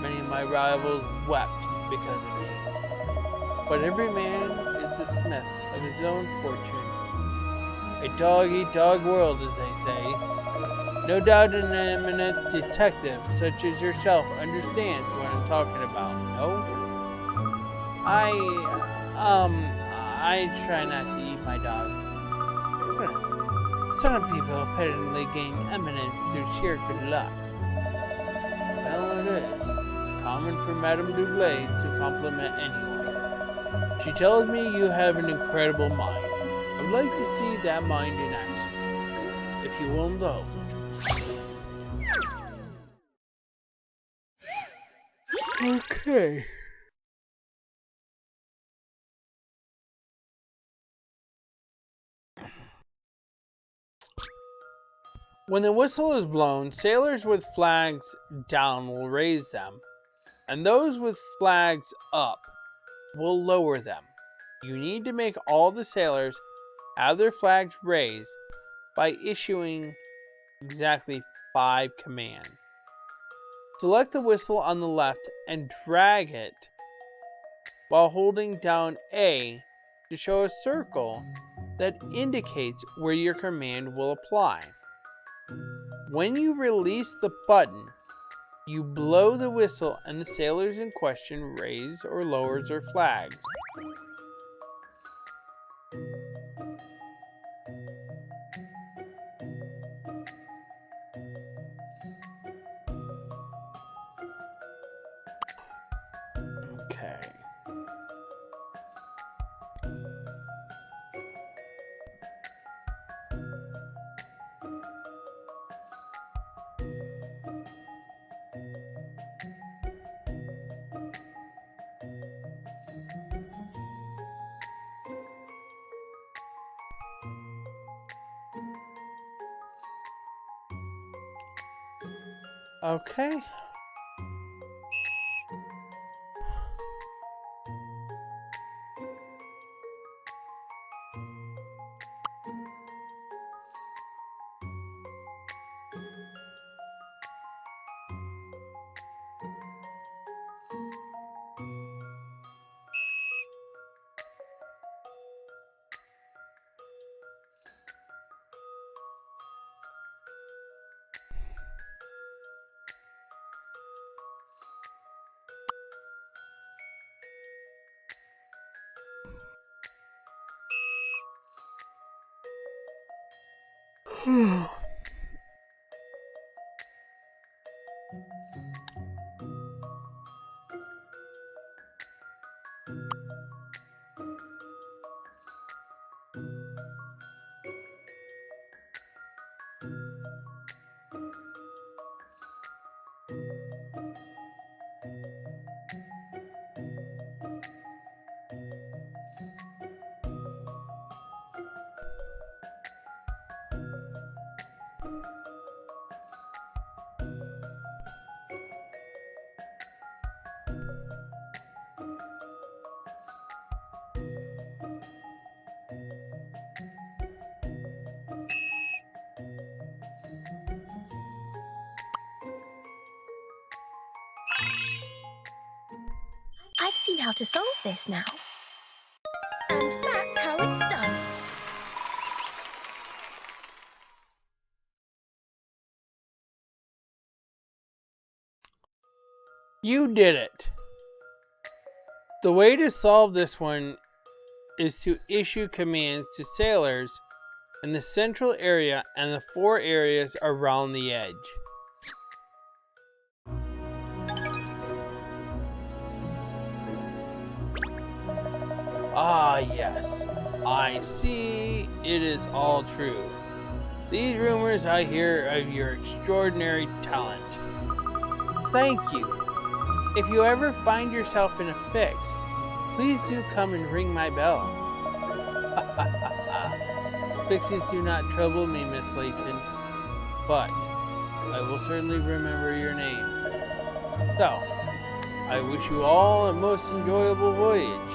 Many of my rivals wept because of me. But every man is the smith of his own fortune. A dog-eat-dog world, as they say. No doubt an eminent detective such as yourself understands what I'm talking about, no? I try not to eat my dog. Some people apparently gain eminence through sheer good luck. Well, it is common for Madame Dublé to compliment anyone. She tells me you have an incredible mind. I would like to see that mind in action, if you will indulge. Okay. When the whistle is blown, sailors with flags down will raise them, and those with flags up will lower them. You need to make all the sailors have their flags raised by issuing exactly 5 commands. Select the whistle on the left and drag it while holding down A to show a circle that indicates where your command will apply. When you release the button, you blow the whistle and the sailors in question raise or lowers their flags. Okay. Okay. I've seen how to solve this now. And that's how it's done. You did it. The way to solve this one is to issue commands to sailors in the central area and the 4 areas around the edge. Ah, yes. I see. It is all true. These rumors I hear of your extraordinary talent. Thank you. If you ever find yourself in a fix, please do come and ring my bell. Fixes do not trouble me, Miss Layton, but I will certainly remember your name. So, I wish you all a most enjoyable voyage.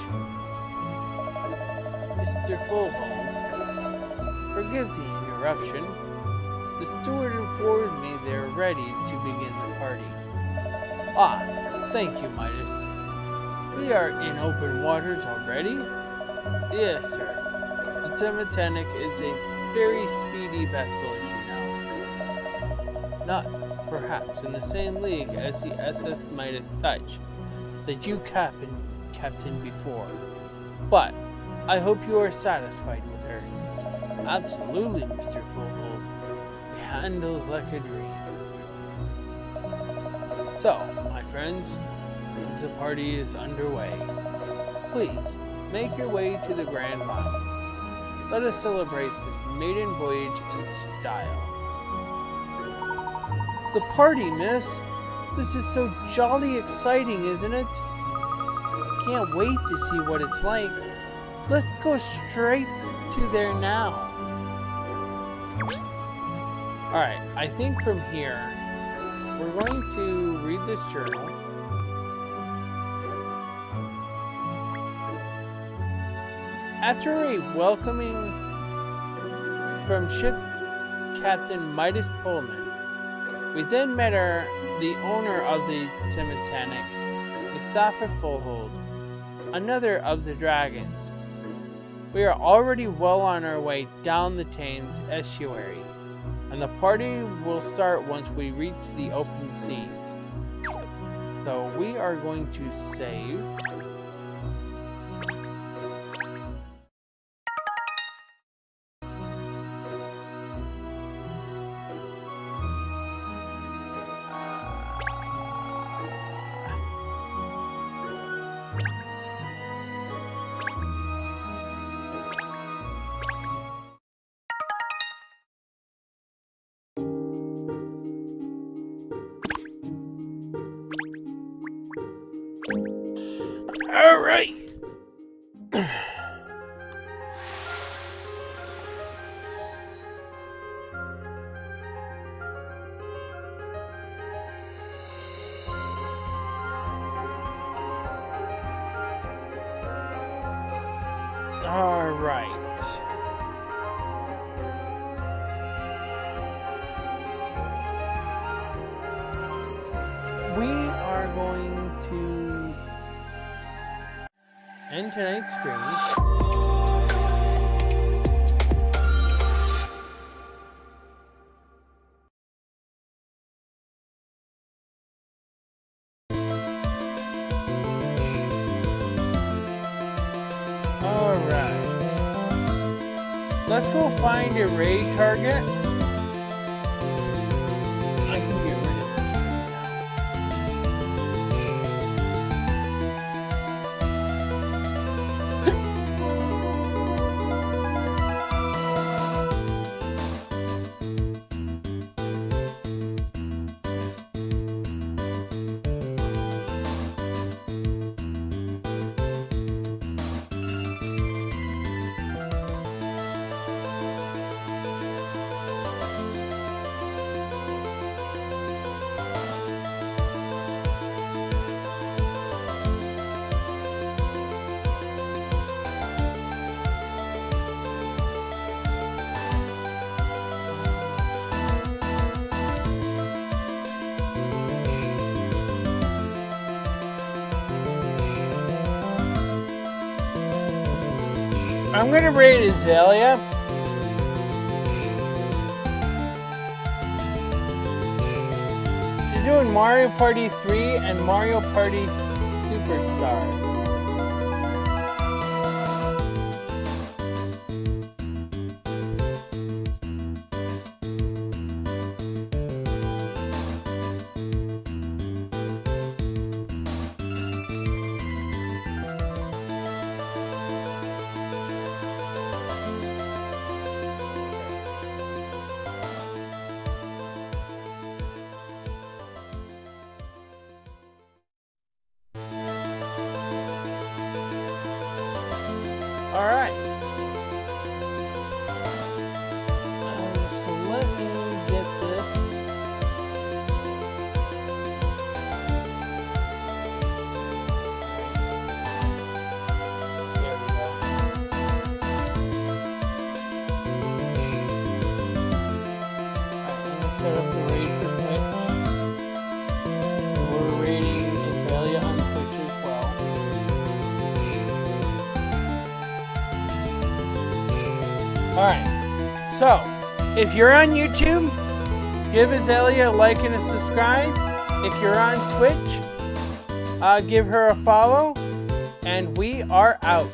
Mr. Fullholm, forgive the interruption. The steward informed me they are ready to begin the party. Ah, thank you, Midas. We are in open waters already? Yes, sir. The Titanic is a very speedy vessel, as you know. Not, perhaps, in the same league as the SS Midas Touch that you captained before. But I hope you are satisfied with her. Absolutely, Mr. Fullhold. It handles like a dream. So, my friends, the party is underway. Please, make your way to the Grand Mile. Let us celebrate this maiden voyage in style. The party, miss? This is so jolly exciting, isn't it? Can't wait to see what it's like. Let's go straight to there now. Alright, I think from here, we're going to read this journal. After a welcoming from ship Captain Midas Pullman, we then met the owner of the Titanic, Mustafa Fullhold, another of the dragons. We are already well on our way down the Thames estuary, and the party will start once we reach the open seas. So we are going to save. All right. All right. We are going to end tonight's stream. Alright. Let's go find a raid target. I'm gonna rate Azalea. She's doing Mario Party 3 and Mario Party Superstar. Alright. So let me get this. There we go. Alright, let me set up the rate for Twitch. We're rating Azalea on Twitch as well. Alright, so if you're on YouTube, give Azalea a like and a subscribe. If you're on Twitch, give her a follow. And we are out.